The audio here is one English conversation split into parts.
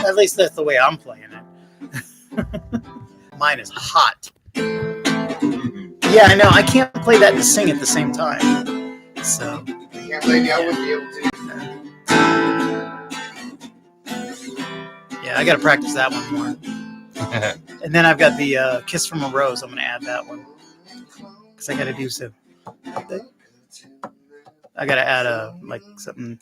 At least that's the way I'm playing it. Mine is hot. Yeah, I know. I can't play that and sing at the same time. So. Yeah, maybe I wouldn't be able to. Yeah, I got to practice that one more. And then I've got the Kiss from a Rose. I'm going to add that one. Because I got to do some. I got to add something.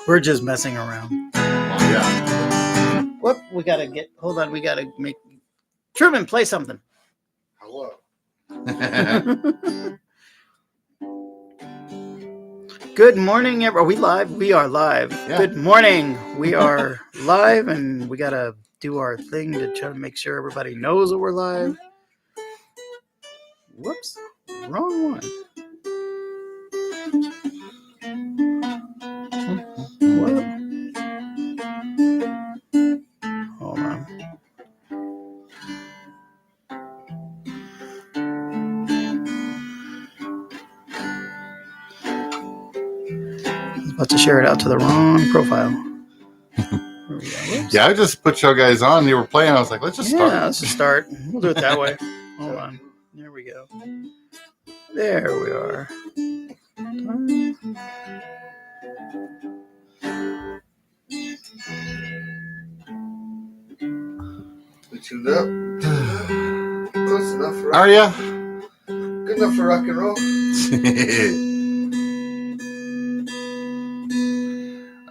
We're just messing around. Oh, yeah. Whoop, we got to get, hold on, we got to make, Truman, play something. Hello. Good morning, are we live? We are live. Yeah. Good morning. We are live, and we got to do our thing to try to make sure everybody knows that we're live. Whoops, wrong one. What? Hold on. I was about to share it out to the wrong profile. Yeah, I just put you guys on. You were playing. I was like, let's just start. Yeah, let's just start. We'll do it that way. Hold on. There we go. There we are. We tuned up. Close enough for rock. Are ya? Good enough for rock and roll.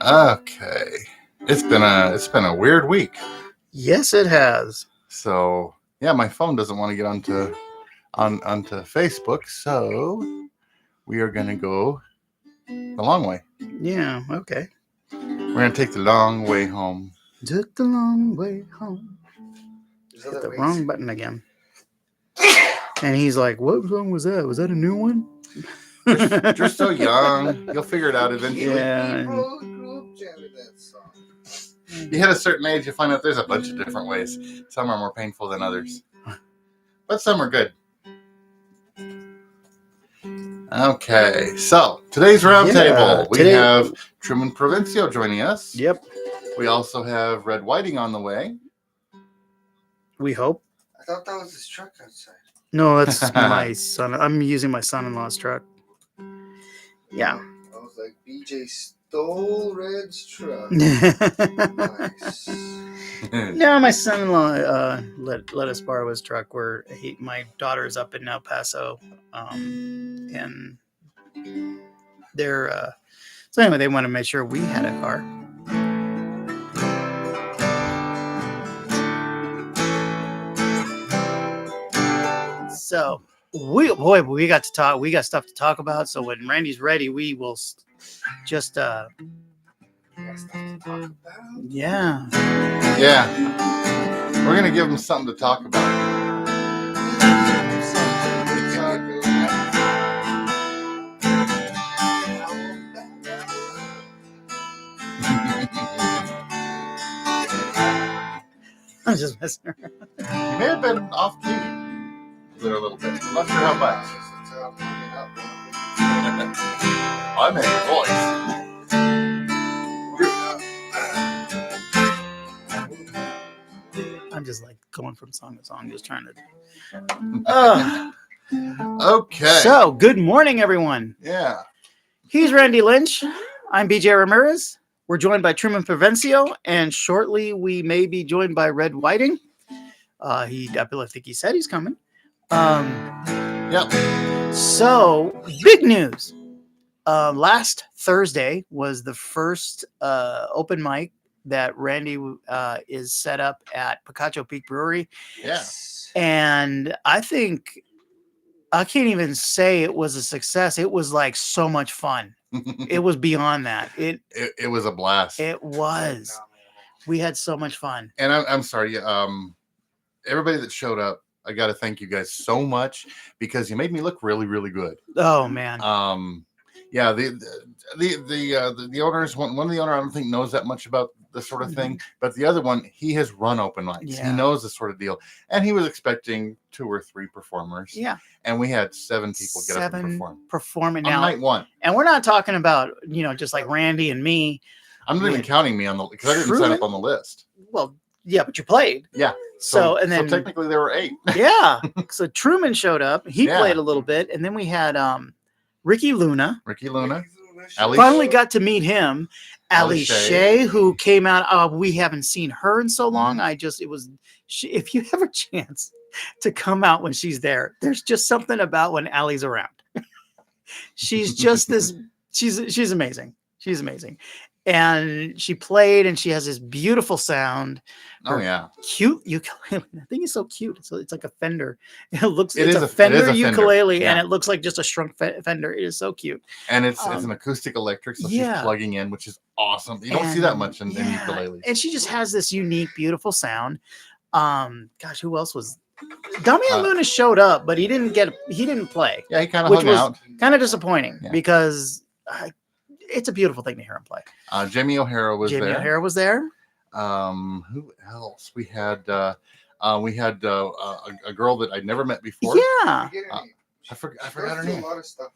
Okay. It's been a weird week. Yes, it has. So yeah, my phone doesn't want to get onto Facebook, so we are gonna go the long way. Yeah, okay. We're gonna take the long way home. Took the long way home. Hit the wrong button again. And he's like, what song was that? Was that a new one? You're so young. You'll figure it out eventually. Yeah. You hit a certain age, you find out there's a bunch of different ways. Some are more painful than others. But some are good. Okay, so today's roundtable. We have Truman Provencio joining us. Yep. We also have Red Whiting on the way. We hope. I thought that was his truck outside. No, that's my son. I'm using my son-in-law's truck. Yeah. I was like, BJ stole Red's truck. Nice. No, my son-in-law let us borrow his truck. Where my daughter's up in El Paso, and they're so anyway, they want to make sure we had a car. So we got to talk. We got stuff to talk about. So when Randy's ready, we will just yeah. We're gonna give him something to talk about. I'm just messing around. You may have been off key there a little bit. I'm not sure how much. I made a voice. I'm just like going from song to song, just trying to. Okay. So, good morning, everyone. Yeah. He's Randy Lynch. I'm BJ Ramirez. We're joined by Truman Provencio, and shortly we may be joined by Red Whiting. I think he said he's coming. Yep. So, big news. Last Thursday was the first open mic that Randy is set up at Picacho Peak Brewery. Yes. And I think I can't even say it was a success. It was like so much fun. It was beyond that. It was a blast. It was. We had so much fun. And I'm sorry. Everybody that showed up, I got to thank you guys so much because you made me look really, really good. Oh man. Yeah, the owners, one of the owner I don't think knows that much about this sort of thing, but the other one, he has run open mics. He Yeah. knows this sort of deal, and he was expecting 2 or 3 performers. Yeah. And we had 7 people get up and perform performing on now. night 1. And we're not talking about, just like Randy and me. I'm not even counting me on the, because I didn't Truman? sign up on the list. Well, yeah, but you played. Yeah. So and then technically there were 8. Yeah. So Truman showed up. He Yeah. played a little bit, and then we had Ricky Luna. Ali Finally Shea. got to meet him. Ali Shea, who came out. We haven't seen her in so long. If you have a chance to come out when she's there, there's just something about when Ali's around. She's just this. She's amazing. She's amazing. And she played, and she has this beautiful sound. Oh yeah, cute ukulele. The thing is so cute. So it's like a Fender. It's is a a Fender ukulele, yeah. and it looks like just a shrunk Fender. It is so cute. And it's an acoustic electric, so she's plugging in, which is awesome. You don't see that much in ukuleles. And she just has this unique, beautiful sound. Gosh, who else was? Damian Luna showed up, but he didn't play. Yeah, he kind of hung out. Kind of disappointing because it's a beautiful thing to hear him play. Jamie O'Hara was there. Jamie O'Hara was there. Who else? We had a girl that I'd never met before. Yeah. I forgot her name. A lot of stuff.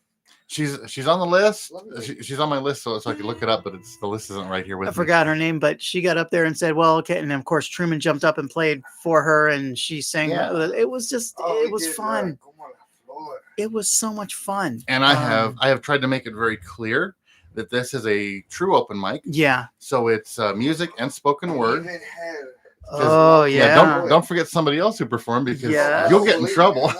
She's on the list. She's on my list, so I can look it up, but the list isn't right here with me. I forgot her name, but she got up there and said, "Well, okay." And then, of course, Truman jumped up and played for her, and she sang. Yeah. It was just, it was fun. It was so much fun. And I have tried to make it very clear that this is a true open mic. Yeah. So it's music and spoken word. Oh yeah. Don't forget somebody else who performed because you'll get in trouble.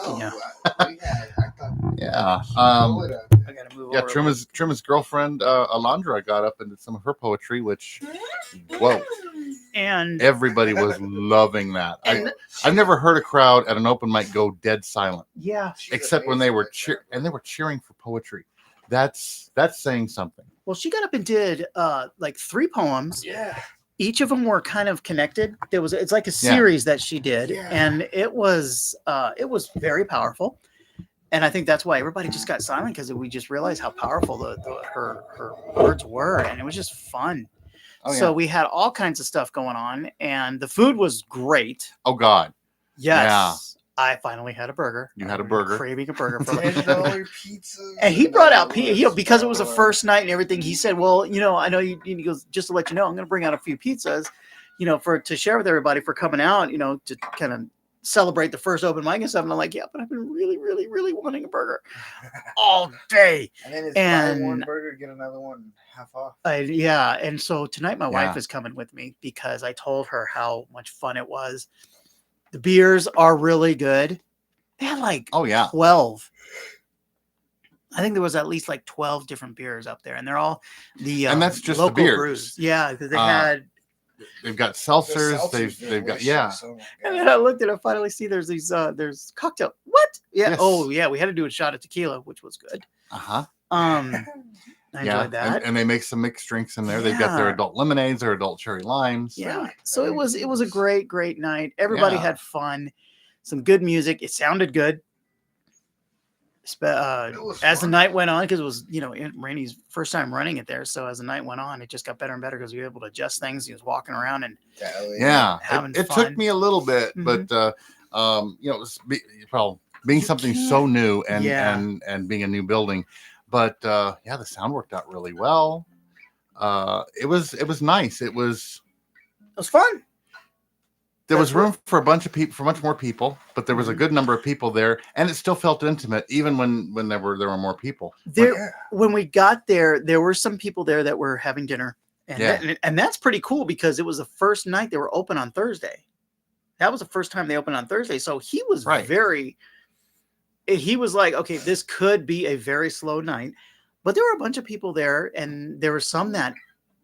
Yeah. I gotta move over. Truman's girlfriend Alondra got up and did some of her poetry, which and everybody was loving that. I've never heard a crowd at an open mic go dead silent. Yeah. Except when they were cheering for poetry. That's saying something. Well, she got up and did like 3 poems. Yeah. Each of them were kind of connected. It's like a series that she did, and it was very powerful. And I think that's why everybody just got silent, because we just realized how powerful her words were, and it was just fun. Oh, so we had all kinds of stuff going on, and the food was great. Oh God, yes. Yeah. I finally had a burger. You had a burger. Craving a burger for $10 pizza. And he brought out because it was the first night and everything. He said, "Well, I know you." He goes, "Just to let you know, I'm going to bring out a few pizzas, to share with everybody for coming out, to kind of celebrate the first open mic and stuff." And I'm like, "Yeah, but I've been really, really, really wanting a burger all day." And then it's buy one burger, get another one half off. And so tonight my wife is coming with me because I told her how much fun it was. The beers are really good. They had like 12. I think there was at least like 12 different beers up there, and they're all and that's just local the beers. Brews. Yeah, because they've got seltzers. They've got And then I looked at it. I finally see there's these there's cocktail. What? Yeah. Yes. Oh yeah, we had to do a shot of tequila, which was good. I enjoyed that. And they make some mixed drinks in there. They've got their adult lemonades, their adult cherry limes. Yeah. So it was a great night. Everybody had fun. Some good music. It sounded good. As the night went on, because it was, Randy's first time running it there. So as the night went on, it just got better and better because we were able to adjust things. He was walking around and having fun. It took me a little bit, but being something so new and being a new building. But the sound worked out really well. It was nice. It was fun. There was room for a bunch of people, for much more people, but there was a good number of people there, and it still felt intimate, even when there were more people. When we got there, there were some people there that were having dinner, and that's pretty cool because it was the first night they were open on Thursday. That was the first time they opened on Thursday, so he was He was like, okay, this could be a very slow night, but there were a bunch of people there, and there were some that,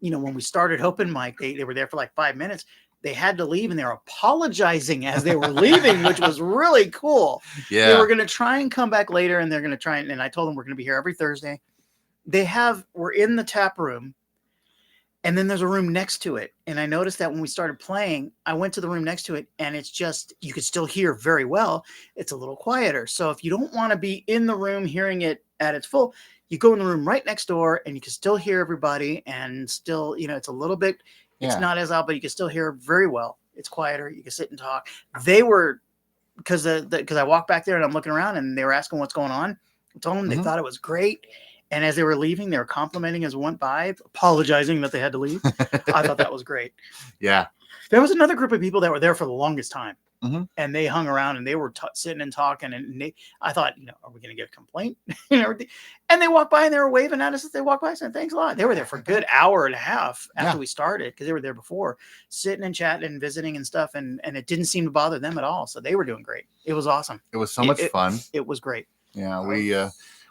when we started open mic, they were there for like 5 minutes. They had to leave, and they were apologizing as they were leaving, which was really cool. Yeah, they were going to try and come back later, and they're going to try and I told them we're going to be here every Thursday. We're in the tap room, And then there's a room next to it. And I noticed that when we started playing, I went to the room next to it, and it's just, you could still hear very well. It's a little quieter. So if you don't want to be in the room hearing it at its full, you go in the room right next door, and you can still hear everybody, and still, it's a little bit, it's not as loud, but you can still hear very well. It's quieter. You can sit and talk. They were, because I walked back there and I'm looking around, and they were asking what's going on. I told them they thought it was great. And as they were leaving, they were complimenting as we went by, apologizing that they had to leave. I thought that was great. Yeah. There was another group of people that were there for the longest time. And they hung around, and they were sitting and talking. And I thought, are we going to get a complaint and everything? And they walked by, and they were waving at us as they walked by, saying, thanks a lot. They were there for a good hour and a half after we started, because they were there before, sitting and chatting and visiting and stuff. And it didn't seem to bother them at all. So they were doing great. It was awesome. It was so much fun. It was great. Yeah,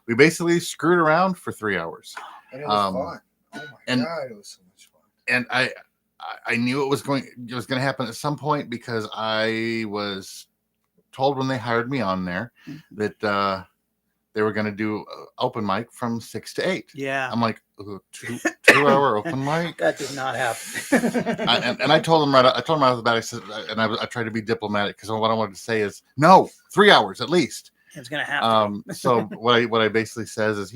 we basically screwed around for 3 hours. And it was fun. Oh my God, it was so much fun. And I knew it was going to happen at some point, because I was told when they hired me on there that they were going to do open mic from 6 to 8. Yeah. I'm like, 2-hour open mic? That did not happen. and I told them right off the bat, I said, and I tried to be diplomatic, because what I wanted to say is, no, 3 hours at least. It's going to happen. So what I basically says is,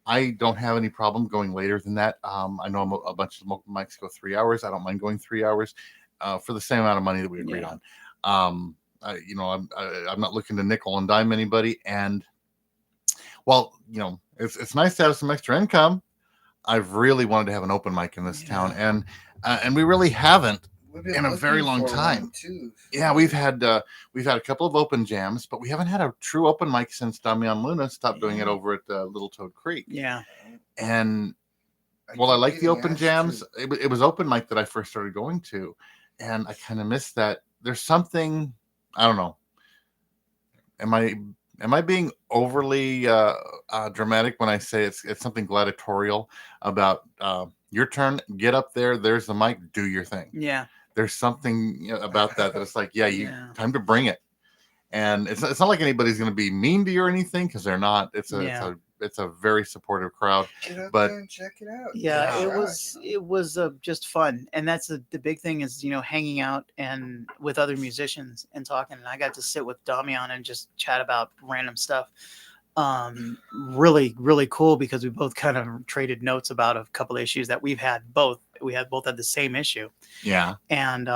I don't have any problem going later than that. I know a bunch of open mics go 3 hours. I don't mind going 3 hours for the same amount of money that we agreed on. I'm not looking to nickel and dime anybody. And it's nice to have some extra income. I've really wanted to have an open mic in this town, and we really haven't in a very long time. Yeah, we've had a couple of open jams, but we haven't had a true open mic since Damian Luna stopped doing it over at Little Toad Creek. Yeah. And I like the open jams, it was open mic that I first started going to, and I kind of missed that. There's something, I don't know. Am I being overly dramatic when I say it's something gladiatorial about your turn, get up there, there's the mic, do your thing. Yeah. There's something about that it's like, time to bring it. And it's not like anybody's going to be mean to you or anything, because they're not. It's a very supportive crowd. Get up there and check it out. Yeah, it was just fun. And that's the big thing is, hanging out and with other musicians and talking. And I got to sit with Damian and just chat about random stuff. Really, really cool, because we both kind of traded notes about a couple of issues that we've had both. We both had the same issue. Yeah. And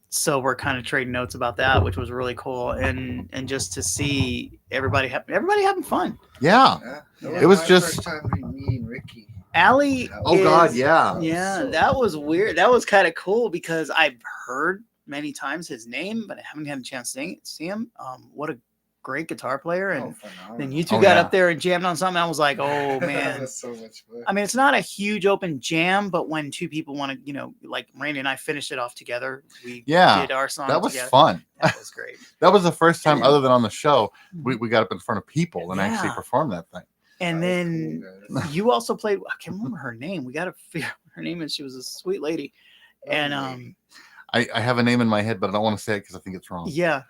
so we're kind of trading notes about that, which was really cool. And just to see everybody having fun. Yeah. It was just first time meeting Ricky. Allie. Oh God, yeah. Yeah, that was weird. That was kind of cool, because I've heard many times his name, but I haven't had a chance to see him. What a great guitar player. And then you two got up there and jammed on something. I was like, oh man. That was so much fun. I mean, it's not a huge open jam, but when two people want to, like Randy and I finished it off together. We did our song that was together. Fun. That was great. That was the first time, other than on the show, we got up in front of people and actually performed that thing. And then you also played, I can't remember her name. We got to figure out her name, and she was a sweet lady. And I have a name in my head, but I don't want to say it because I think it's wrong. Yeah.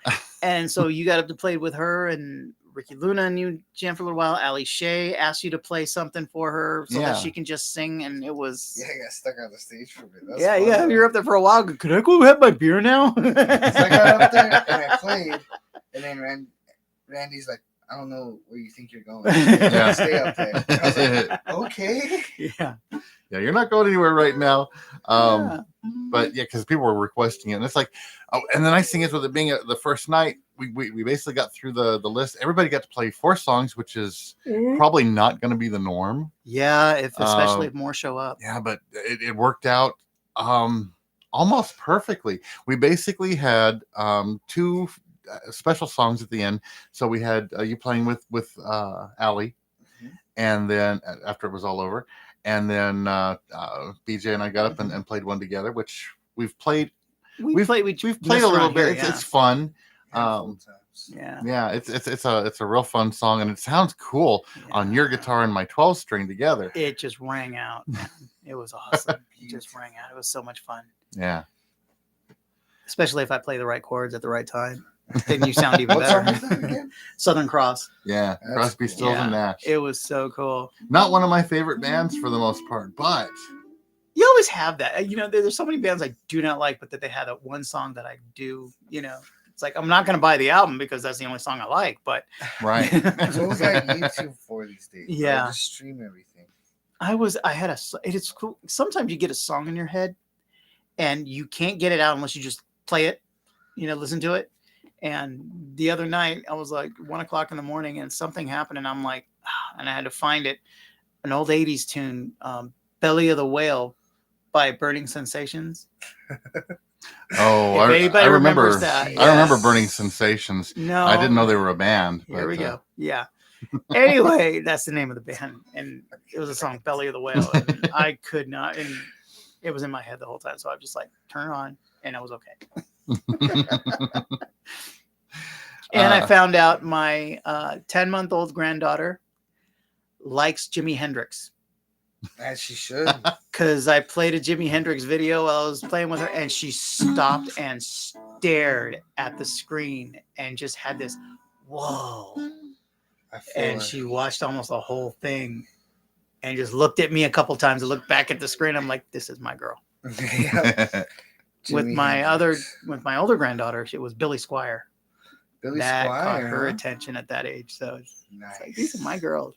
And so you got up to play with her, and Ricky Luna and you jammed for a little while. Ali Shea asked you to play something for her so that she can just sing, and it was... Yeah, I got stuck on the stage for a bit. You're up there for a while. Could I go have my beer now? So I got up there, and I played, and then Randy's like, I don't know where you think you're going. Stay up there. I was like, okay. Yeah. Yeah, you're not going anywhere right now. But because people were requesting it, and it's like, and the nice thing is, with it being the first night, we basically got through the list. Everybody got to play 4 songs, which is probably not going to be the norm. Yeah, especially if more show up. Yeah, but it worked out almost perfectly. We basically had 2 special songs at the end. So we had you playing with Allie, and then after it was all over. And then BJ and I got up and played one together, which we've played. We've played a little bit. It's fun. It's a real fun song, and it sounds cool on your guitar and my 12-string together. It just rang out. It was awesome. It just rang out. It was so much fun. Yeah. Especially if I play the right chords at the right time. Then you sound even better. Southern Cross. Yeah, Crosby, Stills, and Nash. It was so cool. Not one of my favorite bands for the most part, but you always have that. There's so many bands I do not like, but that they have that one song that I do. It's like I'm not going to buy the album because that's the only song I like. But Right. So what's like YouTube for these days? Bro? Yeah. Just stream everything. It's cool. Sometimes you get a song in your head, and you can't get it out unless you just play it. Listen to it. And the other night, I was like 1:00 in the morning, and something happened, and I'm like, and I had to find it. An old '80s tune, "Belly of the Whale" by Burning Sensations. Oh, If anybody I remembers remember that, I remember yes. Burning Sensations. No, I didn't know they were a band. Here but, we go. Yeah. Anyway, that's the name of the band, and it was a song "Belly of the Whale," and I could not, and it was in my head the whole time, so I just like turn it on, and it was okay. And I found out my 10-month-old granddaughter likes Jimi Hendrix. As she should. Because I played a Jimi Hendrix video while I was playing with her, and she stopped and stared at the screen and just had this, whoa. And she watched almost the whole thing and just looked at me a couple times and looked back at the screen. I'm like, this is my girl. With my older granddaughter, it was Billy Squire. That caught her attention at that age. So it's like, these are my girls.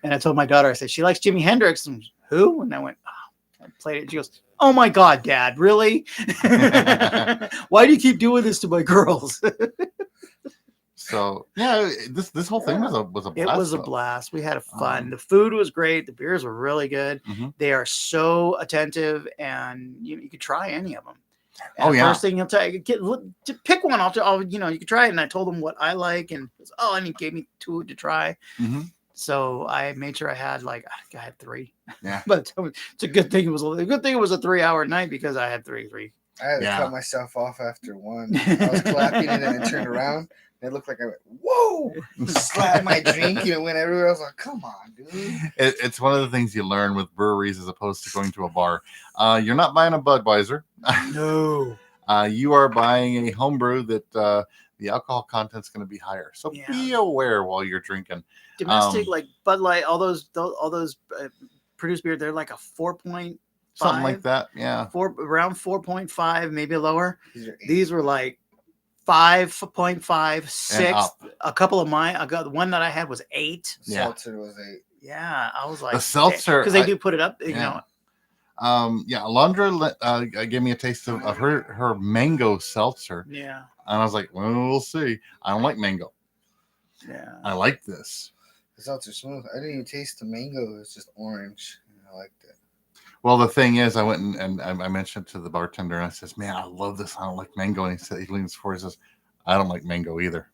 And I told my daughter, I said, she likes Jimi Hendrix. And who? And I went, I played it. And she goes, oh my God, Dad, really? Why do you keep doing this to my girls? So yeah, this whole thing was a blast. It was a blast. We had fun. The food was great. The beers were really good. Mm-hmm. They are so attentive, and you could try any of them. And First thing he'll tell you, to pick one. I'll you can try it. And I told him what I like, and and he gave me 2 to try. Mm-hmm. So I made sure I had I had 3. Yeah, but it's a good thing. It was a good thing. It was a 3-hour night because I had 3. I had to cut myself off after one. I was clapping it and then turned around. It looked like I went, whoa! Slapped my drink and it went everywhere. I was like, come on, dude. It's one of the things you learn with breweries as opposed to going to a bar. You're not buying a Budweiser. No. You are buying a homebrew that the alcohol content's going to be higher. So be aware while you're drinking. Domestic, like Bud Light, all those produced beer, they're like a 4.5. Something like that, yeah. Around 4.5, maybe lower. These were like 5.5, 6. A couple of mine, I got the one that I had was 8. Seltzer was 8. Yeah, I was like the seltzer because they do put it up, you know. Alondra gave me a taste of her mango seltzer. Yeah, and I was like, well, we'll see. I don't like mango. Yeah, I like this. The seltzer smooth. I didn't even taste the mango. It's just orange. I liked it. Well, the thing is, I went and I mentioned to the bartender, and I says, "Man, I love this. I don't like mango." And he leans forward and says, "I don't like mango either."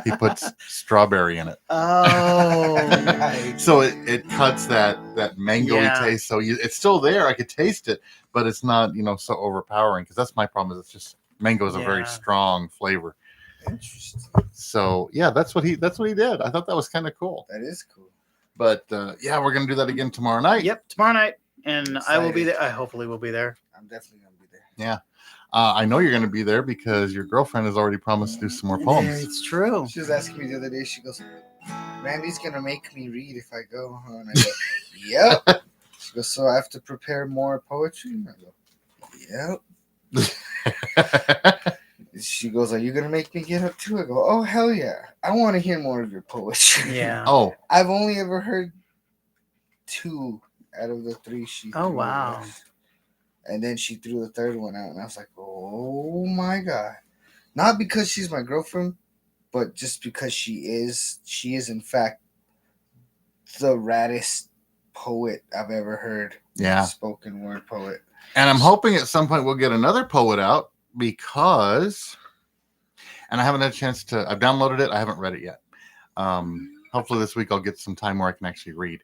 He puts strawberry in it. Oh, nice. So it cuts that mango-y taste. So it's still there. I could taste it, but it's not so overpowering. Because that's my problem. Is it's just mango is a very strong flavor. Interesting. So that's what he did. I thought that was kind of cool. That is cool. But we're gonna do that again tomorrow night. Yep, tomorrow night, and I will be there. I hopefully will be there. I'm definitely gonna be there. Yeah, I know you're gonna be there because your girlfriend has already promised to do some more poems. Yeah, it's true. She was asking me the other day. She goes, "Randy's gonna make me read if I go." And I go, "Yep." She goes, "So I have to prepare more poetry?" And I go, "Yep." She goes, "Are you gonna make me get up too?" I go, "Oh hell yeah! I want to hear more of your poetry." Yeah. Oh, I've only ever heard 2 out of the 3 she. Oh wow! And then she threw the 3rd one out, and I was like, "Oh my god!" Not because she's my girlfriend, but just because she is in fact the raddest poet I've ever heard. Yeah, spoken word poet. And I'm hoping at some point we'll get another poet out. Because, and I haven't had a chance to, I've downloaded it. I haven't read it yet. Hopefully this week I'll get some time where I can actually read.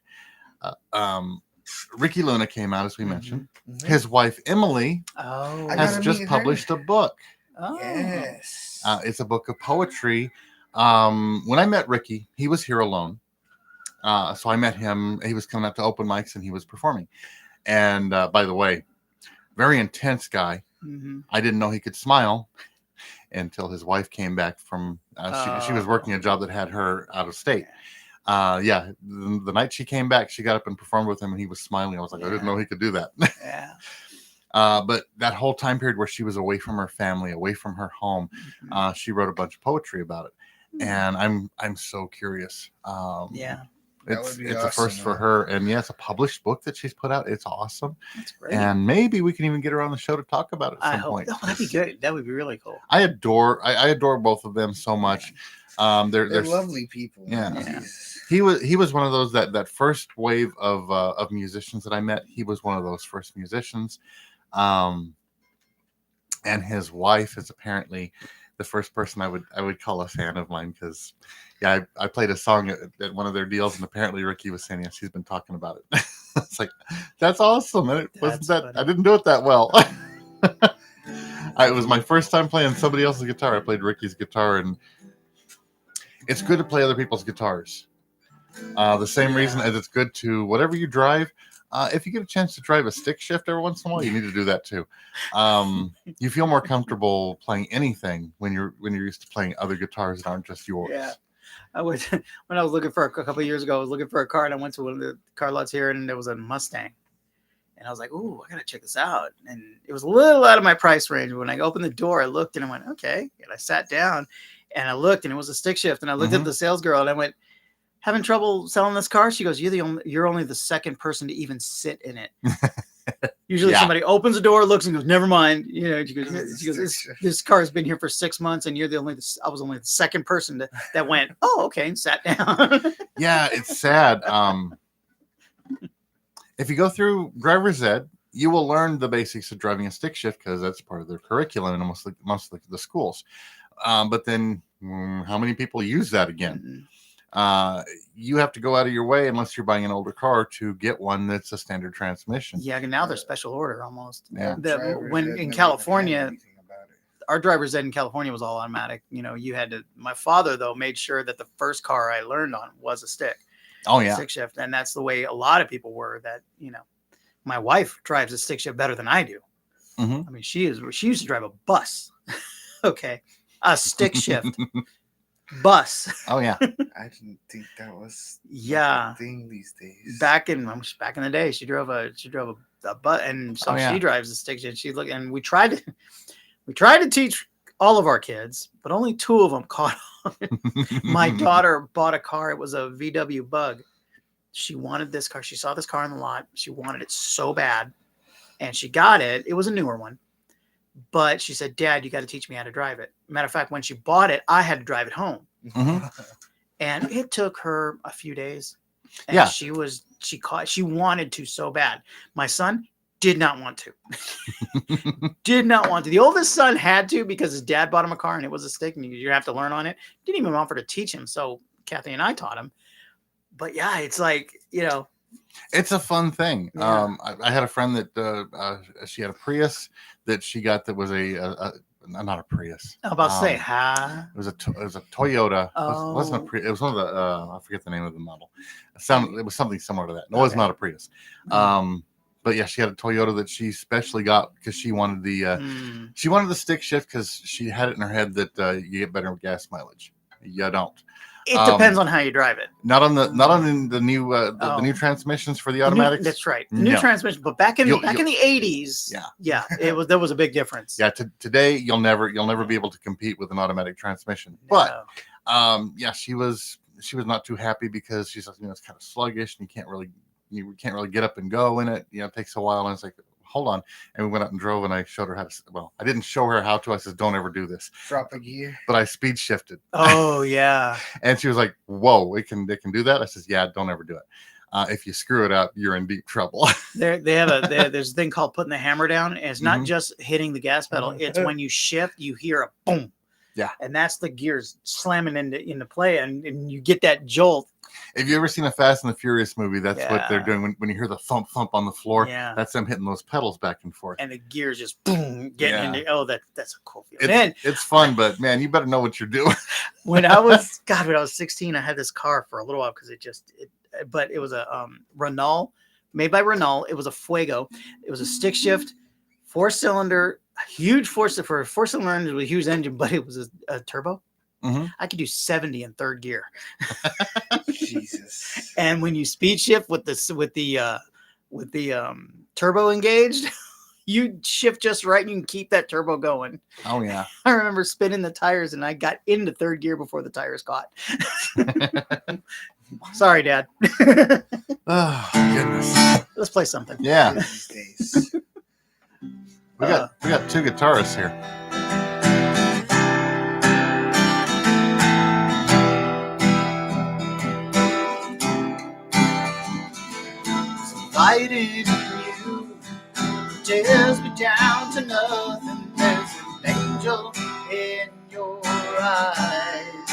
Ricky Luna came out, as we mentioned. Mm-hmm. His wife, Emily, has just published a book. Oh. Yes. It's a book of poetry. When I met Ricky, he was here alone. So I met him. He was coming out to open mics and he was performing. And by the way, very intense guy. Mm-hmm. I didn't know he could smile until his wife came back from. She was working a job that had her out of state. Yeah, the night she came back, she got up and performed with him, and he was smiling. I was like, I didn't know he could do that. Yeah. But that whole time period where she was away from her family, away from her home, she wrote a bunch of poetry about it, and I'm so curious. Yeah. That would It's be a awesome, first for man. her, and yeah, it's a published book that she's put out. It's awesome, That's great. and maybe we can even get her on the show to talk about it at I some hope. point. Oh, that'd be good. That would be really cool. I adore both of them so much. They're They're lovely people. Man. Yeah. Jesus. He was one of those that first wave of musicians that I met. He was one of those first musicians, and his wife is apparently the first person I would call a fan of mine, because yeah, I played a song at one of their deals, and apparently Ricky was saying, yes, he's been talking about it. It's like, that's awesome, and it wasn't that funny. I didn't do it that well. It was my first time playing somebody else's guitar. I played Ricky's guitar, and it's good to play other people's guitars. The same reason as it's good to, whatever you drive, if you get a chance to drive a stick shift every once in a while, you need to do that too. You feel more comfortable playing anything when you're used to playing other guitars that aren't just yours. Yeah. When I was looking for a couple of years ago, I was looking for a car, and I went to one of the car lots here, and there was a Mustang. And I was like, ooh, I got to check this out. And it was a little out of my price range. When I opened the door, I looked and I went, okay. And I sat down and I looked, and it was a stick shift. And I looked at the sales girl, and I went, having trouble selling this car? She goes, you're only the second person to even sit in it. Usually somebody opens the door, looks, and goes, never mind. You know, she goes, this car has been here for 6 months, and I was only the second person that went, oh, okay, and sat down. Yeah, it's sad. If you go through driver's ed, you will learn the basics of driving a stick shift, because that's part of their curriculum in most of the schools. But then how many people use that again? You have to go out of your way, unless you're buying an older car, to get one that's a standard transmission. Yeah, and now they're special order almost. Yeah. When in California, our driver's ed in California was all automatic. You know, you had to. My father though made sure that the first car I learned on was a stick. Oh yeah, stick shift, and that's the way a lot of people were. That my wife drives a stick shift better than I do. I mean, she used to drive a bus. Okay, a stick shift. Bus. Oh yeah. I didn't think that was a thing these days. Back in the day, she drove a bus, and so she drives a stick shift. And we tried to teach all of our kids, but only 2 of them caught on. My daughter bought a car. It was a VW Bug. She wanted this car. She saw this car in the lot. She wanted it so bad, and she got it. It was a newer one. But she said, Dad, you got to teach me how to drive it. Matter of fact, when she bought it, I had to drive it home. And it took her a few days. And she wanted to so bad. My son did not want to. Did not want to. The oldest son had to, because his dad bought him a car, and it was a stick, and you have to learn on it. Didn't even offer to teach him. So Kathy and I taught him. But yeah, it's like, it's a fun thing. Yeah. I had a friend that she had a Prius that she got, that was not a Prius. I was about to say, It was a Toyota. It wasn't a Prius. It was one of the I forget the name of the model. It was something similar to that. No, it was not a Prius. But yeah, she had a Toyota that she specially got because she wanted the stick shift, because she had it in her head that you get better gas mileage. You don't. It depends on how you drive it. Not on the new the new transmissions for the automatics. That's right. The new transmission, but back in the 80s, there was a big difference. Yeah, today you'll never be able to compete with an automatic transmission. No. But she was not too happy, because she's it's kind of sluggish, and you can't really get up and go in it. It takes a while, and it's like, hold on. And we went out and drove, and I showed her how to. Well, I didn't show her how to. I said, don't ever do this. Drop a gear. But I speed shifted. Oh yeah. And she was like, whoa, it can do that. I said, yeah, don't ever do it. If you screw it up, you're in deep trouble. There's a thing called putting the hammer down, and it's not just hitting the gas pedal. It's when you shift, you hear a boom. Yeah. And that's the gears slamming into play, and you get that jolt. If you ever seen a Fast and the Furious movie, that's what they're doing when you hear the thump on the floor. Yeah. That's them hitting those pedals back and forth. And the gears just boom getting into. Oh, that's a cool feeling. It's fun, but man, you better know what you're doing. when I was 16, I had this car for a little while, because but it was a Renault, made by Renault. It was a Fuego. It was a stick shift, 4-cylinder, huge for a 4-cylinder engine with a huge engine, but it was a turbo. Mhm. I could do 70 in third gear. Jesus. And when you speed shift with the turbo engaged, you shift just right and you can keep that turbo going. Oh yeah. I remember spinning the tires and I got into third gear before the tires caught. Sorry, Dad. Oh goodness. Let's play something. Yeah. These days. We got two guitarists here. Fighting you tears me down to nothing. There's an angel in your eyes.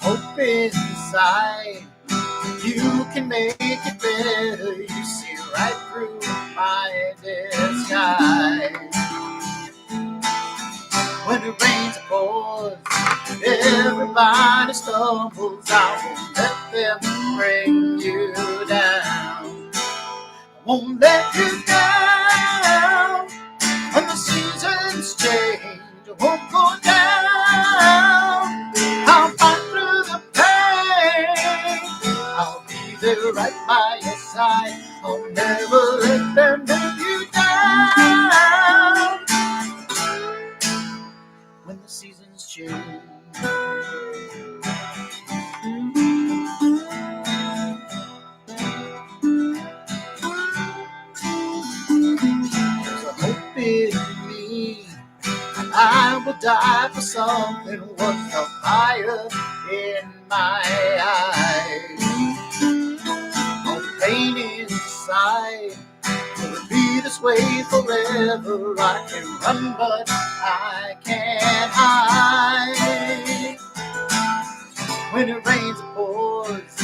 Hope inside. You can make it better. You see right through my disguise. When it rains, it pours. Everybody stumbles. I won't let them bring you down. I won't let you down. When the seasons change, I won't go down. I'll fight through the pain. I'll be there right by your side. I'll never let them bring you down. When the seasons change. There's a hope in me. I will die for something worth the fire in my eyes. All the pain inside will be this way forever. I can run, but I can't hide. When it rains, it pours.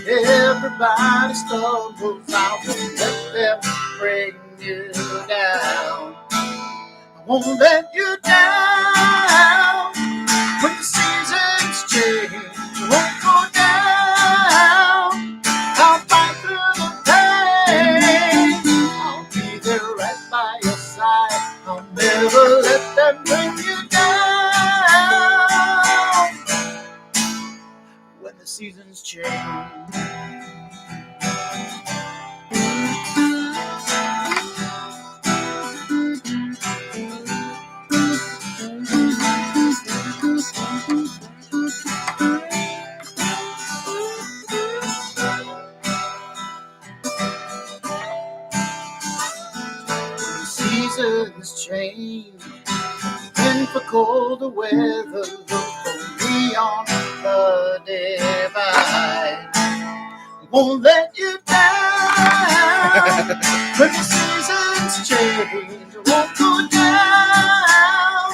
Everybody stumbles. I won't let them bring you down. I won't let you down. When the seasons change, I won't go down. I'll fight through the pain. I'll be there right by your side. I'll never let them bring you down. When the seasons change. Seasons change, and for colder weather, look for me on the divide. Won't let you down. When the seasons change, won't go down.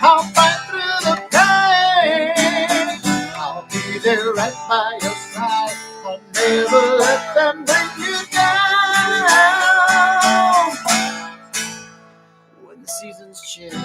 I'll fight through the pain. I'll be there right by your side. I'll never let them bring you down. When the seasons change.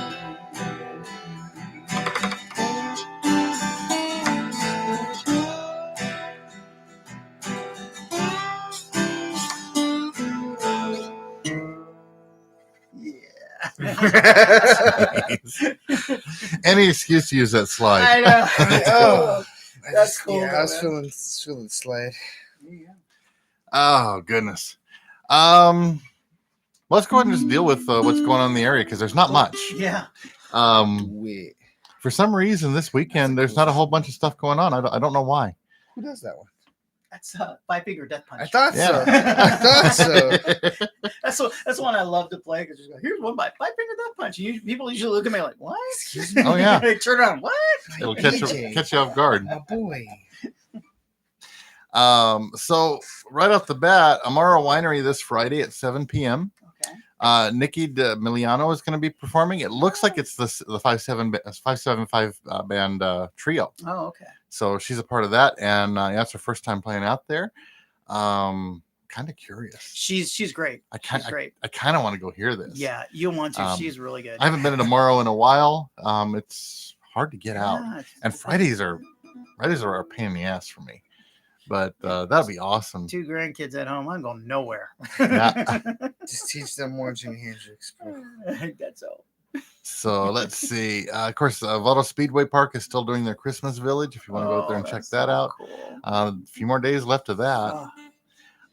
Any excuse to use that slide. I know. Oh, That's cool, Yeah, I was man. feeling slide. Oh goodness. Let's go ahead and just deal with what's going on in the area because there's not much. Yeah. Wait, For some reason, this weekend there's not a whole bunch of stuff going on. I don't know why. who does that one? That's Five Finger Death Punch. I thought so. Yeah. I thought so. That's one I love to play because here's one by Five Finger Death Punch. People usually look at me like, what? Excuse me. Oh yeah, They turn around, what? it'll DJ. catch you off guard. My boy. So right off the bat, Amaro Winery this Friday at 7 p.m. Okay. Nikki Miliano is going to be performing. It looks like it's the 575 band trio. Oh, okay. So she's a part of that, and that's her first time playing out there. Kind of curious. She's great. She's great. I kind of want to go hear this. Yeah, you'll want to. She's really good. I haven't been to Amaro in a while. It's hard to get out, and Fridays are a pain in the ass for me. But that'll be awesome. 2 grandkids at home. I'm going nowhere. Yeah. Just teach them more Jimi Hendrix, bro. That's all. So let's see. Of course, Vado Speedway Park is still doing their Christmas Village. If you want to go out there and check that's that so out, cool. a few more days left of that.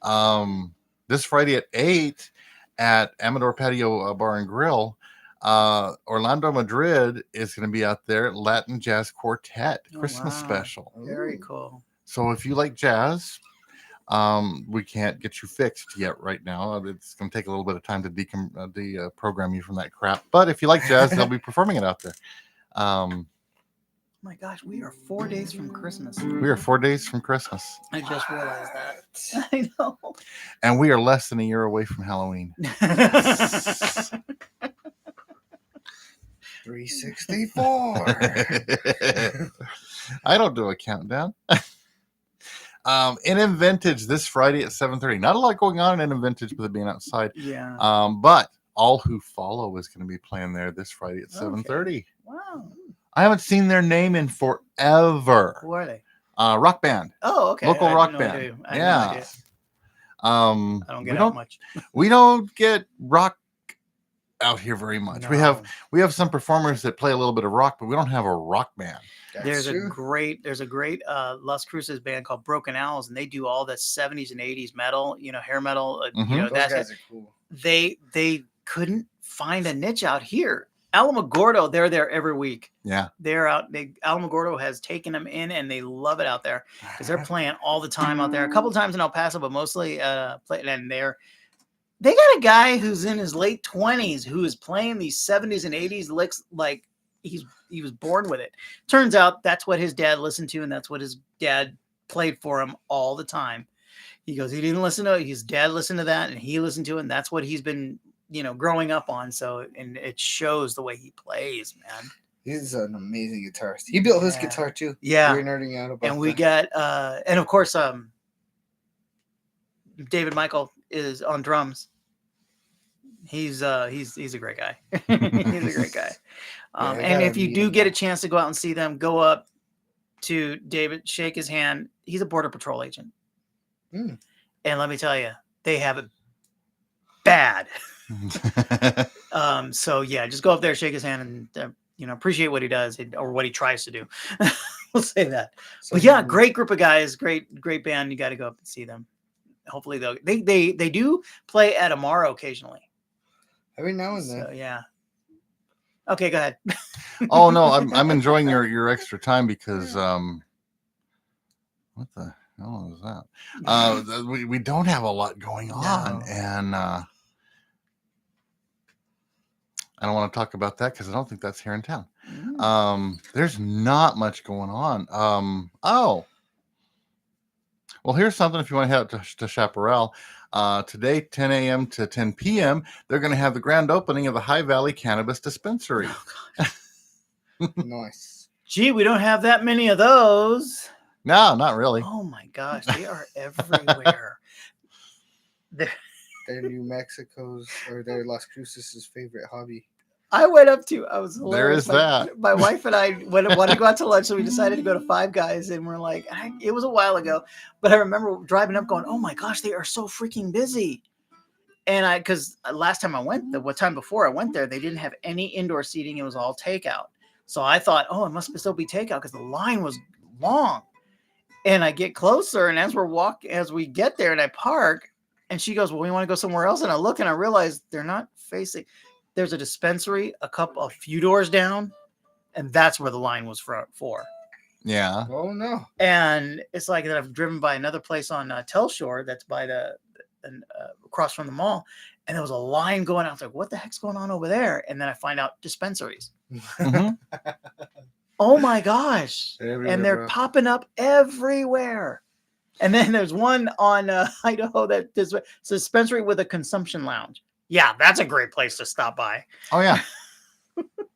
Oh, This Friday at 8 at Amador Patio Bar and Grill, Orlando Madrid is going to be out there. Latin Jazz Quartet Christmas wow. special. Very Ooh. cool. So if you like jazz, we can't get you fixed yet right now. It's going to take a little bit of time to deprogram you from that crap. But if you like jazz, they'll be performing it out there. Oh my gosh, we are 4 days from Christmas. We are 4 days from Christmas, I just realized that. I know. and we are less than a year away from Halloween. 364. I don't do a countdown. In Vintage this Friday at 7:30. Not a lot going on in Vintage with it being outside. Yeah. But All Who Follow is going to be playing there this Friday at 7:30. Wow. I haven't seen their name in forever. Who are they? Rock band. Oh, okay. Local I rock had no band. idea. I had no Yeah. idea. I don't we get out don't much. we don't get rock out here very much. We No. have some performers that play a little bit of rock, but we don't have a rock band. That's There's true. a great Las Cruces band called Broken Owls, and they do all the 70s and 80s metal, hair metal. Mhm. You know, Those guys are cool. they couldn't find a niche out here. Alamogordo, they're there every week. Yeah. They're out. Alamogordo has taken them in, and they love it out there because they're playing all the time out there. A couple of times in El Paso, but mostly playing. And they got a guy who's in his late 20s who is playing these 70s and 80s licks like he was born with it. Turns out that's what his dad listened to, and that's what his dad played for him all the time. He goes, he didn't listen to it. His dad listened to that, and he listened to it, and that's what he's been, growing up on. So, and it shows the way he plays, man. He's an amazing guitarist. He built his guitar too. Yeah. We're nerding out about And we that. got, and of course, David Michael is on drums. He's a great guy. He's a great guy. I And gotta if you meet do him get a now. chance to go out and see them, go up to David, shake his hand. He's a Border Patrol agent. Mm. And let me tell you, they have it bad. So yeah, just go up there, shake his hand, and appreciate what he does or what he tries to do. We'll say that. So But yeah, great group of guys, great band. You got to go up and see them. Hopefully they do play at Amaro occasionally. every now and then. So yeah. Okay, go ahead. Oh no, I'm enjoying your extra time because what the hell is that? We don't have a lot going on, No. and I don't want to talk about that because I don't think that's here in town. There's not much going on. Well, here's something if you want to head out to Chaparral. Today, 10 a.m. to 10 p.m., they're going to have the grand opening of the High Valley Cannabis Dispensary. Nice. Gee, we don't have that many of those. No, not really. Oh my gosh, they are everywhere. They're New Mexico's or they're Las Cruces' favorite hobby. I went up to, I was There hilarious. is that. My wife and I wanted to go out to lunch, so we decided to go to Five Guys, and we're like, it was a while ago, but I remember driving up going, oh my gosh, they are so freaking busy. And because last time I went, what time before I went there, they didn't have any indoor seating. It was all takeout. So I thought, oh, it must still be takeout because the line was long. And I get closer, and as we get there and I park, and she goes, well, we want to go somewhere else. And I look and I realize they're not facing. There's a dispensary a few doors down, and that's where the line was for. Yeah. Oh no. And it's like that I've driven by another place on Telshore that's by across from the mall, and there was a line going out. I was like, what the heck's going on over there? And then I find out dispensaries. Mhm. Oh my gosh. Everywhere, And they're bro. popping up everywhere. And then there's one on Idaho it's a dispensary with a consumption lounge. Yeah, that's a great place to stop by. Oh yeah.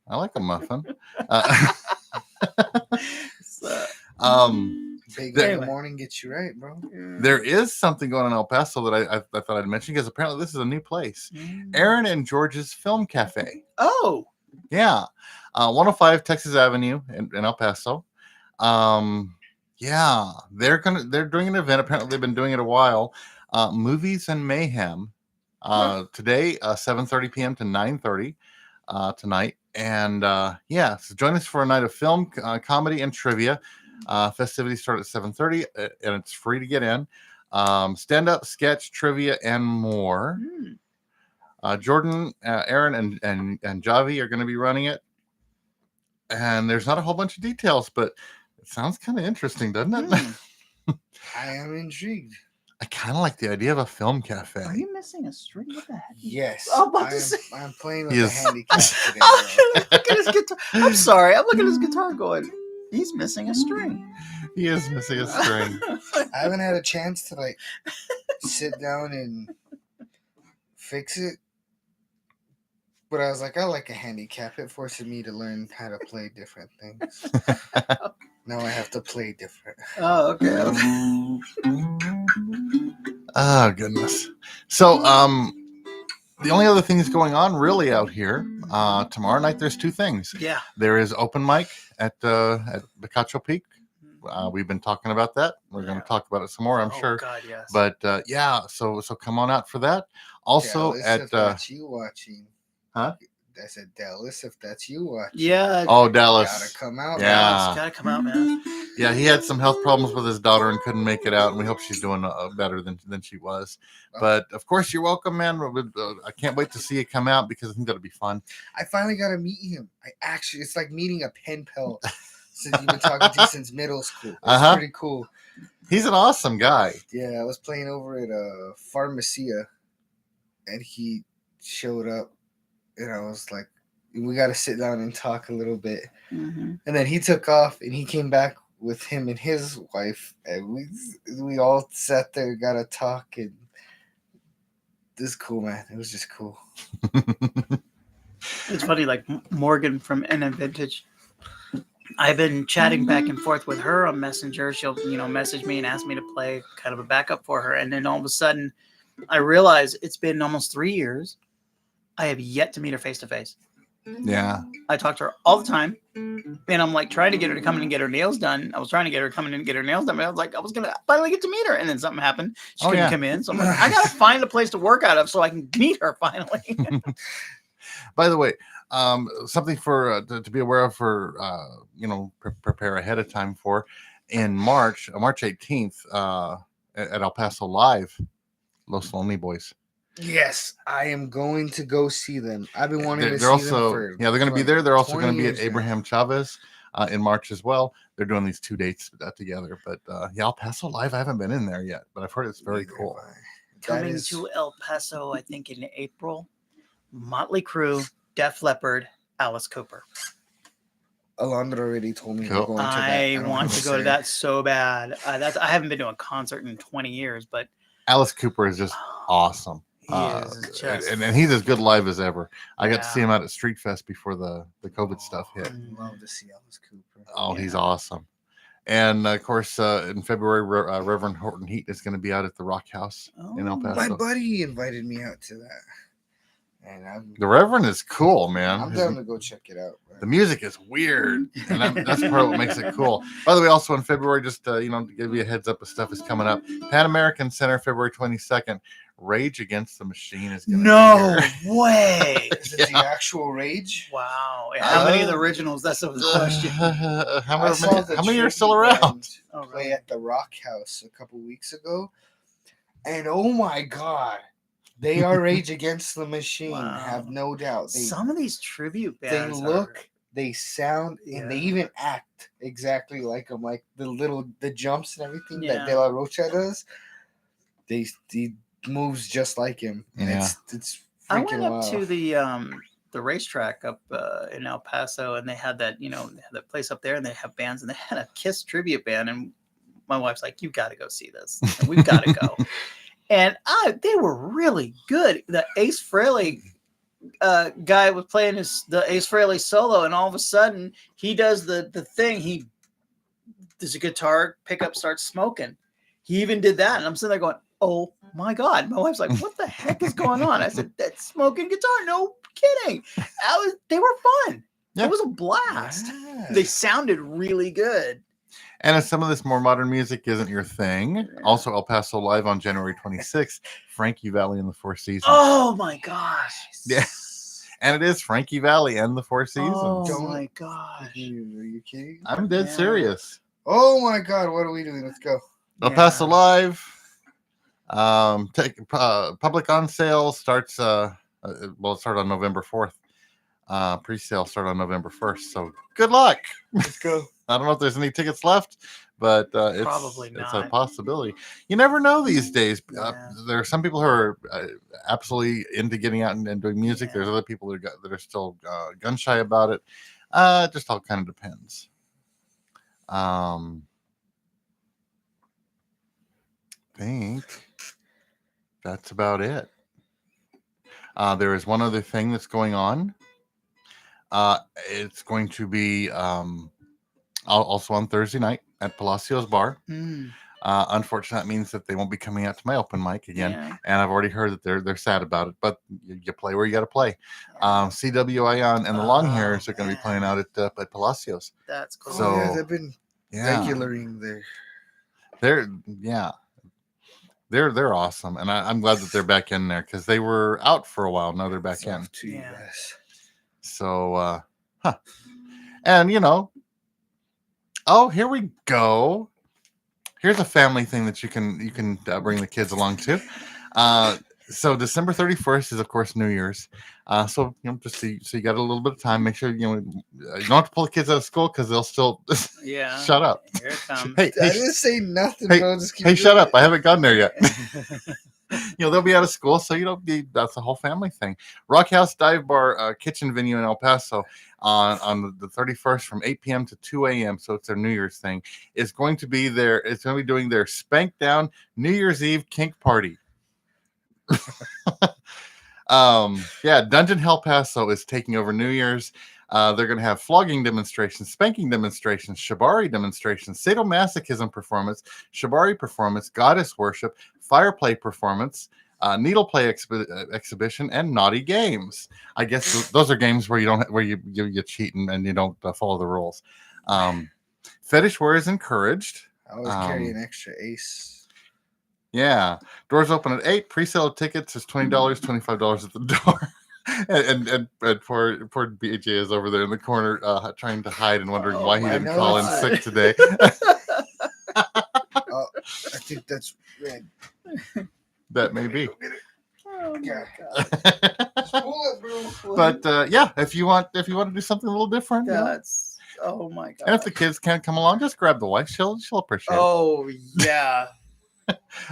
I like a muffin. Big in Anyway. the morning gets you right, bro. There is something going on in El Paso that I thought I'd mention because apparently this is a new place. Aaron and George's Film Cafe. Oh, Yeah. 105 Texas Avenue in El Paso. Yeah, they're doing an event. Apparently they've been doing it a while. Movies and Mayhem. Today, 7:30 p.m. to 9:30 tonight. And yeah, so join us for a night of film, comedy, and trivia. Festivities start at 7:30, and it's free to get in. Stand up, sketch, trivia, and more. Jordan, Aaron, and Javi are going to be running it. And there's not a whole bunch of details, but it sounds kind of interesting, doesn't it? I am intrigued. I kind of like the idea of a film cafe. Are you missing a string? What the heck? Yes. I'm about to say. I'm playing with Yes. the handicap today. Look at his guitar. I'm sorry. I'm looking at his guitar going, he's missing a string. He is missing a string. I haven't had a chance to like sit down and fix it. But I was like, I like a handicap. It forces me to learn how to play different things. Now I have to play different. Oh, okay. Oh, goodness. So, the only other thing that's going on really out here, tomorrow night, there's two things. Yeah. There is open mic at Picacho Peak. We've been talking about that. We're going to talk about it some more, I'm sure. God, yes. But yeah, so come on out for that. Also Dallas, at if that's you watching. Huh? I said Dallas, if that's you watching. Yeah. Oh, Dallas. Gotta come out. Yeah. Dallas, gotta come out, man. Yeah, he had some health problems with his daughter and couldn't make it out, and we hope she's doing better than she was. But of course, you're welcome, man. I can't wait to see you come out because I think that'll be fun. I finally got to meet him. It's like meeting a pen pal since you've been talking to since middle school. It's pretty cool. He's an awesome guy. Yeah, I was playing over at Pharmacia, and he showed up, and I was like, we got to sit down and talk a little bit. Mm-hmm. And then he took off, and he came back with him and his wife, and we all sat there, got to talk, and this is cool, man. It was just cool. It's funny, like Morgan from NM Vintage. I've been chatting back and forth with her on Messenger. She'll, message me and ask me to play kind of a backup for her. And then all of a sudden, I realize it's been almost 3 years. I have yet to meet her face to face. Yeah. I talk to her all the time. And I'm like trying to get her to come in and get her nails done. I was trying to get her to come in and get her nails done. But I was like, I was going to finally get to meet her. And then something happened. She couldn't come in. So I'm like, I got to find a place to work out of so I can meet her finally. By the way, something for to be aware of for prepare ahead of time for in March 18th at El Paso Live, Los Lonely Boys. Yes, I am going to go see them. I've been wanting to see them for they're going to be there. They're also going to be at now. Abraham Chavez in March as well. They're doing these 2 dates together. But El Paso Live, I haven't been in there yet, but I've heard it's very cool. Coming to El Paso, I think in April, Motley Crue, Def Leppard, Alice Cooper. Alondra already told me Cool. we're going to that. I want to go to that so bad. I haven't been to a concert in 20 years, but Alice Cooper is just awesome. And he's as good live as ever. I got to see him out at Street Fest before the COVID stuff hit. I'd love to see Alice Cooper. Oh, he's awesome. And of course, in February, Reverend Horton Heat is going to be out at the Rock House in El Paso. My buddy invited me out to that. And the Reverend is cool, man. I'm down to go check it out. Right? The music is weird, and that's part of what makes it cool. By the way, also in February, just to give you a heads up of stuff is coming up. Pan American Center, February 22nd. Rage Against the Machine is going to be here. Way. Is it the actual Rage? Wow. How many of the originals? That's the question. How many are still around? Play at the Rock House a couple weeks ago, and oh my God. They are Rage Against the Machine, have no doubt. Some of these tribute bands, they sound, and they even act exactly like them. Like the jumps and everything that De La Rocha does. He moves just like him, and it's. I went up to the racetrack up in El Paso, and they had that they had that place up there, and they have bands, and they had a Kiss tribute band, and my wife's like, "You got to go see this. We've got to go." And they were really good. The Ace Frehley guy was playing the Ace Frehley solo, and all of a sudden he does the thing. He does a guitar pickup, starts smoking. He even did that, and I'm sitting there going, "Oh my God!" My wife's like, "What the heck is going on?" I said, "That's smoking guitar. No kidding." They were fun. Yeah. It was a blast. Yes. They sounded really good. And if some of this more modern music isn't your thing, also El Paso Live on January 26th, Frankie Valli and the Four Seasons. Oh my gosh. Yeah. and it is Frankie Valley and the Four Seasons. Oh Don't- my gosh. Are you kidding? I'm dead Yeah. serious. Oh my God! What are we doing? Let's go. El Paso Live. Public on sale starts. Well, it started on November 4th. Pre-sale started on November 1st. So good luck. Let's go. I don't know if there's any tickets left, but Probably it's a not. possibility. You never know these days. Yeah. There are some people who are absolutely into getting out and doing music. Yeah. There's other people that are still gun shy about it. It just all kind of depends. Think that's about it. There is one other thing that's going on. It's going to be also on Thursday night at Palacios Bar. Mm, Unfortunately, that means that they won't be coming out to my open mic again, yeah. and I've already heard that they're sad about it. But you play where you got to play. CWION and the Long Hairs are going to be playing out at Palacios. That's cool. So- yeah, they've been Yeah, regularing there. they're awesome, and I'm glad that they're back in there because they were out for a while. Now they're back in. Off to you Yeah. guys. So, and oh, here we go. Here's a family thing that you can bring the kids along to. So December 31st is of course New Year's. So just so you got a little bit of time. Make sure you don't have to pull the kids out of school because they'll still Yeah. shut up. Here it comes. Hey, I didn't say nothing, hey, bro. Just keep hey, shut doing up! I haven't gotten there yet. They'll be out of school, so that's a whole family thing. Rock House Dive Bar, kitchen venue in El Paso on the 31st from 8 p.m. to 2 a.m. So it's their New Year's thing. It's going to be doing their Spank Down New Year's Eve kink party. Dungeon Hell Paso is taking over New Year's. They're going to have flogging demonstrations, spanking demonstrations, shibari demonstrations, sadomasochism performance, shibari performance, goddess worship, fire play performance, needle play exhibition, and naughty games. I guess those are games where you cheat and you don't follow the rules. Fetish wear is encouraged. I always carry an extra ace. Yeah, doors open at 8. Pre-sale tickets is $20, $25 at the door. And poor BJ is over there in the corner trying to hide and wondering why he my didn't call in God. sick today. I think that's red. That may be. Oh my Yeah. God. Just pull it, bro. But if you want to do something a little different, That's oh my God. and if the kids can't come along, just grab the wife. She'll appreciate Oh yeah. it.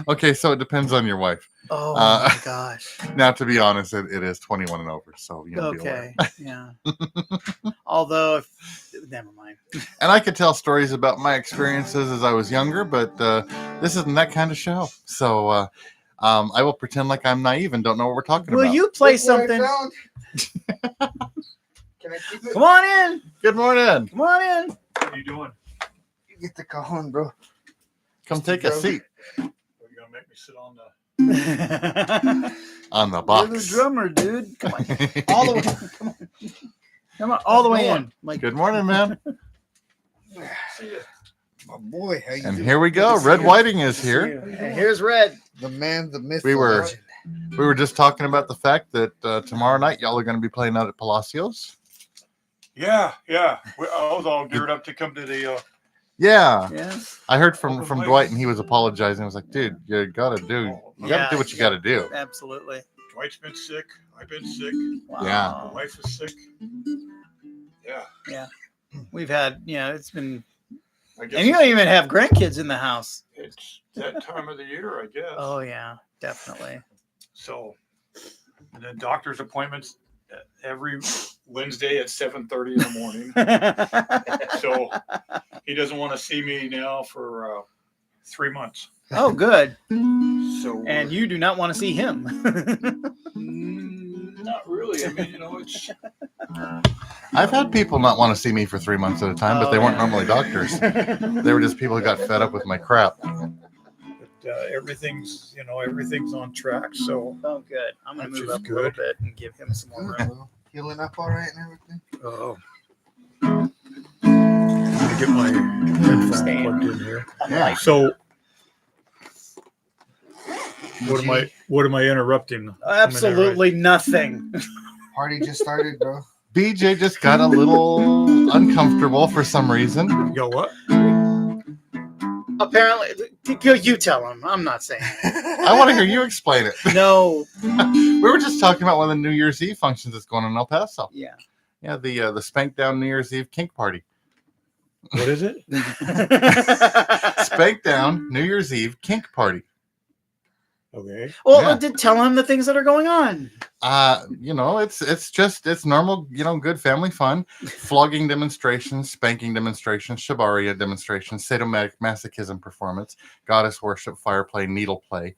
Okay, so it depends on your wife. Oh Uh, my gosh. Now, to be honest, it is 21 and over, so be aware. Okay. Yeah. Although, never mind. And I could tell stories about my experiences as I was younger, but this isn't that kind of show. So I will pretend like I'm naive and don't know what we're talking Will about. you play Look what I something? found. Can I keep it? Come on in. Good morning. Come on in. What are you doing? You get the cajon, bro. Come take a seat Are you gonna make me sit on the? on the You're box. the drummer, dude. Come on. All the way. Come on. Come on. All the way in. Like Good morning, man. See ya. My boy, how you And doing? here we Good go. to see Red you. Whiting is here. And here's Red. The man, the myth, We the were- legend. We were just talking about the fact that tomorrow night y'all are going to be playing out at Palacios. Yeah. I was all geared up to come to the. Yeah, Yeah. I heard from Open mic. Dwight, and he was apologizing. I was like, dude, you gotta do what you gotta do. Absolutely. Dwight's been sick. I've been sick. Wow. Yeah. My wife is sick. Yeah. We've had, it's been, I guess and you don't even have grandkids in the house. it's that time of the year, I guess. Oh, yeah, definitely. So, and then doctor's appointments every Wednesday at 7:30 in the morning. So he doesn't want to see me now for 3 months. Oh, good. So And you do not want to see him. not really. I mean, it's I've had people not want to see me for 3 months at a time, but they weren't normally doctors. They were just people who got fed up with my crap. but, everything's on track. So Oh, good. I'm going to Which move is up a little good. bit and give him some more Good, room. bro. Healing up all right and everything. oh, I'm gonna get my headphones Stand. plugged in here. Yeah. So what am I interrupting? Absolutely nothing. Party just started, bro. BJ just got a little uncomfortable for some reason. You go what? Apparently, you tell him. I'm not saying it. I want to hear you explain it. No. We were just talking about one of the New Year's Eve functions that's going on in El Paso. Yeah. Yeah, the Spank Down New Year's Eve kink party. What is it? Spank Down New Year's Eve kink party. Okay. Well, Yeah. tell him the things that are going on. It's normal, good family fun. Flogging demonstrations, spanking demonstrations, shabaria demonstrations, sadomasochism performance, goddess worship, fire play, needle play,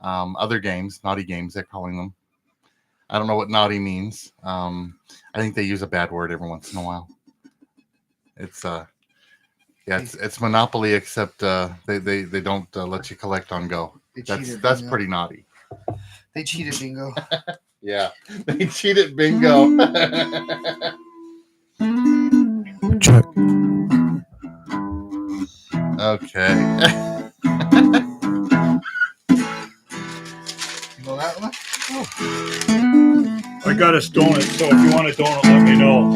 other games, naughty games they're calling them. I don't know what naughty means. I think they use a bad word every once in a while. It's Monopoly, except they don't let you collect on go. That's pretty naughty. They cheated bingo. Yeah, they cheated bingo. Check. Okay. You know that one? I got us donut, so if you want a donut, let me know.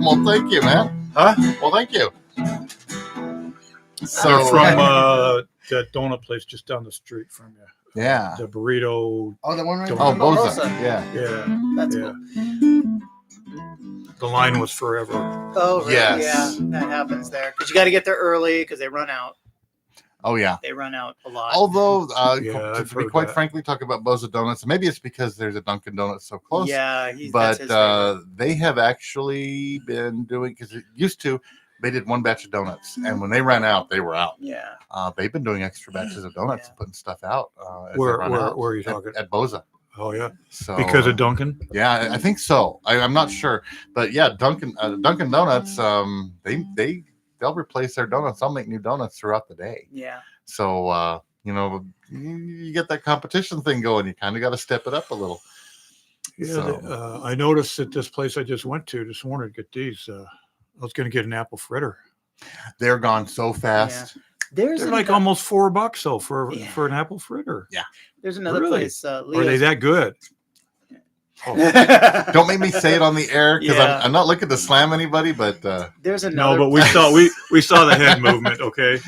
Well, thank you, man. Huh? Well, thank you. They're So from that donut place just down the street from you. yeah. The burrito. Oh, the one right Oh, there? Boza. Boza. Yeah. Yeah. That's Yeah. cool. The line was forever. Oh, really? Yes. Yeah, that happens there. Because you got to get there early because they run out. Oh, yeah. They run out a lot. Although, Yeah, to I've be heard quite that. frankly, talk about Boza Donuts. Maybe it's because there's a Dunkin' Donuts so close. Yeah, that's But his favorite. they have actually been doing, because it used to, they did one batch of donuts, and when they ran out, they were out. Yeah. They've been doing extra batches of donuts Yeah. and putting stuff out. As they Where run out are you at- talking? At Boza. Oh yeah. So Because of Duncan. yeah, I think so. I'm not sure, but yeah, Dunkin' Donuts. They'll replace their donuts. They'll make new donuts throughout the day. Yeah. So you get that competition thing going. You kind of got to step it up a little. Yeah. So- I noticed at this place I just went to this morning to get these. I was going to get an apple fritter. They're gone so fast. There's They're like almost $4 though for Yeah. an apple fritter. There's another Really? place. Are they Leo's. that good? Don't make me say it on the air because Yeah. I'm not looking to slam anybody, but There's No, another. but we saw the head movement. Okay.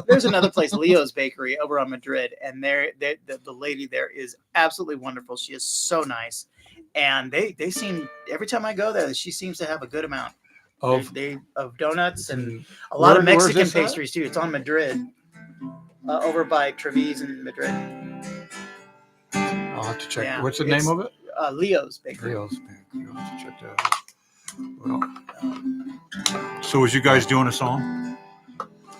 There's another place, Leo's Bakery, over on Madrid, and the lady there is absolutely wonderful. She is so nice, and they seem every time I go there, she seems to have a good amount Of of donuts and a lot of Where's Mexican this at? pastries too. It's on Madrid, over by Treviso in Madrid. I'll have to check. Yeah, What's the it's- name of it? Leo's Bakery. Leo's. I'll have to check that out. Well, so was you guys doing a song?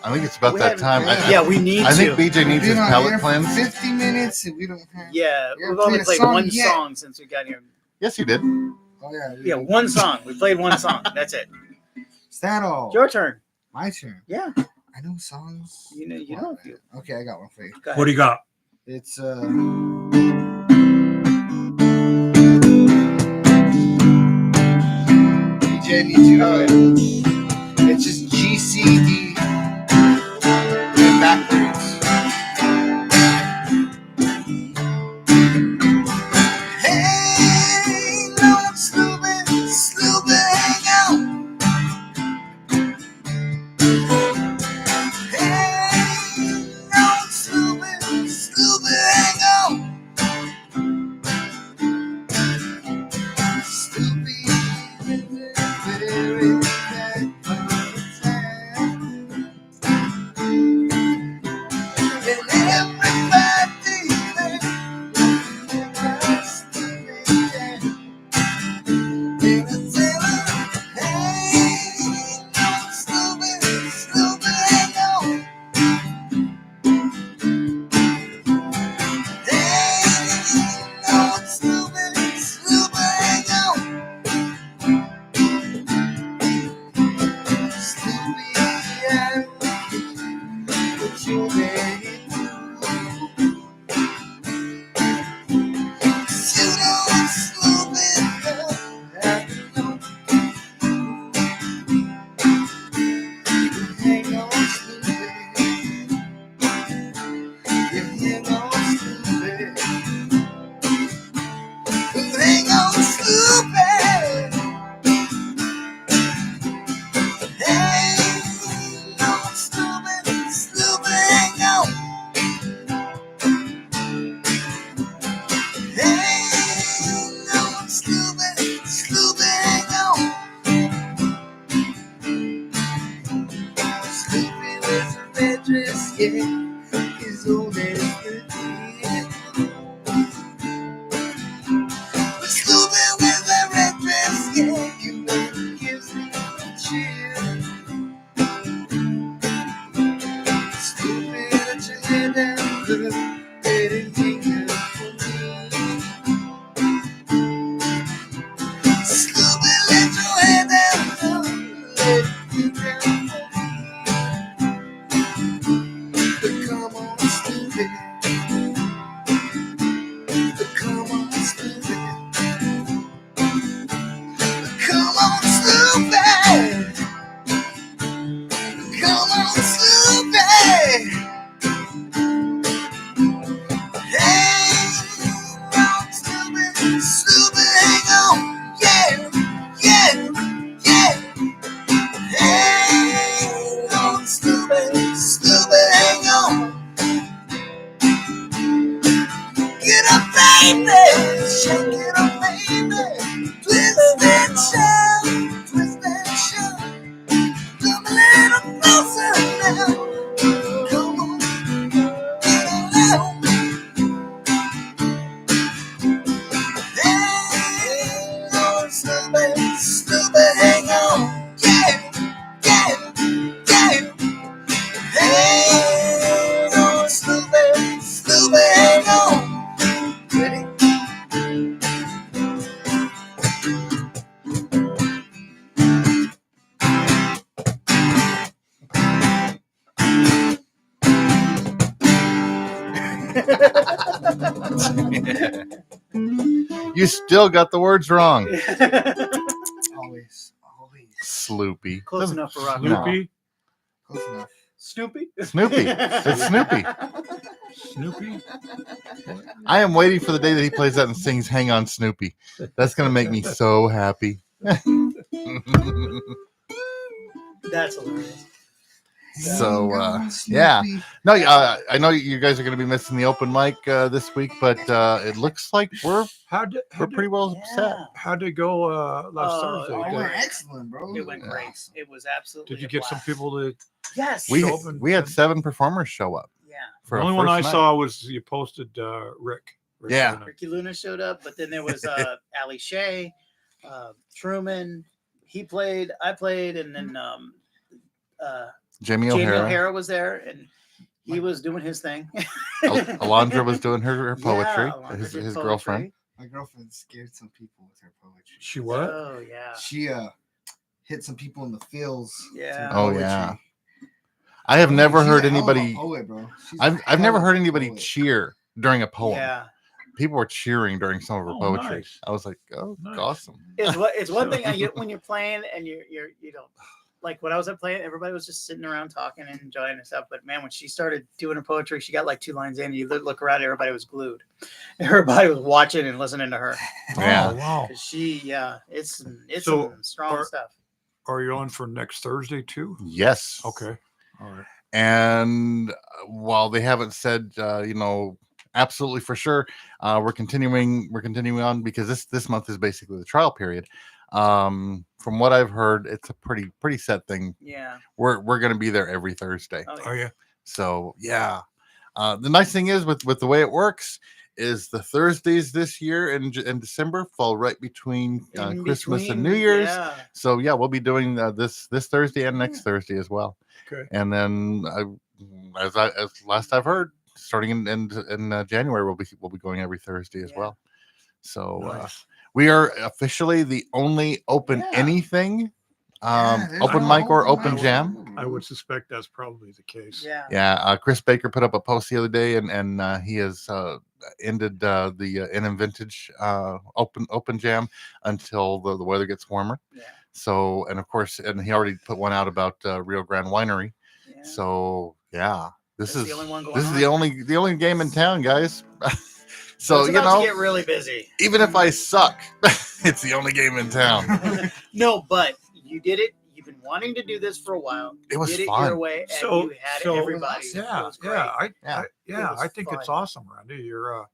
I think it's about We that haven't- time. Yeah, we need I to. think BJ needs his Been on palate air for cleanse. 50 minutes and we don't have. Yeah, You we've haven't only played a played song one yet. song since we got here. Yes, you did. Oh, yeah. Yeah, one song. We played one song. That's it. Is that all? Your turn. My turn. Yeah, I know songs. you know a few. Okay, I got one for you. Go ahead. What do you got? It's DJ needs you to know it. It's just G C D and backwards. Hey, no Sloopy, hang out. Hey, no Sloopy, hang out. Sloopy, very bad. baby, shake it up, baby. Twist and shout, twist and shout. Come a little closer now. Come on, get a little. Hang on, stupid, stupid, hang on. Yeah, yeah, yeah. Hang on, stupid, stupid, hang on. Ready? You still got the words wrong. Always, always. Sloopy. Close enough for rock and roll. Snoopy. Close enough. Snoopy. Snoopy. It's Snoopy. Snoopy. I am waiting for the day that he plays that and sings "Hang On, Snoopy." That's gonna make me so happy. That's hilarious. So, Hang on, yeah. Snoopy. No, I know you guys are going to be missing the open mic this week, but it looks like we're How'd pretty well set. how'd it go last Oh, Thursday? Oh, it it went great. excellent, bro. It went great. It was absolutely. Did you a get some blast. people to? Yes. We Show up and- had 7 performers show up. Yeah. For The our only one I first night. saw was you posted Rick. Yeah. Luna. Ricky Luna showed up, but then there was Ali Shea, Truman. He played. I played, and then Jamie Jamie O'Hara. O'Hara was there, and he was doing his thing. Alondra was doing her poetry. Yeah, Alondra his did his poetry. girlfriend. My girlfriend scared some people with her poetry. She what? Oh yeah. She hit some people in the feels. Yeah. Oh, yeah. I have never She's heard a hell of a anybody. poet, bro. She's a I've never hell of heard a anybody poet. cheer during a poem. Yeah. People were cheering during some of her Oh, poetry. nice. I was like, oh, Nice. awesome. It's one thing So- when you're playing and you don't like when I was playing, everybody was just sitting around talking and enjoying stuff. But man, when she started doing her poetry, she got like 2 lines in. And you look around, everybody was glued. Everybody was watching and listening to her. Yeah. Oh, wow. 'Cause she, yeah, it's So, some strong are- stuff. Are you on for next Thursday too? Yes. Okay. All right. And while they haven't said, absolutely for sure, we're continuing on because this month is basically the trial period. From what I've heard, it's a pretty set thing. Yeah. We're going to be there every Thursday. Oh, Are you? So yeah. The nice thing is with the way it works is the Thursdays this year in December fall right between In Christmas and between, New Year's. Yeah. So yeah, we'll be doing this Thursday and next Thursday as well. Okay. And then, as last I've heard, starting in January, we'll be going every Thursday as Yeah. well. So Nice. we are officially the only open Yeah. anything, there's open no mic or open open mic. jam. I would suspect that's probably the case. Yeah. Yeah, Chris Baker put up a post the other day, and he has ended the NM Vintage open jam until the weather gets warmer. Yeah. So, and of course, and he already put one out about Rio Grande Winery. Yeah. So yeah, this That's is the only one going this is on. the only game in town, guys. So it's you about know, to get really busy. even if I suck, it's the only game in town. No, but you did it. You've been wanting to do this for a while. It You was did fun. it your way, and So- you had so- everybody. It Yeah, was great. yeah, Yeah. was I think it's fun. awesome, Randy. You're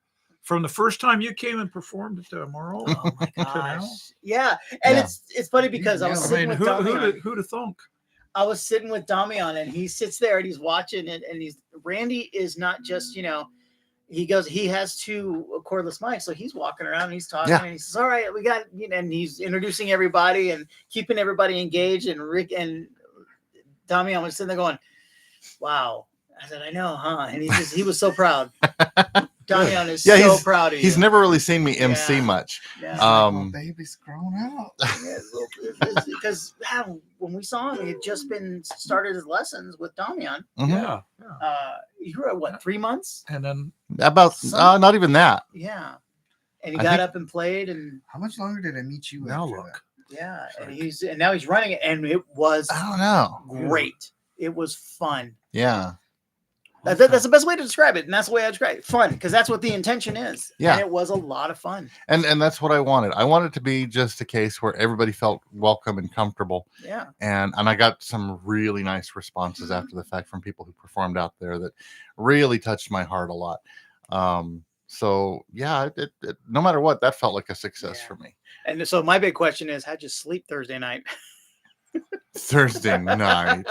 from the first time you came and performed at Morrow. Oh my to now. gosh. Yeah. And Yeah. it's funny because I was I I sitting mean, with who Damian. who'd have thunk? I was sitting with Damian and he sits there and he's watching it and Randy is not just, he has 2 cordless mics. So he's walking around and he's talking Yeah. and he says, all right, we got, and he's introducing everybody and keeping everybody engaged. And Rick and Damian was sitting there going, wow. I said, I know, huh? And he was so proud. Damian is Yeah, so proud of you. He's never really seen me MC Yeah. much. Yeah. My Um, baby's grown out. Because when we saw him, he had just been started his lessons with Damian. mhm. Yeah, yeah. You were at what, 3 months? And then About not even that. Yeah. And he I got think- up and played, and How much longer did I meet you? now after look. yeah, and now he's running it, and it was I don't know. great. It was fun. Yeah. That's the best way to describe it, and that's the way I describe it. Fun, because that's what the intention is. Yeah. And it was a lot of fun. And that's what I wanted. I wanted to be just a case where everybody felt welcome and comfortable. Yeah. And I got some really nice responses after the fact from people who performed out there that really touched my heart a lot. So yeah, no matter what, that felt like a success Yeah. for me. And so my big question is, how'd you sleep Thursday night? Thursday night,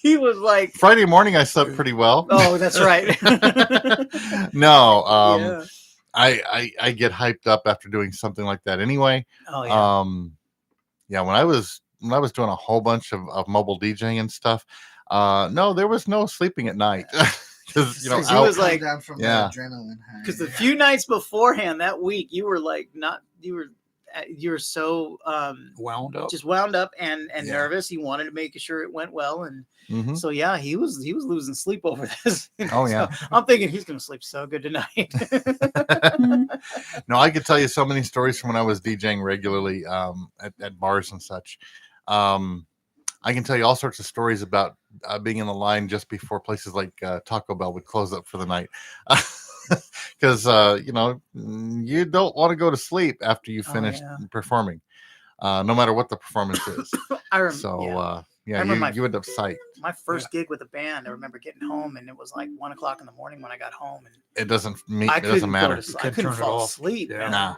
He was like, Friday morning, I slept pretty well. "Oh, that's right." No, Yeah. I get hyped up after doing something like that anyway. Oh yeah. Yeah, when I was doing a whole bunch of mobile DJing and stuff, no, there was no sleeping at night because Because he was like, down from Yeah. the adrenaline high. because the few nights beforehand that week, you were like, you were so Wound up. just wound up and Yeah. nervous. He wanted to make sure it went well, and Mhm. so yeah, he was losing sleep over this. Oh, yeah. So I'm thinking he's gonna sleep so good tonight. No, I could tell you so many stories from when I was DJing regularly at bars and such. I can tell you all sorts of stories about being in the line just before places like Taco Bell would close up for the night. Because, you don't want to go to sleep after you Oh, finish yeah. performing, no matter what the performance is. I remember. So, I remember you end up psyched. my first gig with a band. I remember getting home, and it was like 1:00 in the morning when I got home, and It doesn't I it couldn't doesn't matter. go to sleep. I Couldn't couldn't turn it fall off. asleep. Yeah. Man. Nah.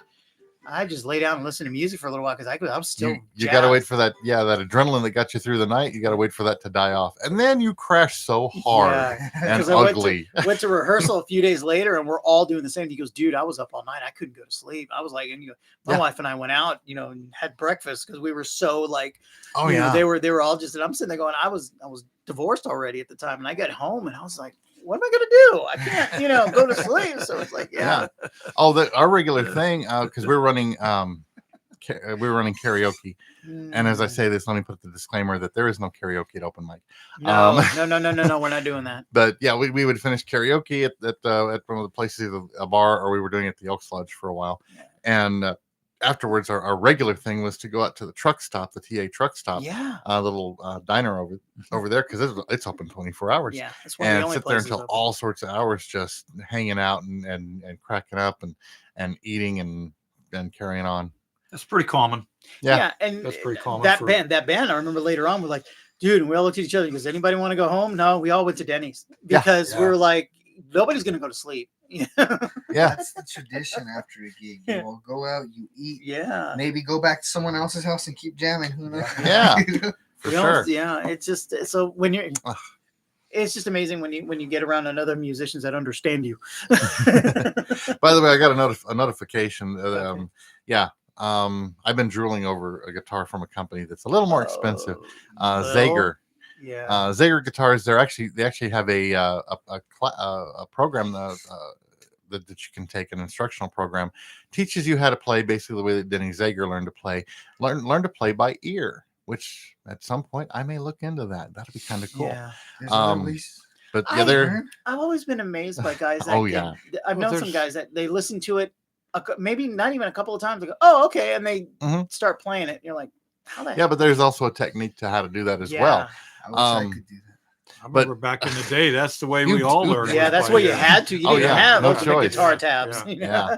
I just lay down and listen to music for a little while because I was still. You got to wait jazzed. for that. Yeah, that adrenaline that got you through the night. You got to wait for that to die off, and then you crash so hard Yeah. and 'Cause I went to- ugly. Went to rehearsal a few days later, and we're all doing the same. He goes, "Dude, I was up all night. I couldn't go to sleep. I was like," and my Yeah. wife and I went out, and had breakfast because we were so like, Oh you know, yeah, they were all just. And I'm sitting there going, I was divorced already at the time, and I got home, and I was like, what am I gonna do? I can't, go to sleep. So it's like, yeah. Oh, our regular thing because we're running karaoke, and as I say this, let me put the disclaimer that there is no karaoke at open mic. No, no, we're not doing that. But yeah, we would finish karaoke at one of the places, either a bar or we were doing it at the Elks Lodge for a while, and afterwards our regular thing was to go out to the truck stop, the TA truck stop, Yeah, little diner over there because it's open 24 hours. yeah. That's one of the And only sit there places. until open. all sorts of hours, just hanging out and cracking up and eating and carrying on. That's pretty common. Yeah. And That's pretty common That for- band. I remember later on, we're like, dude, and we all looked at each other. Does anybody want to go home? No, we all went to Denny's Yeah. because Yeah. we were like, nobody's gonna go to sleep. Yeah. That's the tradition after a gig. You will go out, you eat, Yeah. maybe go back to someone else's house and keep jamming. Who knows? Yeah. For You know, sure. Yeah. It's just so when you're. Ugh. It's just amazing when you get around other musicians that understand you. By the way, I got a notification. Okay. Yeah. I've been drooling over a guitar from a company that's a little more expensive. Well, Zager. Yeah. Zager guitars. They actually have a program that you can take, an instructional program, teaches you how to play basically the way that Denny Zager learned to play. Learn to play by ear, which at some point I may look into that. That'd be kind of cool. Yeah. There's Um, always But I yeah, they're learn. I've always been amazed by guys that Oh, yeah. I've Well, known some there's- guys that they listen to it maybe not even a couple of times. They go, oh, okay, and they Mhm. start playing it. You're like, how the yeah, but there's also a technique to how to do that as yeah. well. I wish I um, could do that. I But- remember back in the day, that's the way You we all do. learned. Yeah, was that's by what you ear. had to. You Oh, didn't yeah, have no ultimate choice. guitar tabs. Yeah. You know?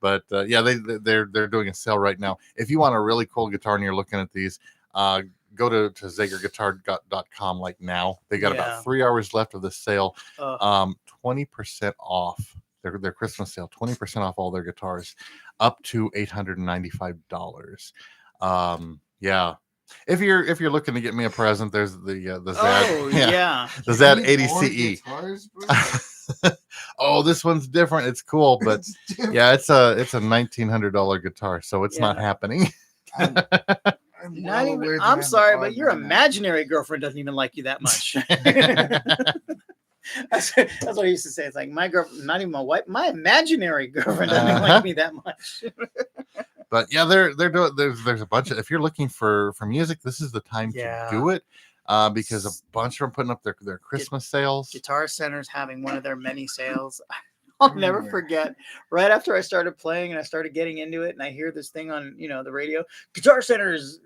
But yeah, they're doing a sale right now. If you want a really cool guitar and you're looking at these, go to zagerguitar.com like now. They got Yeah. about 3 hours left of the sale. Uh, 20% off their Christmas sale. 20% off all their guitars, up to $895. Yeah. If you're looking to get me a present, there's the Zad. oh yeah. The Zad You 80 more CE. guitars, bro? Oh, this one's different. It's cool, but It's different. yeah, it's a $1,900 guitar, so it's not Yeah. happening. I'm Not well even, aware that I'm I'm sorry, odd but your man. imaginary girlfriend doesn't even like you that much. That's what I used to say. It's like my girlfriend, not even my wife, my imaginary girlfriend doesn't even Uh-huh. like me that much. But yeah, they're doing. There's a bunch of. If you're looking for music, this is the time Yeah. to do it, because a bunch of them putting up their Christmas sales. Guitar Center's having one of their many sales. I'll never Everywhere. forget. Right after I started playing and I started getting into it, and I hear this thing on the radio. Guitar Center's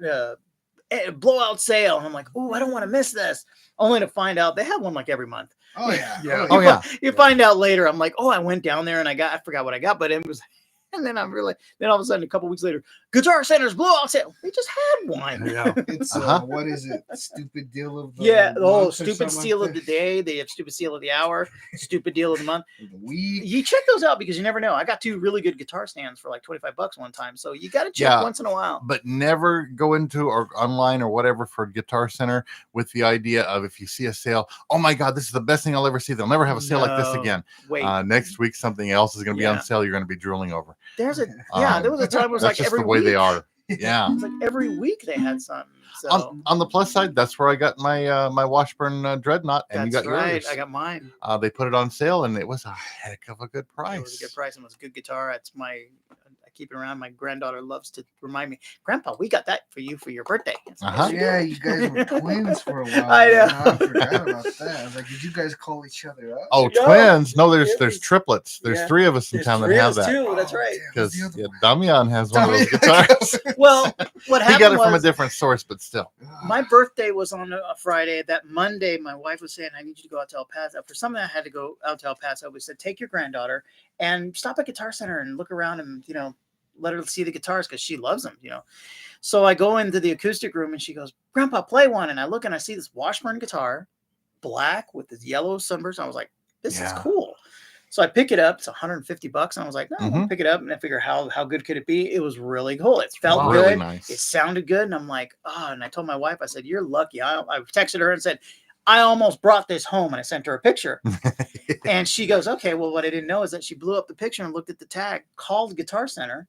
blowout sale, and I'm like, "Oh, I don't want to miss this." Only to find out they have one like every month. Oh yeah. Yeah. Oh, yeah. You find out later. I'm like, "Oh, I went down there and I forgot what I got, but it was And then then all of a sudden, a couple weeks later, Guitar Center's blowout sale. They just had one. Yeah. It's what is it? Stupid deal of the Yeah. Oh, month or stupid something steal like of the that? day. They have stupid steal of the hour, stupid deal of the month. Of the week. You check those out because you never know. I got 2 really good guitar stands for like $25 one time. So you got to check Yeah. once in a while. But never go into or online or whatever for Guitar Center with the idea of if you see a sale, oh my God, this is the best thing I'll ever see. They'll never have a sale like this No. again. Wait. Next week, something else is going to be Yeah. on sale. You're going to be drooling over. There was a time it was That's like just every the way week. they are. Yeah. It was like every week they had something. So On the plus side, that's where I got my my Washburn Dreadnought, and you that's got right. yours. I got mine. They put it on sale, and it was a heck of a good price. It was a good price and it was a good guitar. I keep it around. My granddaughter loves to remind me, Grandpa, we got that for you for your birthday. It's like, Uh-huh. Yeah, you guys were twins for a while. I know. I forgot about that. I was like, did you guys call each other up? Oh, No, twins! No, it there's was- triplets. There's yeah. 3 of us in There's town that 3 of have us that. too. That's right. Damn, what's Because the other Damian has one of those Damian- guitars. Well, what He happened got it from a was different source, but still. one? my birthday was on a Friday. That Monday, my wife was saying, I need you to go out to El Paso. For something I had to go out to El Paso. We said, take your granddaughter and stop at Guitar Center and look around and, let her see the guitars because she loves them, So I go into the acoustic room and she goes, Grandpa, play one. And I look and I see this Washburn guitar, black with this yellow sunburst. I was like, this is Yeah. cool. So I pick it up. It's $150. And I was like, no, I'm gonna Mhm. pick it up. And I figure how good could it be? It was really cool. It felt Wow. good. Really nice. It sounded good. And I'm like, and I told my wife, I said, you're lucky. I texted her and said, I almost brought this home. And I sent her a picture. And she goes, okay, well, what I didn't know is that she blew up the picture and looked at the tag, called Guitar Center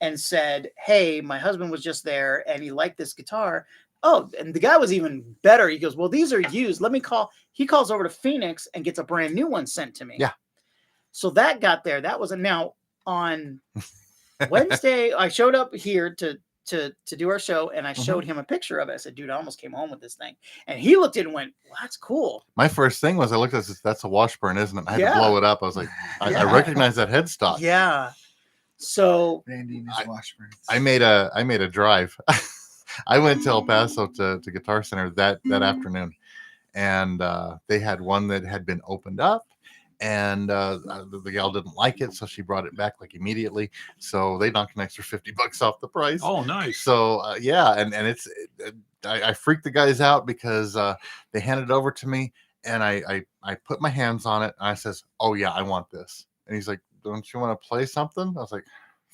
and said, hey, my husband was just there and he liked this guitar. Oh, and the guy was even better. He goes, well, these are used. Let me call. He calls over to Phoenix and gets a brand new one sent to me. Yeah. So that got there. That was now on Wednesday. I showed up here to do our show and I showed him a picture of it. I said, dude, I almost came home with this thing. And he looked at it and went, well, that's cool. My first thing was I looked at this. That's a Washburn, isn't it? I had Yeah. to blow it up. I was like, I Yeah. recognize that headstock. Yeah. So Randy and his Washburns. I made a drive. I went to El Paso to Guitar Center that afternoon, and they had one that had been opened up, and the gal didn't like it, so she brought it back like immediately. So they knocked an extra $50 off the price. Oh, nice. So yeah, and I freaked the guys out because they handed it over to me, and I put my hands on it, and I says, "Oh yeah, I want this." And he's like, "Don't you want to play something?" I was like,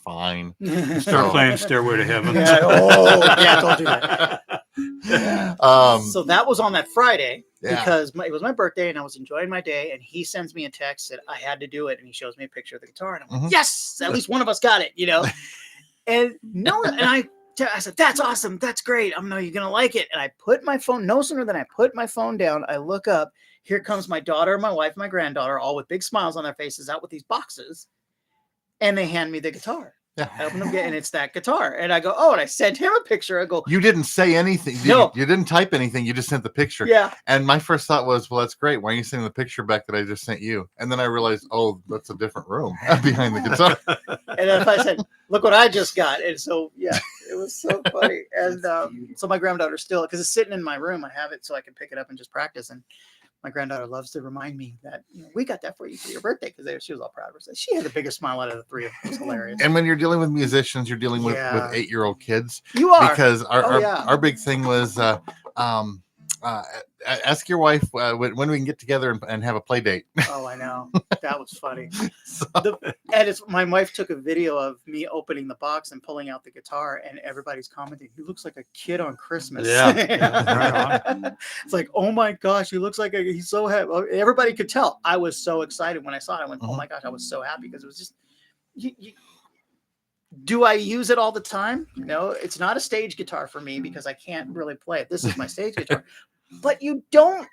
"Fine." Start So- playing Stairway to Heaven. Yeah. Oh, yeah. Don't do that. So that was on that Friday Yeah. because it was my birthday and I was enjoying my day. And he sends me a text that I had to do it, and he shows me a picture of the guitar, and I'm like, Mhm. yes, at least one of us got it, And I said, that's awesome, that's great. I know you're gonna like it. And I put my phone. No sooner than I put my phone down, I look up. Here comes my daughter, my wife, my granddaughter, all with big smiles on their faces, out with these boxes, and they hand me the guitar. Yeah. I open them and it's that guitar, and I go, oh, and I sent him a picture. I go, You didn't say anything. No. You didn't type anything. You just sent the picture. yeah. And my first thought was, well, that's great. Why are you sending the picture back that I just sent you? And then I realized, oh, that's a different room behind the guitar. And then I said, look what I just got. And so, yeah, it was so funny. And so my granddaughter still, because it's sitting in my room, I have it so I can pick it up and just practice. And my granddaughter loves to remind me that we got that for you for your birthday, because she was all proud of herself. She had the biggest smile out of the 3 of them. It was hilarious. And when you're dealing with musicians, you're dealing with Yeah. 8-year-old kids. You are. Because yeah. our big thing was ask your wife when we can get together and have a play date. Oh, I know. That was funny. So- And my wife took a video of me opening the box and pulling out the guitar, and everybody's commenting, he looks like a kid on Christmas. Yeah. Right It's like, oh my gosh, he looks like he's so happy. Everybody could tell. I was so excited when I saw it. I went, oh my gosh, I was so happy, because it was just, do I use it all the time? No, it's not a stage guitar for me because I can't really play it. This is my stage guitar. But you don't,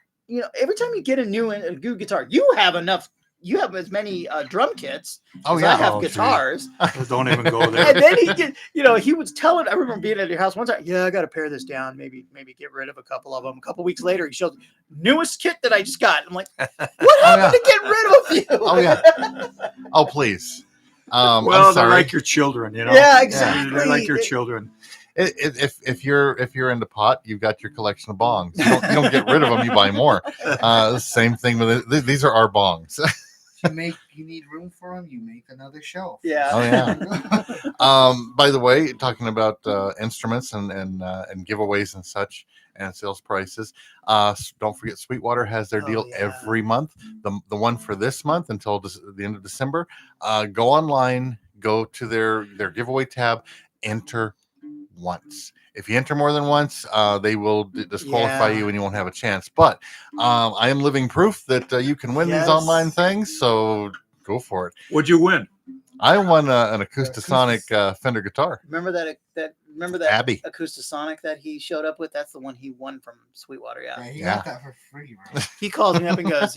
every time you get a new guitar, you have as many drum kits Oh as yeah. I have Oh, geez. guitars. Don't even go there. And then he was telling, I remember being at your house one time, yeah, I got to pare this down, maybe get rid of a couple of them. A couple weeks later, he shows newest kit that I just got. I'm like, what happened to get rid of you? Oh yeah. Oh please. Well, I'm they're sorry. like your children, Yeah, exactly. They're like your children. If you're into pot, you've got your collection of bongs. You don't get rid of them. You buy more. Same thing with it. These are our bongs. You need room for them. You make another shelf. Yeah. Oh, by the way, talking about instruments and giveaways and such and sales prices, don't forget Sweetwater has their Oh, deal yeah. every month. The one for this month until the end of December. Go online, go to their giveaway tab, enter once. If you enter more than once, they will disqualify Yeah. you and you won't have a chance. But I am living proof that you can win these online things, so go for it. What'd you win? I won an Acoustasonic Fender guitar. Remember that Abby. Acoustasonic that he showed up with? That's the one he won from Sweetwater. Yeah, he Yeah. got that for free, bro. He calls me up and goes,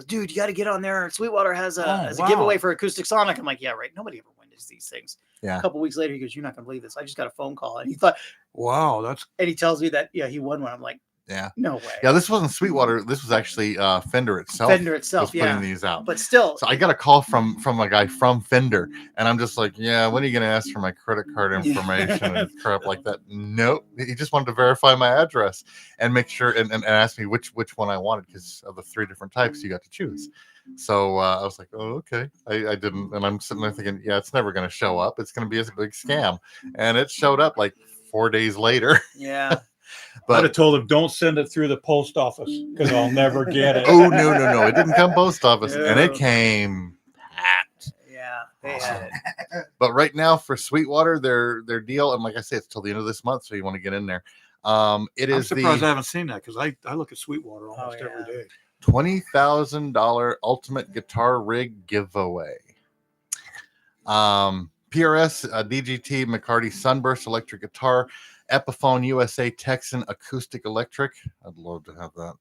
dude, you got to get on there. Sweetwater has a wow. giveaway for Acoustic Sonic. I'm like, yeah, right. Nobody ever wins these things. Yeah. A couple weeks later, he goes, you're not gonna believe this. I just got a phone call, and he thought, Wow, that's and he tells me that he won one. I'm like, Yeah. no way. Yeah, this wasn't Sweetwater. This was actually Fender itself. Fender itself, was putting these out. But still, So I got a call from a guy from Fender, and I'm just like, yeah, when are you going to ask for my credit card information and crap like that? Nope. He just wanted to verify my address and make sure and ask me which one I wanted because of the 3 different types you got to choose. So I was like, oh, okay. I didn't. And I'm sitting there thinking, yeah, it's never going to show up. It's going to be a big scam. And it showed up like 4 days later. yeah. I'd have told him don't send it through the post office because I'll never get it. Oh, no. It didn't come post office. No. And it came packed. Yeah, they had it. But right now for Sweetwater, their deal, and like I say, it's till the end of this month, so you want to get in there. It I'm is surprised I the haven't seen that because I look at Sweetwater almost every day. $20,000 Ultimate Guitar Rig giveaway. PRS, DGT, McCarty Sunburst Electric Guitar, Epiphone USA Texan Acoustic Electric. I'd love to have that.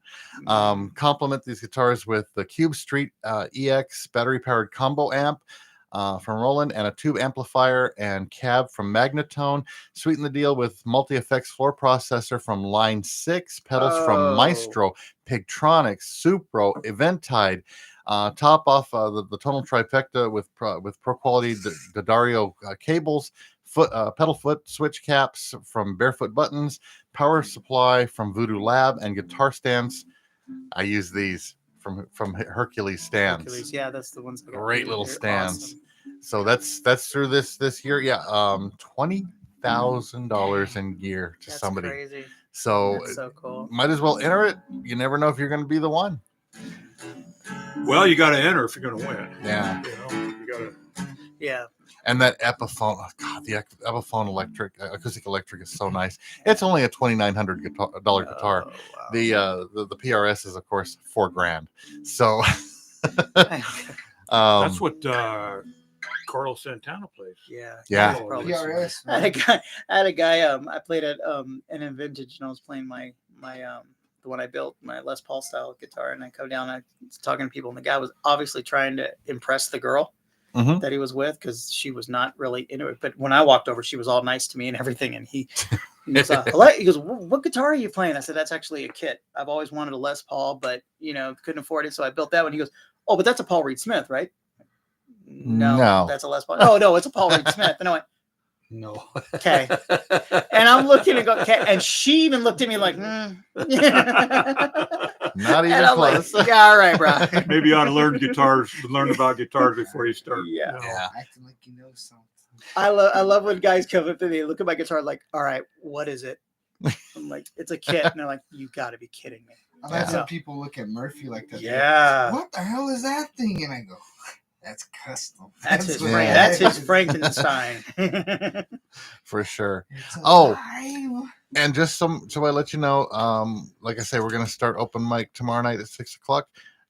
Complement these guitars with the Cube Street EX battery powered combo amp from Roland and a tube amplifier and cab from Magnatone. Sweeten the deal with multi-effects floor processor from Line 6, pedals from Maestro, Pigtronics, Supro, Eventide. Top off the tonal trifecta with pro quality D'Addario cables, pedal foot switch caps from Barefoot Buttons, power supply from Voodoo Lab, and guitar stands. I use these from Hercules stands. Hercules, yeah, that's the ones. Great little They're stands. awesome. So that's through this year. Yeah, $20,000 in gear to That's somebody. crazy. So That's so cool. might as well enter it. You never know if you're going to be the one. Well, you got to enter if you're going to win. Yeah. You got to. Yeah. And that Epiphone, oh God, the Epiphone acoustic electric is so nice. It's only a $2,900 guitar. Oh, wow. The PRS is of course $4,000. So That's what Carlos Santana plays. Yeah. Yeah. That's probably- PRS. I had a guy. I played at an Vintage, and I was playing my the one I built, my Les Paul style guitar, and I come down, and I was talking to people, and the guy was obviously trying to impress the girl that he was with because she was not really into it. But when I walked over, she was all nice to me and everything, and he goes, "Hello?" He goes, "What guitar are you playing?" I said, "That's actually a kit. I've always wanted a Les Paul, but couldn't afford it, so I built that one." He goes, "Oh, but that's a Paul Reed Smith, right?" No, that's a Les Paul. No, it's a Paul Reed Smith. And I went, No. okay. And I'm looking and go, okay. And she even looked at me like, Not even and I'm close. like, yeah, all right, bro. Maybe you ought to learn about guitars before you start. Yeah. Yeah. Acting like you know something. I love when guys come up to me, look at my guitar, like, all right, what is it? I'm like, it's a kit. And they're like, you got to be kidding me. I've had Yeah. some people look at Murphy like that. Yeah. What the hell is that thing? And I go, that's custom. That's his Yeah. That's his Frankenstein. For sure. It's Oh. alive. And just so I let you know, like I say, we're going to start open mic tomorrow night at 6:00.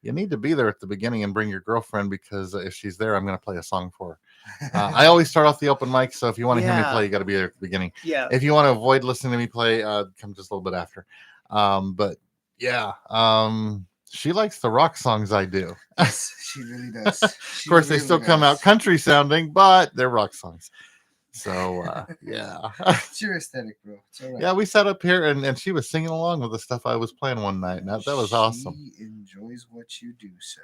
You need to be there at the beginning and bring your girlfriend because if she's there, I'm going to play a song for her. I always start off the open mic, so if you want to hear me Yeah. play, you got to be there at the beginning. Yeah. If you want to avoid listening to me play, come just a little bit after. But yeah, she likes the rock songs I do. Yes, she really does. Of course, they still come out country sounding, but they're rock songs. So yeah. It's your aesthetic, bro. It's all right. Yeah, we sat up here and she was singing along with the stuff I was playing one night. And that was awesome. She enjoys what you do, sir.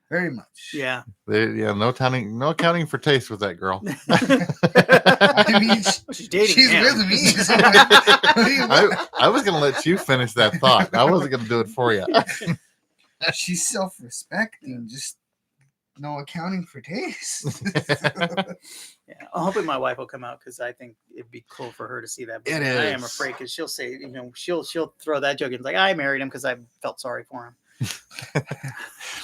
Very much. Yeah. No accounting for taste with that girl. I mean, She's dating she's him. with me. So what do you want? I was going to let you finish that thought. I wasn't going to do it for you. She's self-respecting. Just no accounting for taste. Yeah, I'm hoping my wife will come out because I think it'd be cool for her to see that. But It I am is. afraid because she'll say, she'll throw that joke in like I married him because I felt sorry for him.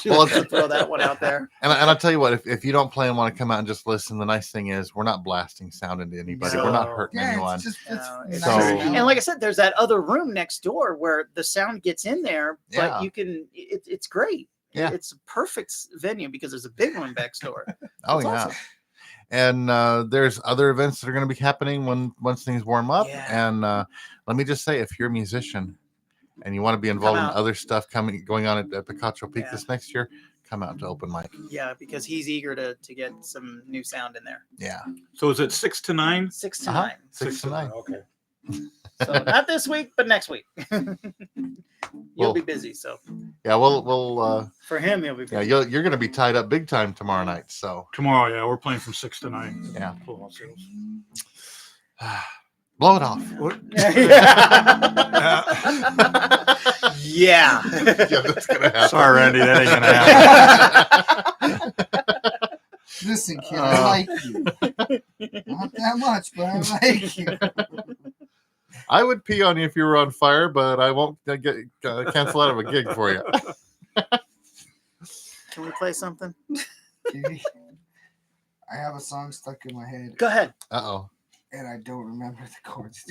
She'll throw that one out there. And I'll tell you what, if you don't play and want to come out and just listen, the nice thing is we're not blasting sound into anybody. We're not No. hurting Yeah, anyone. it's just It's So- nice. And like I said, there's that other room next door where the sound gets in there, but Yeah. you can. It's great. Yeah. It's a perfect venue because there's a big one next door. Oh It's yeah. awesome. And there's other events that are going to be happening once things warm up. Yeah. And let me just say, if you're a musician and you want to be involved in out. other stuff going on at Picacho Peak Yeah. this next year, come out to open mic. Yeah, because he's eager to get some new sound in there. Yeah. So is it 6 to 9? 6 to Uh-huh. 9. 6 to 9. Okay. So not this week, but next week. You'll Well, be busy. So Yeah, we'll for him, he'll be yeah, busy. you're going to be tied up big time tomorrow night. So Tomorrow, yeah, we're playing from 6 to 9. Yeah. Full house sales. blow it off. What? Yeah. Yeah, that's gonna happen. Sorry, Randy, that ain't gonna happen. Listen, kid, I like you. Not that much, but I like you. I would pee on you if you were on fire, but I won't cancel out of a gig for you. Can we play something? Okay. I have a song stuck in my head, Go ahead. Uh-oh. and I don't remember the chords.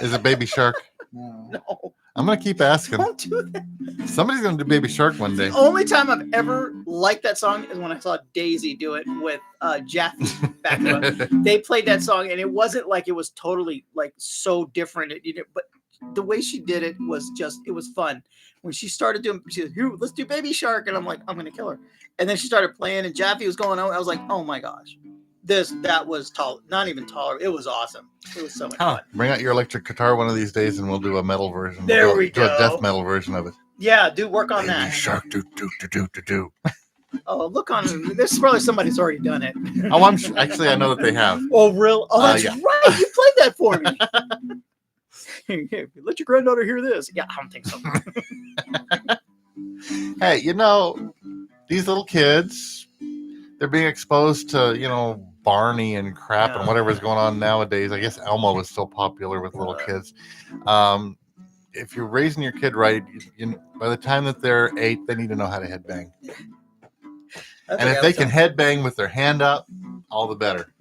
Is it Baby Shark? No. No, I'm going to keep asking. don't do that. Somebody's going to do Baby Shark one day. The only time I've ever liked that song is when I saw Daisy do it with Jaffe back then. They played that song, and it wasn't like it was totally like so different. But the way she did it was it was fun. When she started doing, she said, "Here, let's do Baby Shark," and I'm like, I'm gonna kill her. And then she started playing, and Jaffe was going on. I was like, oh my gosh, that was not even taller. It was awesome. It was so much fun. Bring out your electric guitar one of these days, and we'll do a metal version. There We'll we do a go. death metal version of it. Yeah, do work on Baby that. Shark, do do do do do do. Oh, look on. There's probably somebody's already done it. Oh, I'm sure. Actually, I know that they have. Oh, real? Oh, that's Yeah. right. You played that for me. Let your granddaughter hear this. Yeah, I don't think so. Hey, these little kids, they're being exposed to, Barney and crap and Yeah. whatever's going on nowadays. I guess Elmo is still popular with little kids. If you're raising your kid right, by the time that they're 8, they need to know how to headbang. And if they can headbang with their hand up, all the better.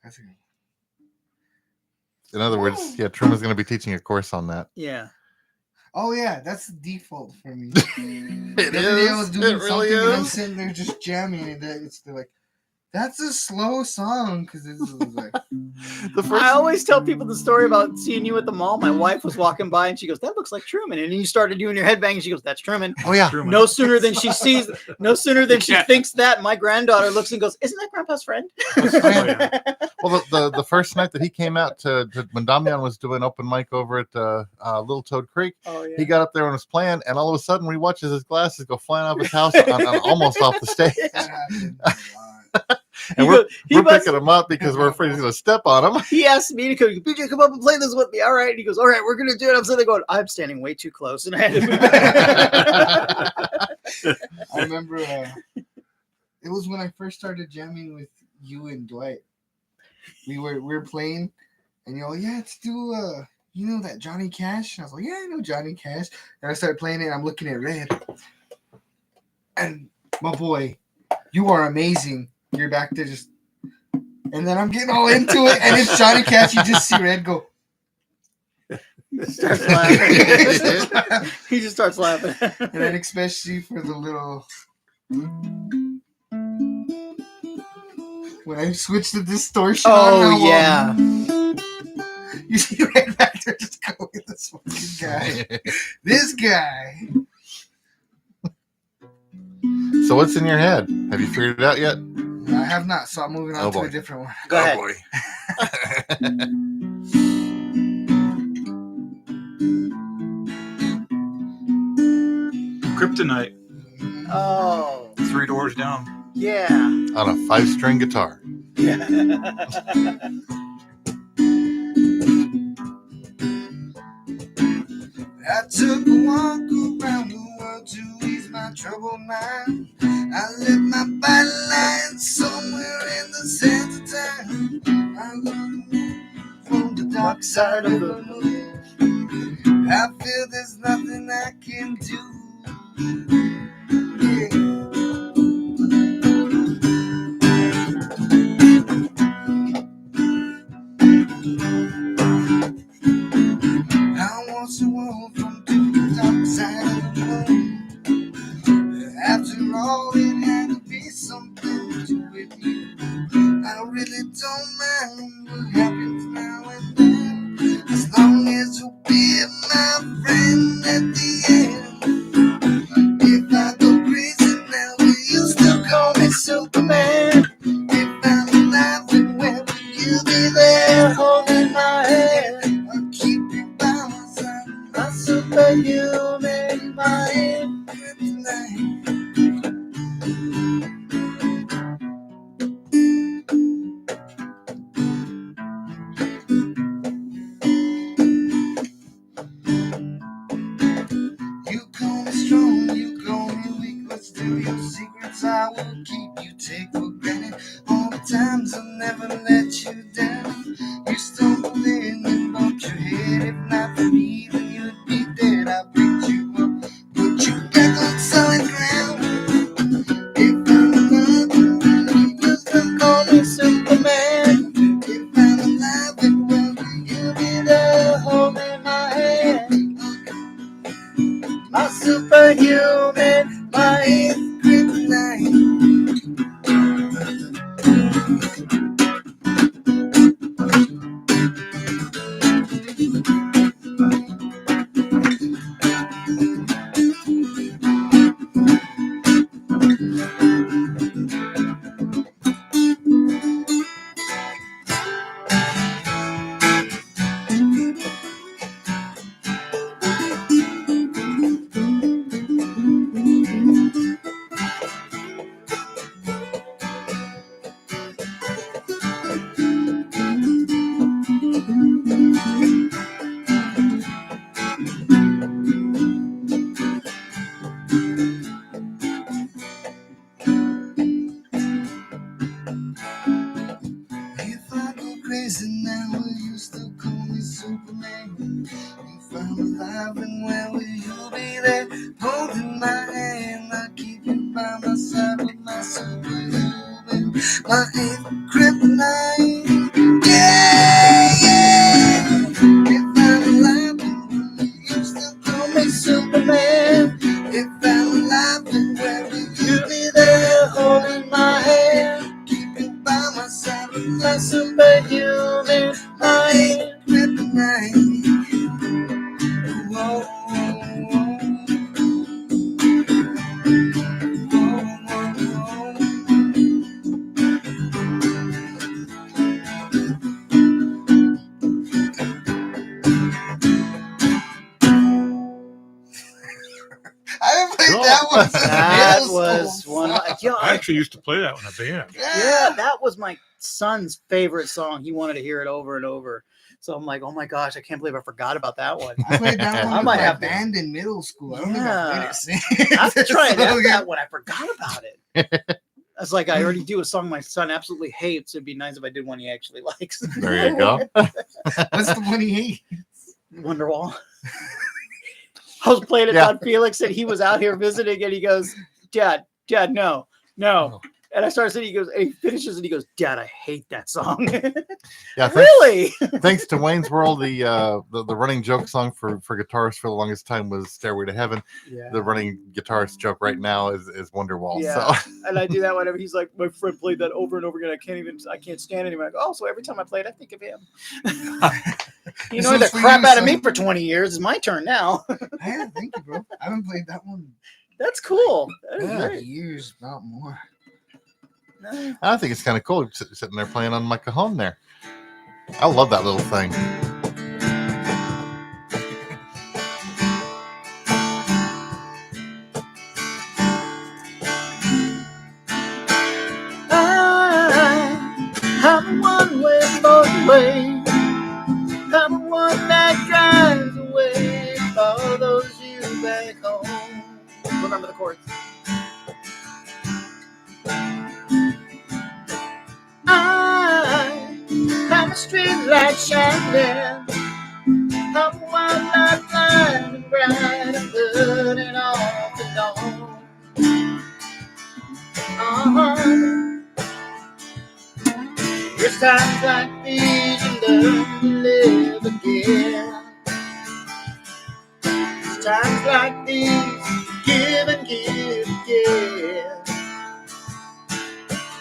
That's okay. In other words, yeah, Truman's going to be teaching a course on that. Yeah. Oh yeah, that's the default for me. It The other day I was doing It really something and I'm is. sitting there just jamming, and they're like, "That's a slow song," because it's like, The first, I always tell people the story about seeing you at the mall. My wife was walking by and she goes, "That looks like Truman." And then you started doing your headbang and she goes, "That's Truman." oh yeah, Truman. No sooner than she Yeah. thinks that, my granddaughter looks and goes, "Isn't that Grandpa's friend?" Oh, yeah. well, the first night that he came out to when Damian was doing open mic over at Little Toad Creek, Oh yeah. he got up there and was playing, and all of a sudden, we watches his glasses go flying off his house on almost off the stage, that happened a lot. and He we're goes- he picking must- him up because we're afraid he's going to step on him. He asked me to come, "BJ, come up and play this with me." All right. And he goes, "All right, we're gonna do it." I'm sitting there going, "I'm standing way too close," and I had to move back. I remember it was when I first started jamming with you and Dwight. We were playing, and you're like, "Yeah, let's do that Johnny Cash." And I was like, "Yeah, I know Johnny Cash." And I started playing it, and I'm looking at Red, and my boy, you are amazing. You're back there just, and then I'm getting all into it, and it's Johnny Cash. You just see Red go. Starts laughing. He just starts laughing. And then especially for the little when I switched the distortion on, Oh now, yeah. you see right back there just go with this fucking guy. This guy. So what's in your head? Have you figured it out yet? I have not, so I'm moving on Oh, to boy. a different one. Go ahead. boy. Kryptonite, Oh 3 doors down. yeah. On a 5-string guitar. Yeah. I took a walk around the world to ease my troubled mind. I sands of time. I run from the dark side of the moon. I feel there's nothing I can do. Yeah. I want someone from the dark side of the moon. After all, it had to be something to do with you. I really don't mind what happens now and then, as long as you'll be my friend at the end. If I go crazy now, will you still call me Superman? If I'm alive and well, will you be there holding my hand? I'll keep you by my side, my superhuman, my kryptonite. You call me strong, you call me weak, but still your secrets I will keep. You take for granted all the times I'll never let you down. You stumbled in and bumped your head. If not for me, then you'd be dead. I picked you up, put you back on solid ground. If I'm alive, you still call me Superman. If I'm alive and well, will you be there holding my hand? My superhuman, my kryptonite. If I go crazy now, will you still call me Superman? If I'm alive and well, will you be there holding my hand? I'll keep you by my side with my superhuman, my kryptonite. Yeah, yeah. If I'm alive and well, will you still call me Superman? If I'm alive and well, will you be there holding my hand? Keep you by my side with my superhuman, my kryptonite. Whoa, whoa, whoa, I haven't played Cool. that one since That middle was school. one. Fuck. Yeah, I actually used to play that in a band. yeah, that was my son's favorite song. He wanted to hear it over and over. So I'm like, oh my gosh, I can't believe I forgot about that one. I played that one I with might my have to- band in middle school. I don't think I Yeah. played it since. I have to try and So, add yeah. that one. I forgot about it. It's like I already do a song my son absolutely hates. It'd be nice if I did one he actually likes. There you go. What's the one he hates? Wonderwall. I was playing it Yeah. on Felix, and he was out here visiting, and he goes, Dad, no. Oh. And I started singing, and he finishes, and he goes, Dad, I hate that song. Yeah, thanks, Really? thanks to Wayne's World, the running joke song for guitarists for the longest time was "Stairway to Heaven." Yeah. The running guitarist joke right now is Wonderwall. Yeah. So And I do that whenever he's like, my friend played that over and over again. I can't stand it anymore. I go, oh, so every time I play it, I think of him. You This know the one's for crap you, out of me son. for 20 years. It's my turn now. Yeah, thank you, bro. I haven't played that one That's cool. That is in great. years, not more. I think it's kind of cool sitting there playing on my cajon there. I love that little thing. I'm one way both ways. I'm one that drives away. Follows you back home. Remember the chords. street light shining, how a wild light and bright and burning off and on. There's times like these you learn to live again. There's times like these you give and give again.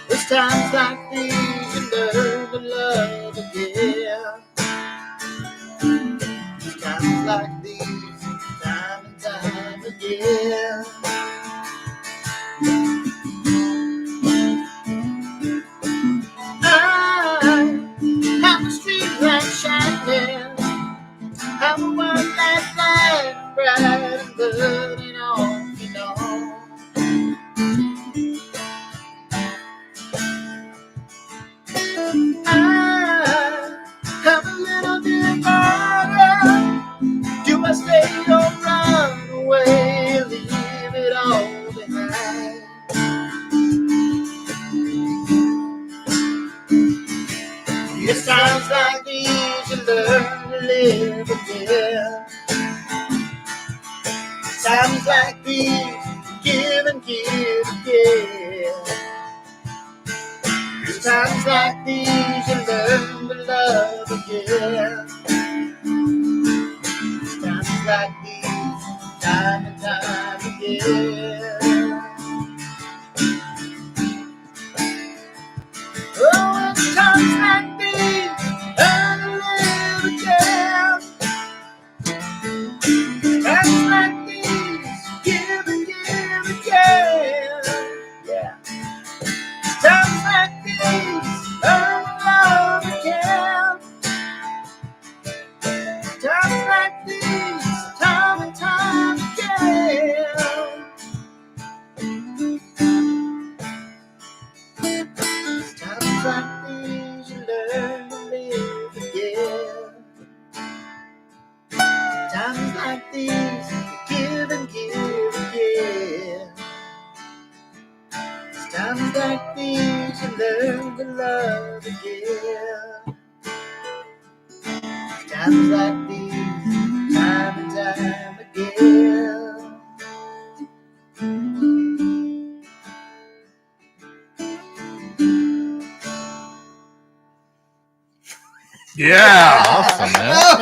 There's times like these you learn to love again. There's times like these, time and time again. How the street light shining, how the world light bright, bright and burning on and on. I have a little bit harder. Do I stay or run away, leave it all behind? It sounds like these you learn to live again. Times like these, give and give again. Times like these, you learn to love again. Times like these, time and time again. Oh, it's times like these, learn to live again. Times like these, give and give again. Yeah. Times like these, learn to love again. Times like these, time and time again. Times like these, you learn to live again. Times like these, you give and give again. Times like these, you learn to love again. Times like these, time and time again. Yeah, awesome, man. That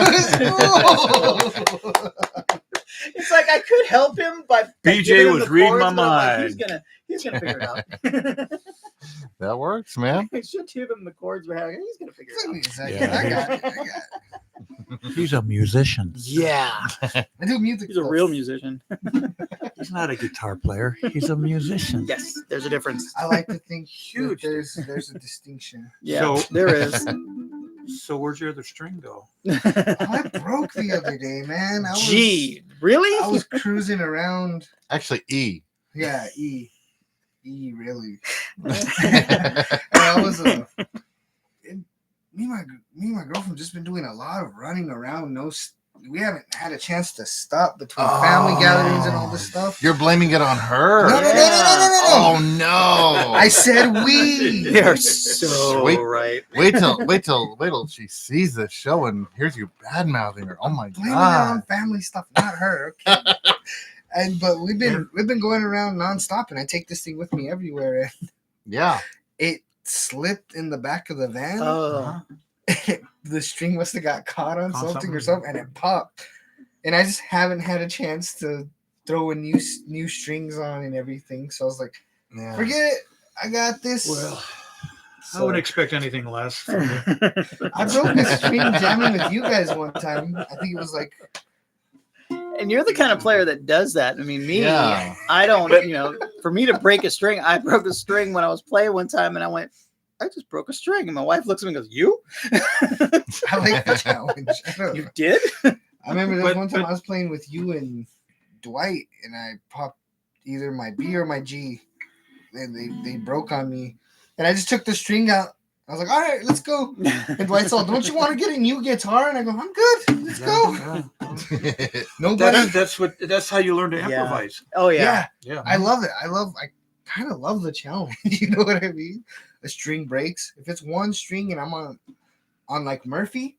was cool. It's like I could help him, but BJ was reading my mind. He's gonna figure it out. That works, man. I should give him the chords we're having. He's gonna figure it out. Exactly. Yeah. I got it. He's a musician. Yeah, I do music. he's a stuff. real musician. He's not a guitar player. He's a musician. Yes, there's a difference. I like to think Huge that there's a distinction. Yeah, So- there is. So where's your other string go? Oh, I broke the other day, man. Gee, really? I was cruising around. Actually, E. Yeah, E, really. And I was me and my girlfriend just been doing a lot of running around. We haven't had a chance to stop between family gatherings and all this stuff. You're blaming it on her. No. Oh no! I said we. You're so Wait. right. Wait till she sees this show and hears you bad mouthing her. Oh my Blaming it god! on family stuff, not her. Okay. But we've been going around nonstop, and I take this thing with me everywhere. And Yeah. it slipped in the back of the van. Oh, The string must have got caught on Caught something something. or something, and it popped. And I just haven't had a chance to throw a new strings on and everything. So I was like, Yeah. forget it. I got this. Well, I So wouldn't expect anything less from you. I broke a string jamming with you guys one time. I think it was like and you're the kind of player that does that. I mean, me, Yeah. I don't. For me to break a string, I broke a string when I was playing one time, and I went, I just broke a string. And my wife looks at me and goes, "You? I like the challenge. I don't You know. did?" I remember there was But- one time but- I was playing with you and Dwight, and I popped either my B or my G, and they broke on me, and I just took the string out. I was like, "All right, let's go." And Dwight's all, "Don't you want to get a new guitar?" And I go, "I'm good. Let's go." Nobody. That's how you learn to Yeah. improvise. Oh yeah. Yeah, Yeah. I love it. I kind of love the challenge. You know what I mean? A string breaks. If it's one string and I'm on on like Murphy,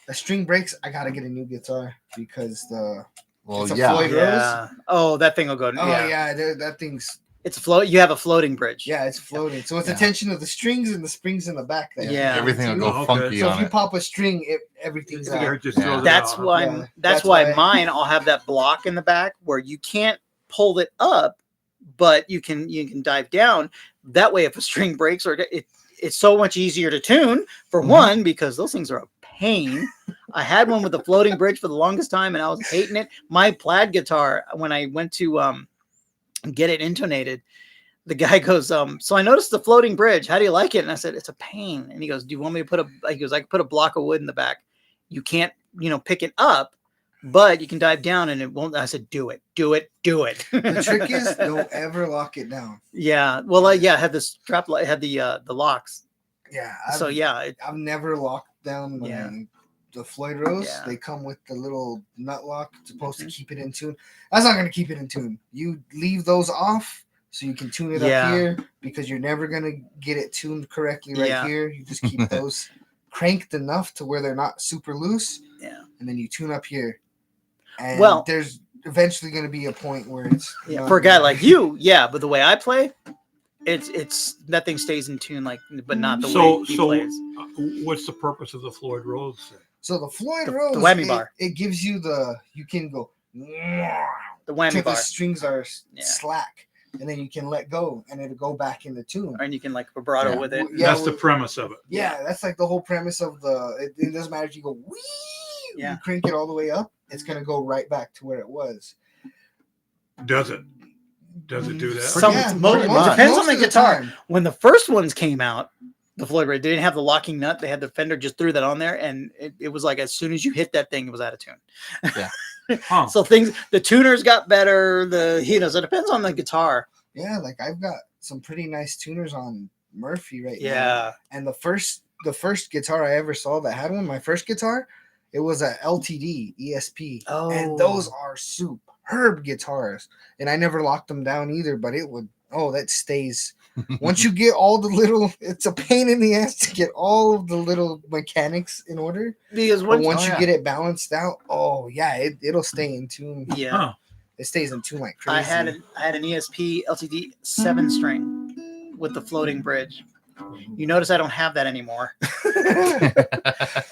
the string breaks. I gotta get a new guitar because Well, It's a yeah. Floyd- Yeah. Oh, that thing will go. oh Yeah. yeah, that thing's It's float. You have a floating bridge. yeah, it's floating. So it's Yeah. a tension of the strings and the springs in the back. That you Yeah. can Everything will tune. go Oh, okay. funky So on if you it. pop a string, everything's Yeah, out. it just Yeah. throws it That's out. why. Yeah, That's that's why why- mine. I'll have that block in the back where you can't pull it up, but you can dive down. That way, if a string breaks or it's so much easier to tune for Mhm. one because those things are a pain. I had one with a floating bridge for the longest time, and I was hating it. My plaid guitar, when I went to get it intonated, the guy goes, so I noticed the floating bridge. How do you like it? And I said, it's a pain. And he goes, do you want me to put he goes, I can put a block of wood in the back. You can't, pick it up, but you can dive down and it won't. I said, do it. The trick is don't ever lock it down. yeah. Well, I had the strap, had the locks. Yeah. So yeah, I've never locked down Yeah. the Floyd Rose. Yeah. They come with the little nut lock supposed Mhm. to keep it in tune. That's not gonna keep it in tune. You leave those off so you can tune it Yeah. up here because you're never gonna get it tuned correctly right Yeah. here. You just keep those cranked enough to where they're not super loose, yeah. and then you tune up here. And Well- there's eventually gonna be a point where it's Yeah, not for a guy gonna- like you, yeah, but the way I play, it's that thing stays in tune, like, but not the So, way he so plays. what's the purpose of the Floyd Rose thing? So the Floyd The Rose, whammy bar. it gives you you can go The whammy till bar, the strings are Yeah. slack, and then you can let go, and it'll go back in the tune. and you can like vibrato Yeah. with it. Yeah, That's the well- premise of it. Yeah, that's like the whole premise of it doesn't matter if you go wee, Yeah. you crank it all the way up, it's gonna go right back to where it was. Does it? Does it do that? Some- pretty much. depends on the of guitar. time. When the first ones came out, the Floyd Rose, they didn't have the locking nut. They had the Fender just threw that on there, and it was like as soon as you hit that thing, it was out of tune. Huh. So the tuners got better. So it depends on the guitar. Yeah, like I've got some pretty nice tuners on Murphy right now. Yeah. And the first guitar I ever saw that had one, my first guitar, it was a LTD ESP. Oh. And those are superb guitars. And I never locked them down either, but that stays. Once you get all the little, it's a pain in the ass to get all of the little mechanics in order. Because But once, once Oh, you yeah. get it balanced out, it'll stay in tune. yeah, Huh. It stays in tune like crazy. I had an ESP LTD 7-string with the floating bridge. You notice I don't have that anymore.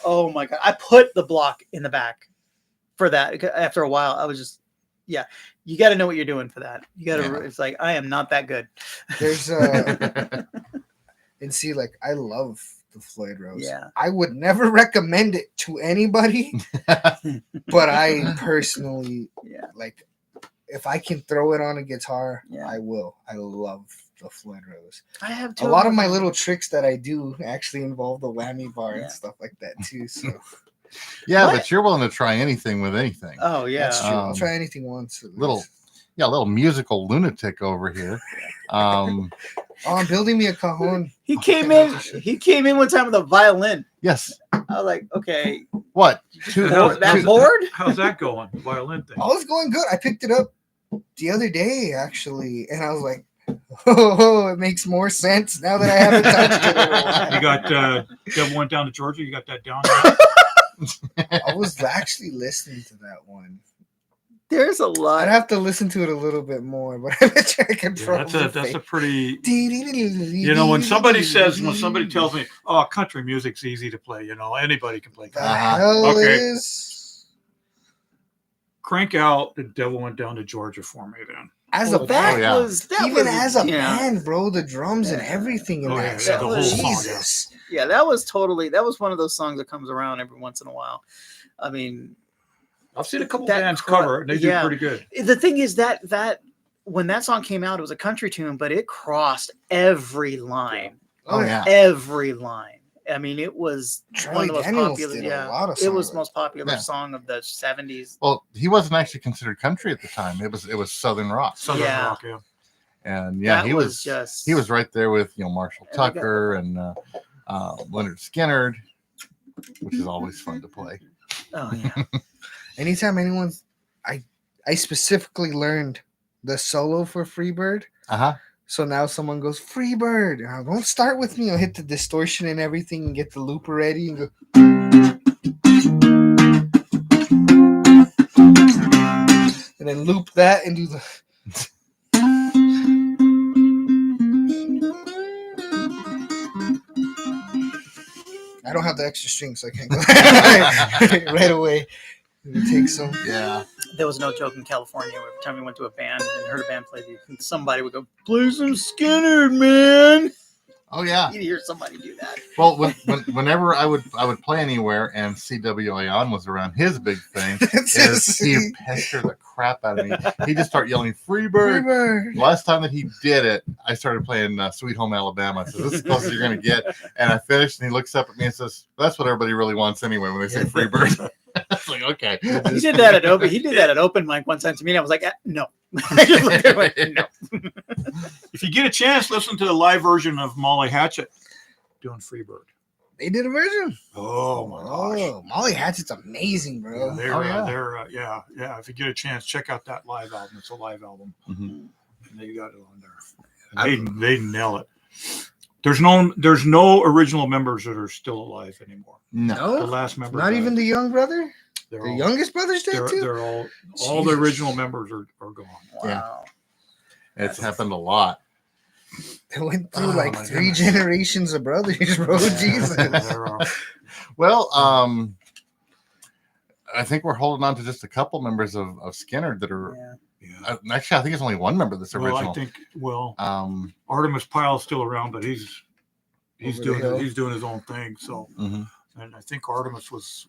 Oh my god! I put the block in the back for that. After a while, I was just, yeah. You got to know what you're doing for that. You got to. Yeah. It's like I am not that good. There's and see, like I love the Floyd Rose. Yeah. I would never recommend it to anybody, but I personally Yeah. like if I can throw it on a guitar, Yeah. I will. I love the Floyd Rose. I have A two lot of them. my little tricks that I do actually involve the whammy bar Yeah. and stuff like that too. So Yeah, What? but you're willing to try anything with anything. Oh yeah. that's true. I'll Um, try anything once. at little- least. Yeah, a little musical lunatic over here. Oh, I'm building me a cajon. He came in. He came in one time with a violin. Yes. I was like, okay, What? that bored? How's that going? The violin thing. Oh, it's going good. I picked it up the other day actually, and I was like, "Oh, it makes more sense now that I haven't touched it in a while." You got Devil Went Down to Georgia. You got that down. I was actually listening to that one. There's a lot. I'd have to listen to it a little bit more, but I bet you I could Yeah, probably. that's a pretty. You When somebody tells me, "Oh, country music's easy to play," anybody can play. the Country. hell Okay. is Crank out "The Devil Went Down to Georgia" for me, then. as a Well, that band, yeah. was that even was, as a yeah. band, bro, the drums and Yeah. everything in Oh, that. yeah, the whole song. song, yeah. Jesus. Yeah, that was one of those songs that comes around every once in a while. I mean, I've seen a couple That bands cro- cover it. And they yeah. do pretty good. the thing is that when that song came out, it was a country tune, but it crossed every line. Oh, yeah. Every line. I mean, it was one Charlie of the most Daniels popular. did Yeah, a lot of it was songs. the most popular Yeah. song of the 70s. Well, he wasn't actually considered country at the time. It was Southern rock. Southern Yeah. rock, yeah. And yeah, That he was just he was right there with Marshall Yeah, we got- Tucker and Leonard Skinner, which is always fun to play. Oh yeah. Anytime anyone's, I specifically learned the solo for Freebird. Uh huh. So now someone goes, Freebird. Don't start with me. I'll hit the distortion and everything and get the looper ready and go. And then loop that and do the. I don't have the extra string, so I can't go right away. It takes some. Yeah. There was no joke in California. Every time we went to a band and heard a band play, somebody would go, "Play some Skinner, man." Oh yeah. You'd hear somebody do that. Well, whenever I would play anywhere and CWA on was around, his big thing is he pestered the crap out of me. He just started yelling "Freebird." Freebird. Last time that he did it, I stared playing "Sweet Home Alabama." I said, "This is as close as you're going to get." And I finished, and he looks up at me and says, "That's what everybody really wants anyway when they say Freebird." It's like, okay. He did that at open. He did that at open mic one time to me. And I was like, no. I just looked at him like, no. If you get a chance, listen to the live version of Molly Hatchet doing Freebird. They did a version. Oh my gosh. Oh, Molly Hatchet's amazing, bro. Yeah, If you get a chance, check out that live album. It's a live album. Mm-hmm. And they got it on there. They nail it. There's no original members that are still alive anymore. No. The last member. Not even the young brother? They're The all, youngest brother's dead too? they're all the original members are gone. Wow. It's happened a lot. They went through Oh, like my 3 goodness. generations of brothers, bro. Jesus. There are. Well, I think we're holding on to just a couple members of Skinner that are. Yeah. Yeah. Actually, I think it's only one member that's Well, original. I think Um, Artemis Pyle's still around, but he's Over the hill. doing his own thing. So, mhm. and I think Artemis was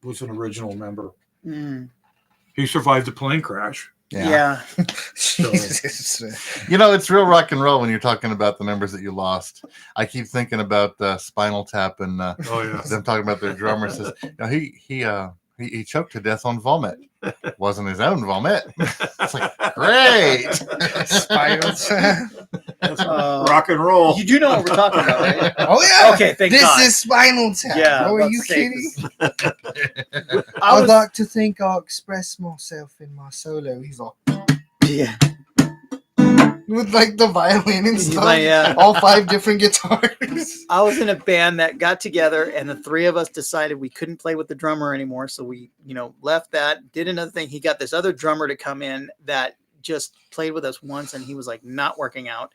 an original member. Mm. He survived the plane crash. Yeah. Jesus. You know, it's real rock and roll when you're talking about the members that you lost. I keep thinking about Spinal Tap and Oh yeah. them talking about their drummer says, he choked to death on vomit. Wasn't his own vomit. It's like, great. Spinal Tap. Rock and roll. You do know what we're talking about, right? Oh, yeah. Okay, thank This God. is Spinal Tap. Yeah, Bro, I are was you about to say, kidding? I I'd was, like to think I'll express myself in my solo. He's all yeah. with like the violin and stuff. Like, yeah. All 5 different guitars. I was in a band that got together, and the 3 of us decided we couldn't play with the drummer anymore. So we, left that, did another thing. He got this other drummer to come in that just played with us once, and he was like not working out.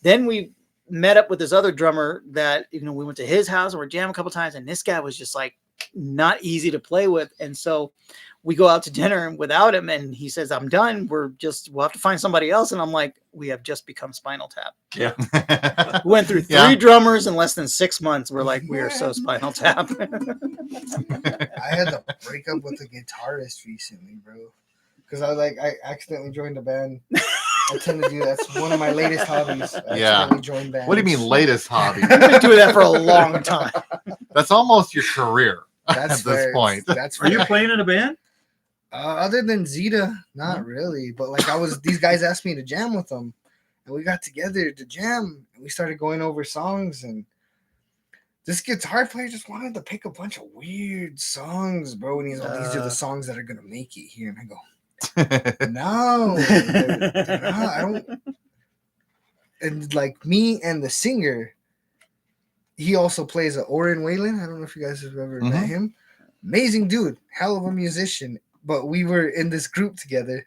Then we met up with this other drummer that, we went to his house and we're jamming a couple times, and this guy was just like not easy to play with. And so we go out to dinner without him, and he says, "I'm done. We'll have to find somebody else." And I'm like, we have just become Spinal Tap. Yeah. We went through 3 drummers in less than 6 months. We're like, we are so Spinal Tap. I had to break up with a guitarist recently, bro. Because I accidentally joined a band. I tend to do that's one of my latest hobbies. I accidentally joined bands. What do you mean latest hobby? We've been doing that for a long time. That's almost your career That's at this fair. point. That's Are you fair. playing in a band? Other than Zeta, not really. But like these guys asked me to jam with them, and we got together to jam, and we started going over songs. And this guitar player just wanted to pick a bunch of weird songs, bro. And he's like, "These are the songs that are gonna make it here." And I go, "No, they're not. I don't." And like me and the singer, he also plays Oren Whalen. I don't know if you guys have ever met him. Amazing dude, hell of a musician. But we were in this group together,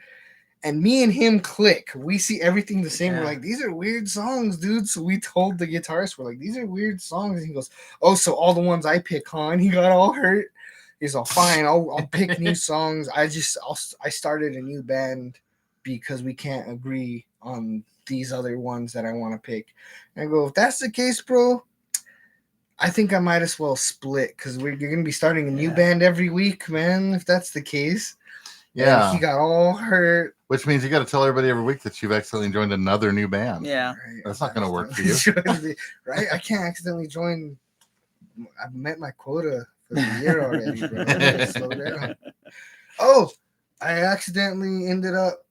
and me and him click. We see everything the same. Yeah. We're like, these are weird songs, dude. So we told the guitarist, we're like, these are weird songs. And he goes, "Oh, so all the ones I pick, huh?" And he got all hurt. He's all, "Fine, I'll pick new songs. I started a new band because we can't agree on these other ones that I want to pick." And I go, "If that's the case, bro, I think I might as well split because you're going to be starting a new band every week, man, if that's the case." Yeah. And he got all hurt. Which means you got to tell everybody every week that you've accidentally joined another new band. Yeah. Right? That's not going to work for you. Right? I can't accidentally join. I've met my quota for the year already, bro. I gotta slow down. Oh, I accidentally ended up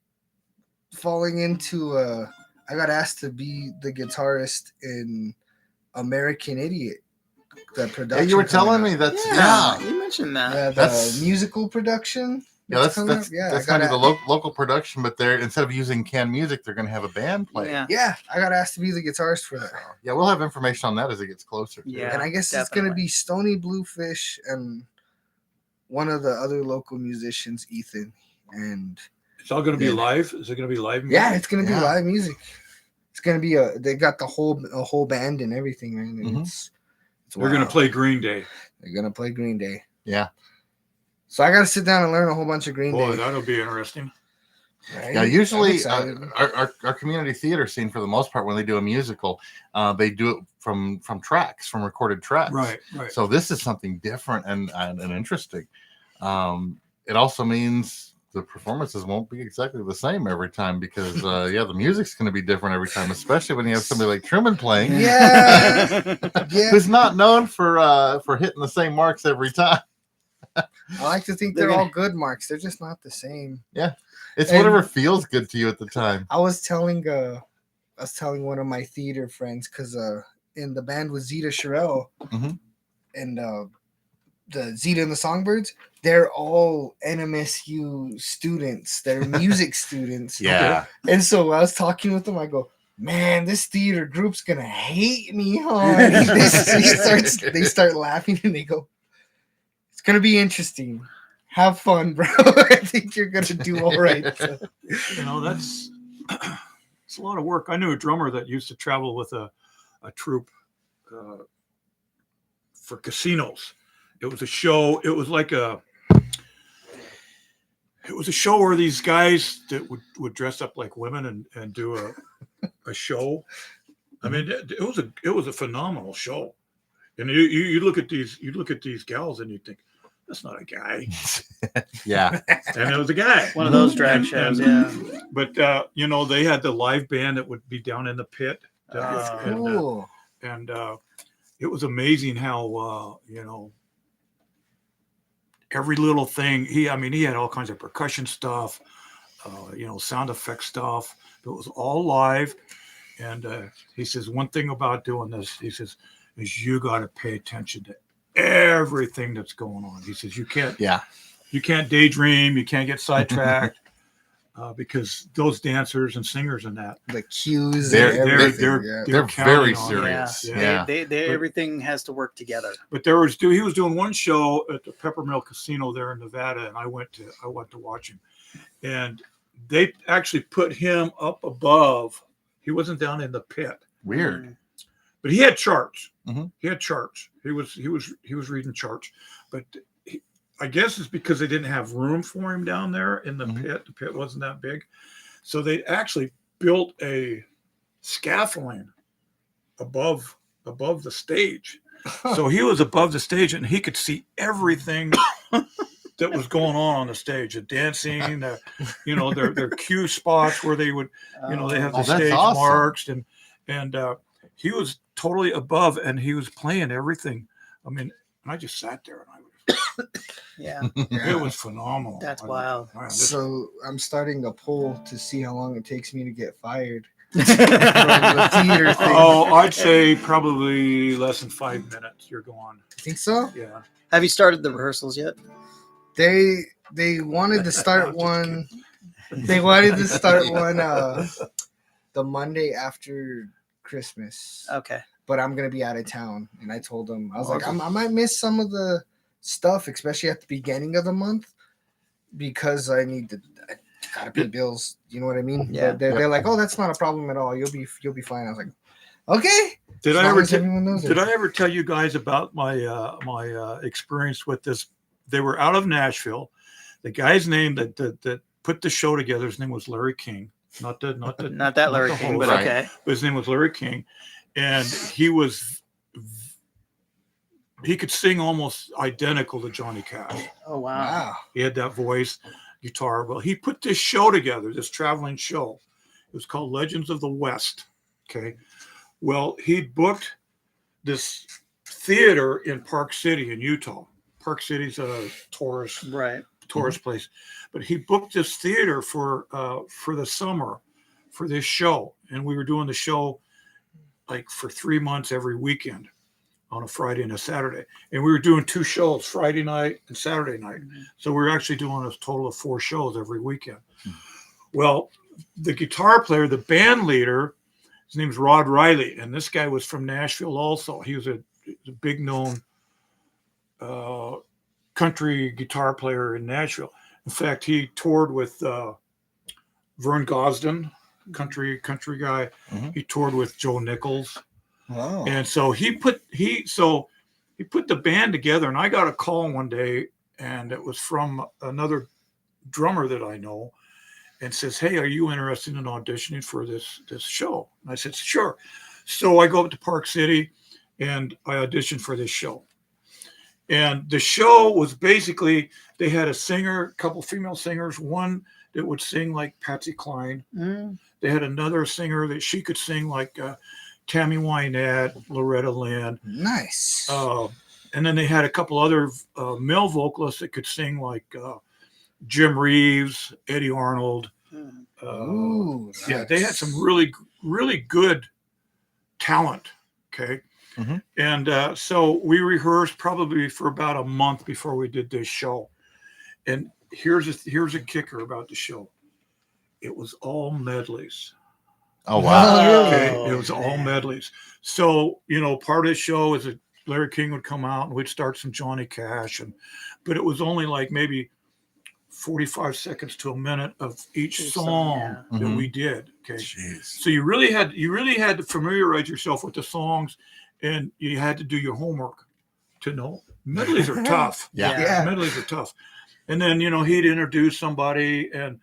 falling into I got asked to be the guitarist in American Idiot. The Yeah, production. you were telling me that's You mentioned that. the That's- musical production. Yeah, It's coming up. that's Yeah, that's I going to be gotta, the local production, but they're instead of using canned music, they're going to have a band play. Yeah. yeah, I gotta ask to be the guitarist for that. Yeah, we'll have information on that as it gets closer. Too. Yeah. And I guess it's gonna definitely. be Stony Bluefish and one of the other local musicians, Ethan. And It's all going to be Yeah. live. Is it going to be live? yeah, music? it's gonna be Yeah. live music. It's gonna be they got a whole band and everything, man. And Mhm. it's They're going to wild. play Green Day. They're gonna play Green Day. Yeah. So I gotta sit down and learn a whole bunch of Green Boy, Day. that'll be interesting. Right? Yeah, I'm usually excited. our community theater scene, for the most part, when they do a musical, they do it from recorded tracks. Right. So this is something different and interesting. It also means the performances won't be exactly the same every time because the music's going to be different every time, especially when you have somebody like Truman playing. Yeah. Yeah. Who's not known for hitting the same marks every time. I like to think They're they're all gonna- good marks. They're just not the same. It's And- whatever feels good to you at the time. I was telling one of my theater friends because in the band with Zeta Sherrill Mhm. and the Zeta and the Songbirds, they're all NMSU students. They're music students. Yeah. And so I was talking with them. I go, man, this theater group's gonna hate me hard. They start laughing and they go, it's gonna be interesting. Have fun, bro. I think you're gonna do all right. So. You know, that's it's a lot of work. I knew a drummer that used to travel with a troupe for casinos. It was a show. It was a show where these guys that would dress up like women and do a show. I mean, it was a phenomenal show. And you look at these gals and you think, that's not a guy. Yeah. And it was a guy. One of those drag And- shows, and- yeah. But they had the live band that would be down in the pit. Cool. And it was amazing how every little thing he had all kinds of percussion stuff, sound effect stuff. It was all live. And he says, one thing about doing this, he says, is you got to pay attention to everything that's going on. He says, you can't daydream, you can't get sidetracked. Because those dancers and singers and that, The cues. They're- and everything, they're yeah. counting very on it. serious. Yeah. Yeah. They everything has to work together. But he was doing one show at the Peppermill Casino there in Nevada, and I went to watch him, and they actually put him up above. He wasn't down in the pit, Weird. but he had charts. Mhm. He had charts. He was reading charts, but I guess it's because they didn't have room for him down there in the Mhm. pit. The pit wasn't that big, so they actually built a scaffolding above the stage. So he was above the stage and he could see everything that was going on the stage, the dancing, their cue spots where they would, they have the Oh, that's stage awesome. marks and he was totally above and he was playing everything. I mean, and I just sat there and Yeah, it was phenomenal. that's I was wild. like, "Man, this So I'm starting a poll to see how long it takes me to get fired from the theater thing. Oh, I'd say probably less than 5 minutes. You're gone. I think so. Yeah. Have you started the rehearsals yet? They wanted to start I'm just one. They wanted to start one the Monday after Christmas, Okay. but I'm gonna be out of town, and I told them I was like Awesome. I might miss some of the stuff, especially at the beginning of the month, because I gotta pay bills. You know what I mean? Yeah. They're like, oh, that's not a problem at all. You'll be fine. I was like, okay. Did as I long ever as t- everyone knows did it. I ever tell you guys about my experience with this? They were out of Nashville. The guy's name that put the show together, his name was Larry King. Not that Larry King, host, but Right. okay. but his name was Larry King, and he could sing almost identical to Johnny Cash. Oh wow. Wow. He had that voice, guitar. Well, he put this show together, this traveling show. It was called Legends of the West. Okay. Well, he booked this theater in Park City in Utah. Park City's a tourist Right. place, but he booked this theater for the summer for this show, and we were doing the show like for 3 months every weekend. on a Friday and a Saturday. And we were doing 2 shows, Friday night and Saturday night. So we were actually doing a total of 4 shows every weekend. Well, the guitar player, the band leader, his name's Rod Riley. And this guy was from Nashville also. He was a big known country guitar player in Nashville. In fact, he toured with Vern Gosdin, country guy. Mhm. He toured with Joe Nichols. Oh. And so he put the band together, and I got a call one day, and it was from another drummer that I know, and says, "Hey, are you interested in auditioning for this show?" And I said, "Sure." So I go up to Park City, and I auditioned for this show. And the show was basically, they had a singer, a couple female singers, one that would sing like Patsy Cline. Mm. They had another singer that she could sing like Tammy Wynette, Loretta Lynn. Nice. And then they had a couple other male vocalists that could sing like Jim Reeves, Eddie Arnold. Ooh, Yeah, they had nice. some really, really good talent. Okay. Mhm. And so we rehearsed probably for about a month before we did this show. And here's a kicker about the show. It was all medleys. Oh wow. Oh, Okay, Oh, it was all man. medleys. So, part of the show is that Larry King would come out and we'd start some Johnny Cash, but it was only like maybe 45 seconds to a minute of each Each song song, yeah. that Mhm. we did. Okay. Jeez. So you really had to familiarize yourself with the songs, and you had to do your homework to know. Medleys are tough. Yeah. Yeah. Medleys are tough. And then, he'd introduce somebody, and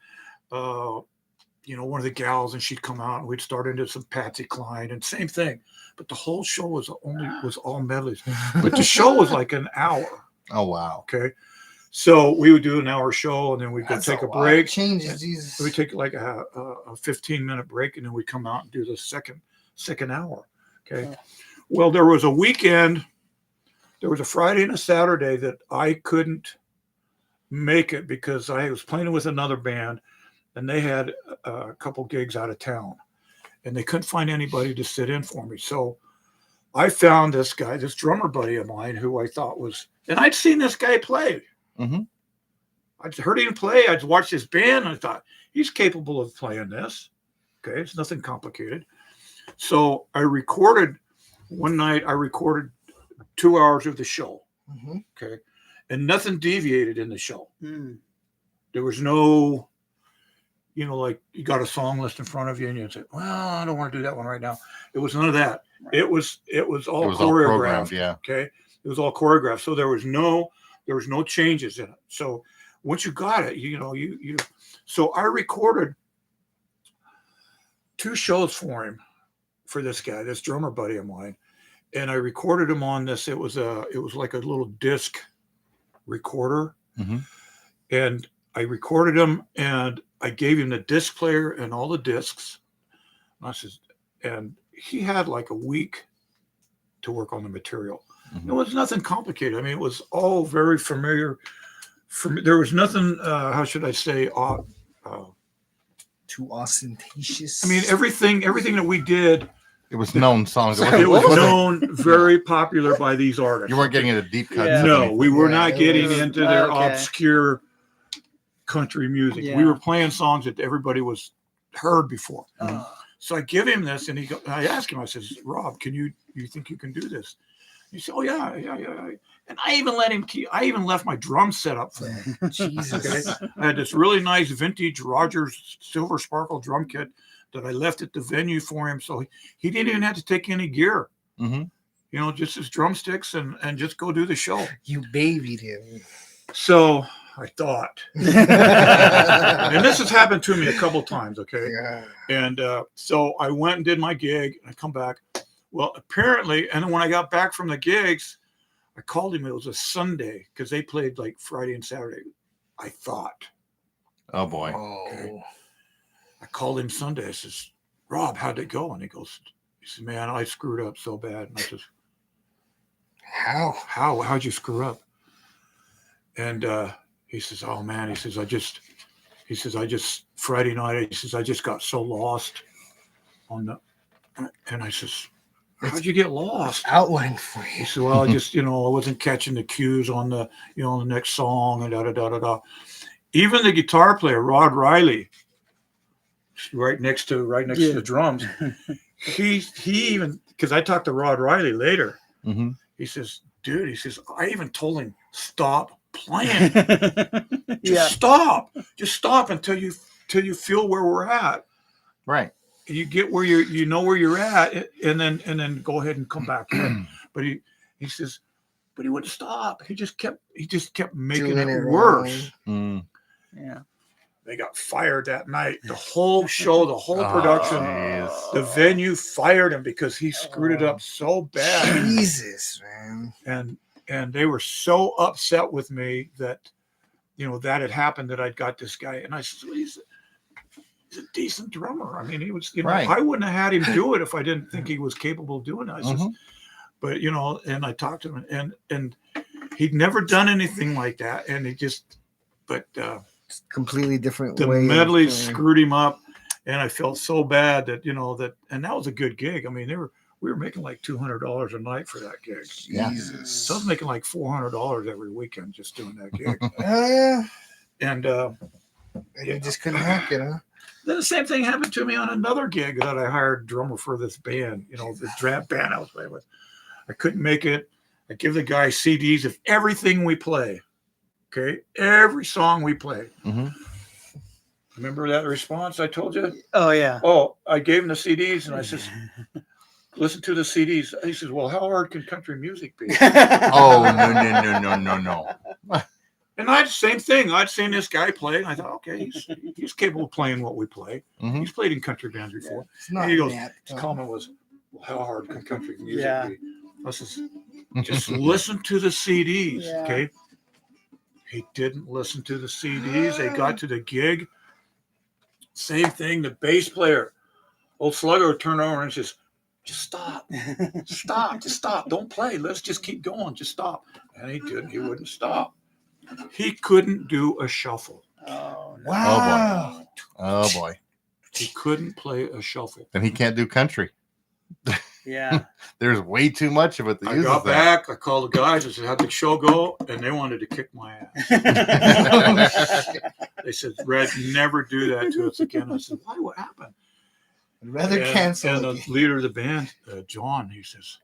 one of the gals, and she'd come out, and we'd start into some Patsy Cline, and same thing. But the whole show was all medleys. But the show was like an hour. Oh wow. Okay. So we would do an hour show, and then we'd go That's take a lot of break. changes, Jesus. We take like a 15-minute break, and then we come out and do the second hour. Okay. Yeah. Well, there was a weekend. There was a Friday and a Saturday that I couldn't make it because I was playing with another band, and they had a couple gigs out of town, and they couldn't find anybody to sit in for me. So I found this guy, this drummer buddy of mine, who I thought was, and I'd seen this guy play. Mhm. I'd heard him play. I'd watched his band, and I thought, he's capable of playing this. Okay, it's nothing complicated. So one night I recorded 2 hours of the show. Mhm. Okay, and nothing deviated in the show. Mm. There was no, like you got a song list in front of you, and you say, "Well, I don't want to do that one right now." It was none of that. Right. It was all It was all choreographed. programmed. Yeah. Okay, it was all choreographed. So there was no changes in it. So once you got it, you. So I recorded 2 shows for him, for this guy, this drummer buddy of mine, and I recorded him on this. It was like a little disc recorder, Mhm. and I recorded him, and I gave him the disc player and all the discs. And I said, and he had like a week to work on the material. Mhm. It was nothing complicated. I mean, it was all very familiar. There was nothing. How should I say? Too ostentatious. I mean, everything that we did, It was known songs. Sorry, it what was was it? known, very popular by these artists. You weren't getting into deep cuts. Yeah. of No, anything. we were Yeah, not it getting was- into their okay. obscure country music. Yeah. We were playing songs that everybody was heard before. Oh. So I give him this, and I ask him. I says, "Rob, you think you can do this?" He said, "Oh yeah." And I even left my drum set up for him. Jesus. Okay? I had this really nice vintage Rogers Silver Sparkle drum kit that I left at the venue for him, so he didn't even have to take any gear. Mhm. Just his drumsticks and just go do the show. You babied him. So I thought, and this has happened to me a couple times. Okay. Yeah. And so I went and did my gig, and I come back. Well, apparently, and then when I got back from the gigs, I called him. It was a Sunday because they played like Friday and Saturday. I thought. Oh boy. Oh. I called him Sunday. I says, "Rob, how'd it go?" And he says, "Man, I screwed up so bad." And I says, How? How'd you screw up? And he says, "Oh man," he says, I just Friday night, he says, "I just got so lost on the," and I says, how'd you get lost? Outline for He you. said, well, I just, I wasn't catching the cues on the, the next song and da da da da da. Even the guitar player, Rod Riley, right next to the drums, he even, because I talked to Rod Riley later, Mm-hmm. he says, dude, he says, I even told him, stop playing. Just stop until you feel where we're at. Right. You get where you know where you're at, and then go ahead and come back in. But he says, but he wouldn't stop. He just kept making Doing it it worse. Mm. Yeah. They got fired that night. The whole show, the whole production, jeez. the venue fired him because he screwed it up so bad. Jesus, man. And they were so upset with me that that had happened, that I'd got this guy. And I said, well, he's a decent drummer. I mean, he was, Right. I wouldn't have had him do it if I didn't think he was capable of doing it. I said, Mm-hmm. but and I talked to him, and he'd never done anything like that, and It's completely different the way. medley screwed him up, and I felt so bad that and that was a good gig. I mean, we were making like $200 a night for that gig. Yeah. Jesus. So I was making like $400 every weekend just doing that gig. Oh yeah. And And you just couldn't hack it, huh? then the same thing happened to me on another gig that I hired a drummer for this band, the draft band I was playing with. I couldn't make it. I give the guy CDs of everything we play. Okay, every song we play. Mm-hmm. Remember that response I told you? Oh yeah. Oh, I gave him the CDs, and I says, listen to the CDs. He says, well, how hard can country music be? Oh, no. And same thing. I'd seen this guy play, and I thought, okay, he's capable of playing what we play. Mm-hmm. He's played in country bands before. It's not And he goes, that his comment was, well, how hard can country music Yeah. be? I says, just listen to the CDs, Yeah. okay? He didn't listen to the CDs. They got to the gig. Same thing. The bass player, old Slugger, would turn over and says, just stop. Just stop. Don't play. Let's just keep going. Just stop. And he didn't. He wouldn't stop. He couldn't do a shuffle. Oh, no. Wow. Oh boy. He couldn't play a shuffle. Then he can't do country. Yeah. There's way too much of it that I uses got that. back. I called the guys. I said, how'd the show go? And they wanted to kick my ass. They said, Red, never do that to us again. I said, why? What happened? I'd rather cancel. And the leader of the band, John, he says,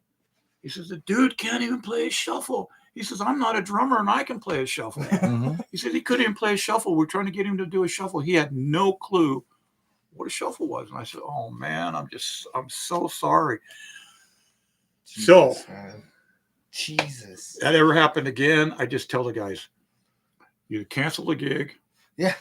the dude can't even play a shuffle. He says, I'm not a drummer and I can play a shuffle. Mm-hmm. He said he couldn't even play a shuffle. We're trying to get him to do a shuffle. He had no clue what a shuffle was. And I said, oh man, I'm so sorry. Jesus, man. Jesus. That ever happened again, I just tell the guys, you cancel the gig. Yeah.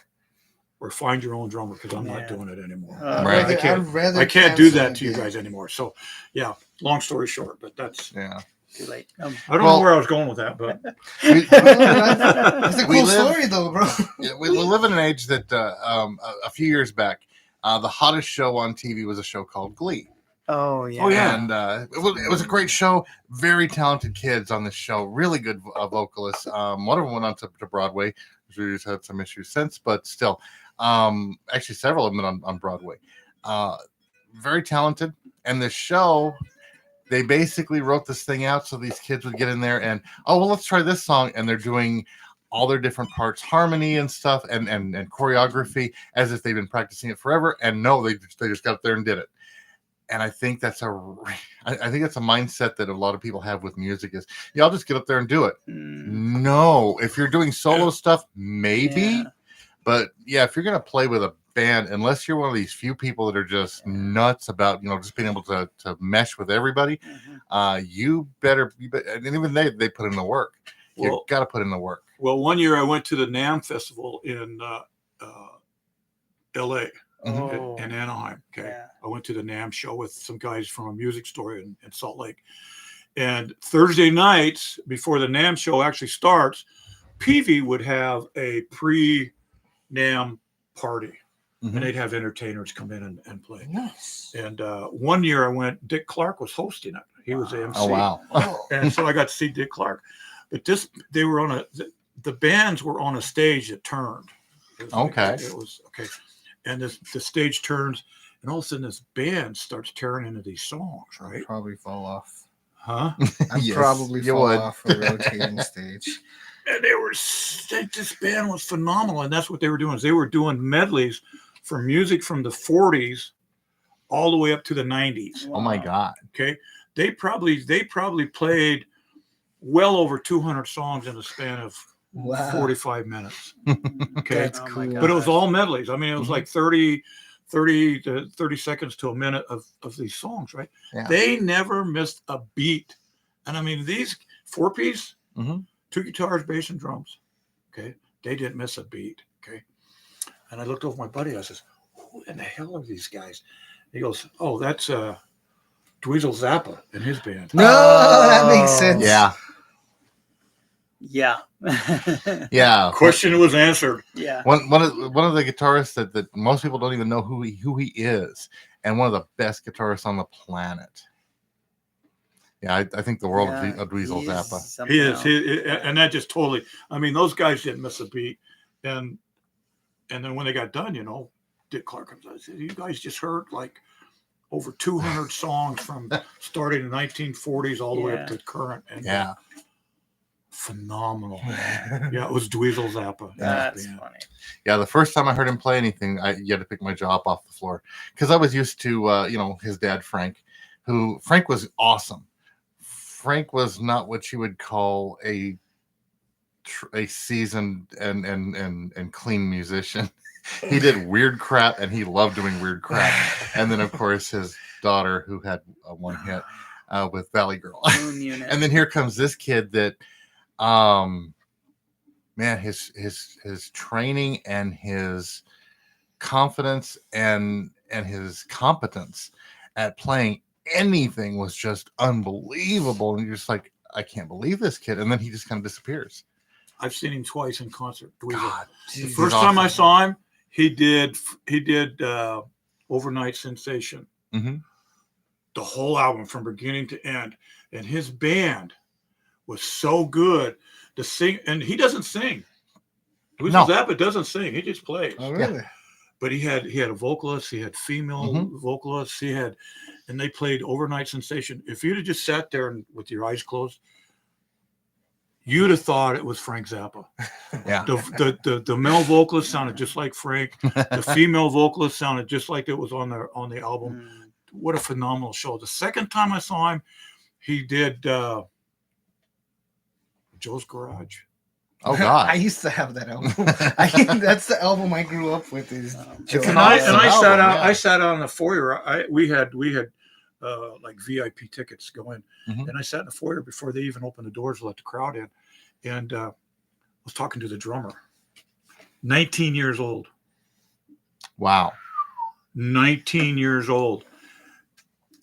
Or find your own drummer, because I'm Yeah. not doing it anymore. Right. I can't do that to you guys anymore. So, yeah, long story short, but that's, Yeah. Too late. I don't know where I was going with that, but That's a We cool live- story, though, bro. Yeah, we live in an age that a few years back, the hottest show on TV was a show called Glee. Oh yeah. Oh, yeah. And it was a great show. Very talented kids on this show. Really good vocalists. One of them went on to Broadway. He's had some issues since, but still. Actually, several of them on Broadway. Very talented. And the show, they basically wrote this thing out so these kids would get in there and, let's try this song. And they're doing all their different parts, harmony and stuff, and choreography as if they've been practicing it forever. And no, they just got up there and did it. And I think that's a mindset that a lot of people have with music is, I'll just get up there and do it. No, if you're doing solo stuff, maybe. Yeah. But yeah, if you're going to play with a band, unless you're one of these few people that are just nuts about, just being able to mesh with everybody, you better, and even they put in the work. You got to put in the work. well, one year I went to the NAMM Festival in LA. Oh. In Anaheim. Okay. Yeah. I went to the NAMM show with some guys from a music store in Salt Lake. And Thursday nights, before the NAMM show actually starts, Peavey would have a pre-NAMM party. Mhm. And they'd have entertainers come in and play. Nice. And one year I went, Dick Clark was hosting it. He was the MC. Oh, wow. Oh. And so I got to see Dick Clark. But they were on the bands were on a stage that turned. It was Okay. It was okay. And the stage turns, and all of a sudden this band starts tearing into these songs, right? Probably fall off. Huh? I'd Yes, probably you fall would. off a rotating stage. And this band was phenomenal, and that's what they were doing. Is they were doing medleys for music from the 40s all the way up to the 90s. Oh my God. Okay, they probably played well over 200 songs in the span of Wow. 45 minutes. Okay, That's Oh my cool. but it was gosh. all medleys. I mean, it was Mhm. like 30 to 30 seconds to a minute of these songs, right? Yeah. They never missed a beat. And I mean, these 4-piece, Mhm. 2 guitars, bass, and drums. Okay, they didn't miss a beat. Okay, and I looked over my buddy. I says, "Who in the hell are these guys?" He goes, "Oh, that's Dweezil Zappa and his band." No, that makes sense. Yeah. Yeah. Yeah. Question was answered. Yeah. One of the guitarists that most people don't even know who he is, and one of the best guitarists on the planet. Yeah, I think the world Yeah, of Dweezil he's Zappa. something He is, else. and that just totally. I mean, those guys didn't miss a beat, and then when they got done, Dick Clark comes out and says, "You guys just heard like over 200 songs from starting in the 1940s all the way up to current, and Yeah. phenomenal." Yeah, it was Dweezil Zappa. and his That's band. funny. Yeah, the first time I heard him play anything, you had to pick my jaw up off the floor because I was used to, his dad Frank, Frank was awesome. Frank was not what you would call a seasoned and clean musician. He did weird crap, and he loved doing weird crap. And then, of course, his daughter, who had one hit with Valley Girl. Moon Unit. And then here comes this kid that, man, his training and his confidence and his competence at playing anything was just unbelievable. And you're just like, I can't believe this kid. And then he just kind of disappears. I've seen him twice in concert. Dweezil. God, The he's first time I awesome. saw him, he did Overnight Sensation, Mhm. the whole album from beginning to end, and his band was so good to sing. And he doesn't sing. Dweezil No. Zappa doesn't sing; he just plays. Oh, really? But he had a vocalist, he had female vocalists, and they played Overnight Sensation. If you'd have just sat there and with your eyes closed, you'd have thought it was Frank Zappa. Yeah. The male vocalist sounded just like Frank. The female vocalist sounded just like it was on the album. Mm. What a phenomenal show! The second time I saw him, he did Joe's Garage. Oh I God. used to have that album. That's the album I grew up with. Is It's Joe an I awesome sat album, out. yeah. I sat out in the foyer. We had like VIP tickets going, Mhm. and I sat in the foyer before they even opened the doors to let the crowd in, and was talking to the drummer. 19 years old. Wow. 19 years old,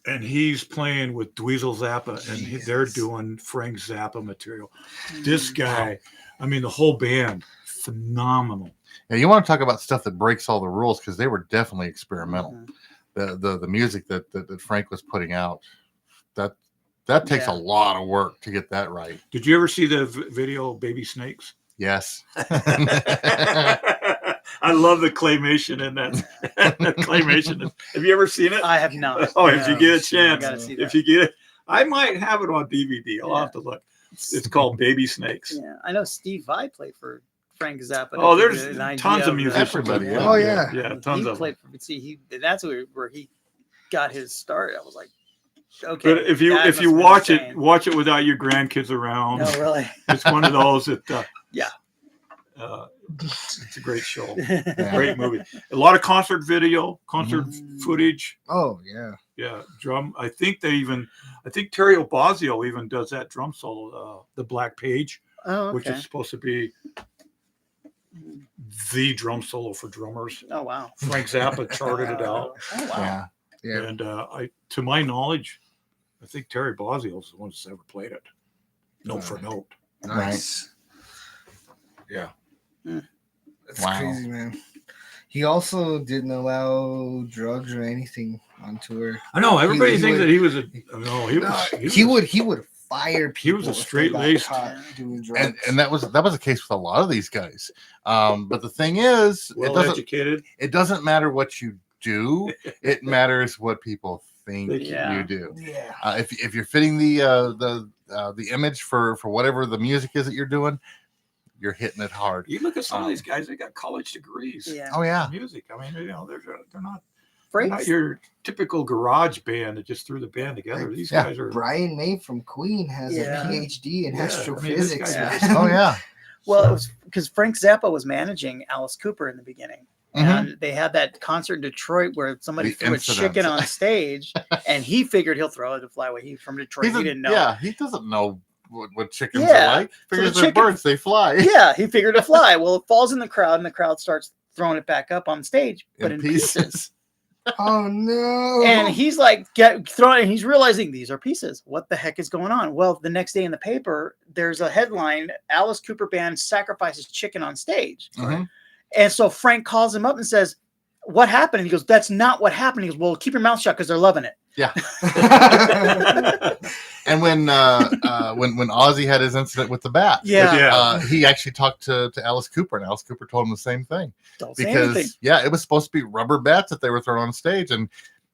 and he's playing with Dweezil Zappa, and they're doing Frank Zappa material. This guy, I mean, the whole band, phenomenal. Yeah, you want to talk about stuff that breaks all the rules because they were definitely experimental. Mhm. The music that Frank was putting out, that takes Yeah. a lot of work to get that right. Did you ever see the video Baby Snakes? Yes. I love the claymation in that. Claymation. Have you ever seen it? I have not. Oh, if you get a I chance, gotta see if that. you get it, I might have it on DVD. I'll have to look. It's called Baby Snakes. Yeah, I know Steve Vai played for Frank Zappa. Oh, to there's give you an idea tons of the- musicians. Everybody, Oh, yeah. yeah, tons he of played them. for. See, that's where he got his start. I was like, okay. But if you that if must you have been watch insane. it, watch it without your grandkids around. No, really. It's one of those that. Yeah. It's a great show. Yeah. Great movie. A lot of concert video, concert Mhm. footage. Oh yeah. Yeah, drum. I think Terry Bozzio even does that drum solo, the Black Page, Oh, which okay. is supposed to be the drum solo for drummers. Oh, wow. Frank Zappa charted it out, Oh, wow. Yeah. Yeah. and to my knowledge, I think Terry Bozzio is the one that's ever played it, note for note. Nice. Yeah. That's Wow. crazy, man. He also didn't allow drugs or anything on tour. I know everybody He thinks would- that he was a. No, he was. He would fire people. He was a if they got straight-laced- caught doing drugs. And that was the case with a lot of these guys. But the thing is, Well educated. it doesn't matter what you do. It matters what people think Yeah. you do. Yeah. If you're fitting the image for whatever the music is that you're doing, you're hitting it hard. You look at some of these guys; they got college degrees. Yeah. Oh yeah. in music. I mean, they're not Frank's your typical garage band that just threw the band together. These Yeah. guys are. Brian May from Queen has Yeah. a PhD in Yeah, I mean, astrophysics. this guy's- man. Oh yeah. Well, it was because Frank Zappa was managing Alice Cooper in the beginning. Mhm. And they had that concert in Detroit where somebody The threw incident. a chicken on stage, and he figured he'll throw it to fly away. He's from Detroit. He didn't know. Yeah, he doesn't know what chickens Yeah. are like. So Figures the they're chicken- birds, they fly. Yeah, he figured to fly. Well, it falls in the crowd, and the crowd starts throwing it back up on stage, but in pieces. Oh no! And he's like throwing, and he's realizing these are pieces. What the heck is going on? Well, the next day in the paper, there's a headline: Alice Cooper band sacrifices chicken on stage. Mhm. And so Frank calls him up and says, "What happened?" And he goes, "That's not what happened." He goes, "Well, keep your mouth shut because they're loving it." Yeah. And when Ozzy had his incident with the bat, Yeah. he actually talked to Alice Cooper, and Alice Cooper told him the same thing. Don't say anything. Because it was supposed to be rubber bats that they were throwing on stage, and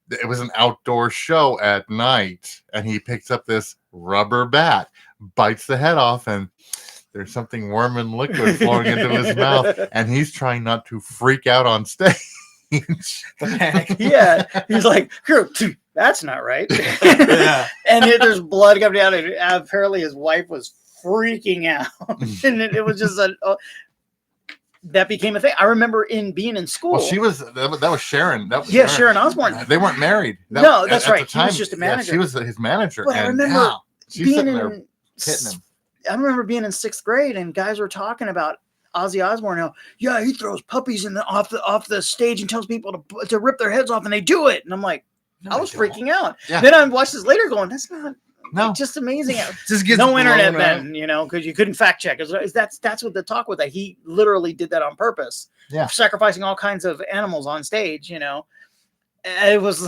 it was an outdoor show at night, and he picks up this rubber bat, bites the head off, and there's something warm and liquid flowing into his mouth, and he's trying not to freak out on stage. Yeah, he's like, "That's not right." Yeah. And there's blood coming down, and apparently his wife was freaking out, and it was just that became a thing. I remember being in school. Well, that was Sharon. That was Sharon Osbourne. They weren't married. No, that's at right. the He was time, just a yeah, manager. she was his manager. But I and remember she's being sitting there in hitting him. I remember being in 6th grade, and guys were talking about Ozzy Osbourne. How, yeah, he throws puppies off the stage and tells people to rip their heads off, and they do it. And I'm like, I was freaking out. Yeah. Then I watched this later, going, "That's not." No. It's just amazing. Just gets No internet blown up. then, because you couldn't fact check. That's what the talk was, that he literally did that on purpose. Yeah. Sacrificing all kinds of animals on stage, And it was,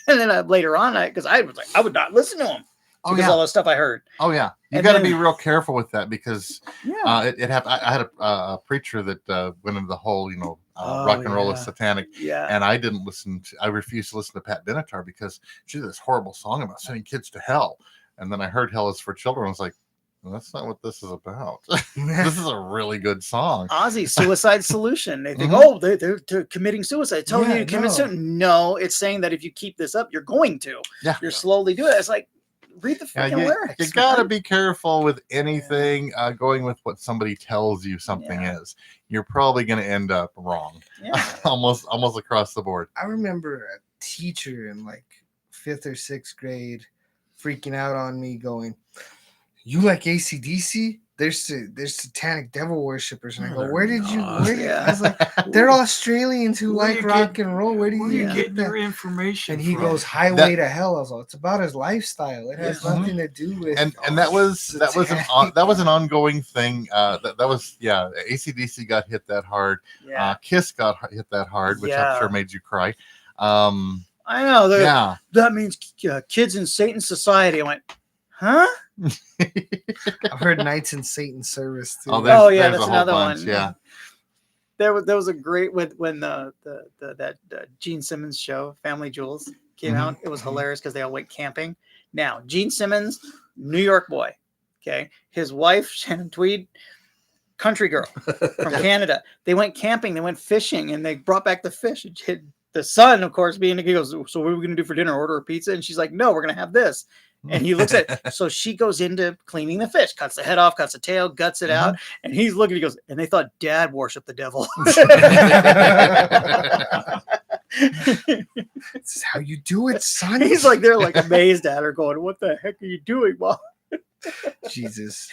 and then later on, because I was like, I would not listen to him Oh because yeah. all the stuff I heard. Oh yeah. You And got to then- be real careful with that because Yeah. it happened. I had a preacher that went into the whole, Oh, rock and roll yeah. is satanic, Yeah. and I refused to listen to Pat Benatar because she did this horrible song about sending kids to hell. And then I heard Hell is for Children. I was like, well, that's not what this is about. This is a really good song. Ozzy, Suicide Solution. They think, Mhm. they're committing suicide. Telling Yeah, you to commit no. suicide. No, it's saying that if you keep this up, you're going to. Yeah. You're slowly doing it. It's like, read the Yeah, freaking lyrics. you got to man. be careful with anything going with what somebody tells you something Yeah. is. You're probably going to end up wrong, Yeah. almost across the board. I remember a teacher in like 5th or 6th grade freaking out on me, going, "You like AC/DC? There's satanic devil worshippers." And I go, No, "Where they're did you?" not. Where did, Yeah. I was like, "They're Australians who Where do like you rock get- and roll. Where do Where are you you get getting that?" your information And he from? goes, "Highway to Hell." I was like, "It's about his lifestyle. It has Yeah. nothing to do with." And that was an ongoing thing. That was AC/DC got hit that hard. Yeah. Kiss got hit that hard, which Yeah. I'm sure made you cry. I know. Yeah. That means kids in Satan's society. I went, huh? I've heard Knights in Satan's service too. Oh, Oh, yeah, there's that's a whole another bunch, one. Yeah. There was a great when that Gene Simmons show Family Jewels came Mhm. out. It was hilarious because they all went camping. Now Gene Simmons, New York boy, okay, his wife Shannon Tweed, country girl from Canada. They went camping, they went fishing, and they brought back the fish. The son, of course, he goes, "So what are we gonna do for dinner? Order a pizza?" And she's like, "No, we're gonna have this." And he looks at it. So she goes into cleaning the fish, cuts the head off, cuts the tail, guts it out. And he's looking, he goes, and they thought Dad worshiped the devil. This is how you do it, son. He's like, they're like amazed at her, going, "What the heck are you doing, Mom?" Jesus.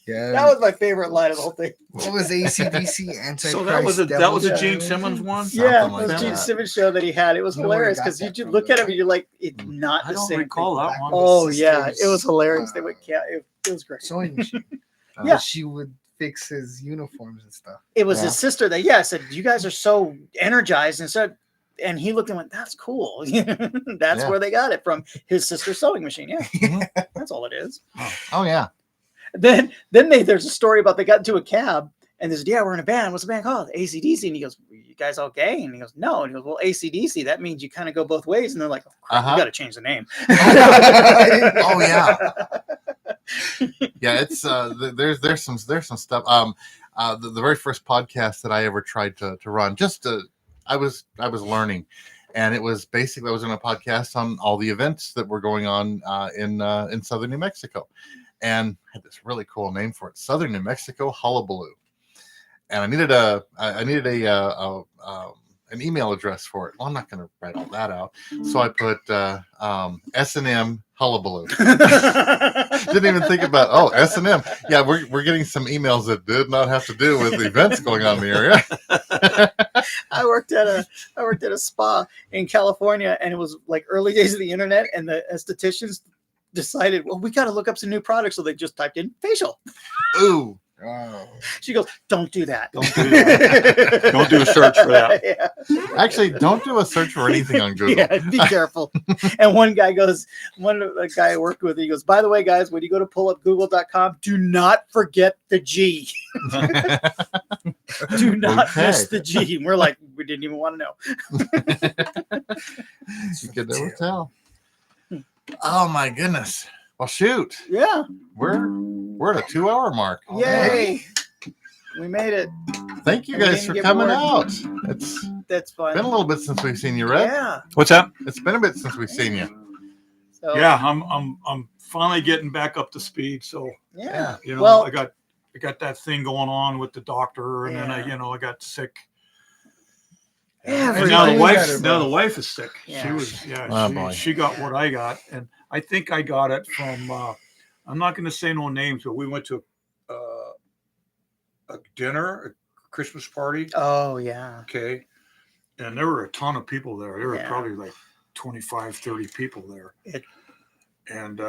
Yeah. That was my favorite line of the whole thing. What was AC/DC? Antichrist. So that was a Devil Gene Child? Simmons one. Yeah, Something like it was Gene that. Simmons show that he had. It was No, where I hilarious got because that you from, look at though. him and you're like, it's not I the don't same recall thing. that one. Oh His yeah, sister's, it was hilarious. They uh, went, it was great. Sewing machine. Yeah. She would fix his uniforms and stuff. It was Yeah. his sister that said, "You guys are so energized," and said, and he looked and went, "That's cool." That's Yeah. where they got it from, his sister's sewing machine. Yeah, that's all it is. Oh yeah. Then there's a story about they got into a cab And they said, yeah, we're in a band. What's the band called? AC/DC. And he goes, you guys all gay? And he goes, no. And he goes, well, AC/DC, that means you kind of go both ways. And they're like, oh, crap, we got to change the name. Oh yeah. Yeah, it's there's some stuff. The very first podcast that I ever tried to run, I was learning, and it was basically I was in a podcast on all the events that were going on in southern New Mexico, and I had this really cool name for it, Southern New Mexico Hullabaloo, and I needed an email address for it. Well, I'm not going to write all that out, so I put S&M Hullabaloo. Didn't even think about S&M. Yeah, we're getting some emails that did not have to do with the events going on in the area. I worked at a spa in California, and it was like early days of the internet, and the estheticians decided, well, we got to look up some new products, so they just typed in facial. Ooh. Oh. She goes, don't do that. Don't do that. Don't do a search for that. Yeah. Actually, don't do a search for anything on Google. Yeah, be careful. And one guy I worked with, he goes, by the way, guys, when you go to pull up google.com, do not forget the G. Do not miss the G. And we're like, we didn't even want to know. You could never tell. Oh my goodness. Well, shoot. Yeah. We're at a 2-hour mark. Yay. We made it. Thank you guys for coming out. That's fun. Been a little bit since we've seen you, Red. Yeah. What's that? It's been a bit since we've seen you. So, Yeah, I'm finally getting back up to speed. So yeah. you know, Well, I got that thing going on with the doctor, and then I got sick. And now the wife is sick. Yeah. She got what I got, and I think I got it from. I'm not going to say no names, but we went to a dinner, a Christmas party. Oh yeah. Okay, and there were a ton of people there. There were Yeah. probably like 25, 30 people there, and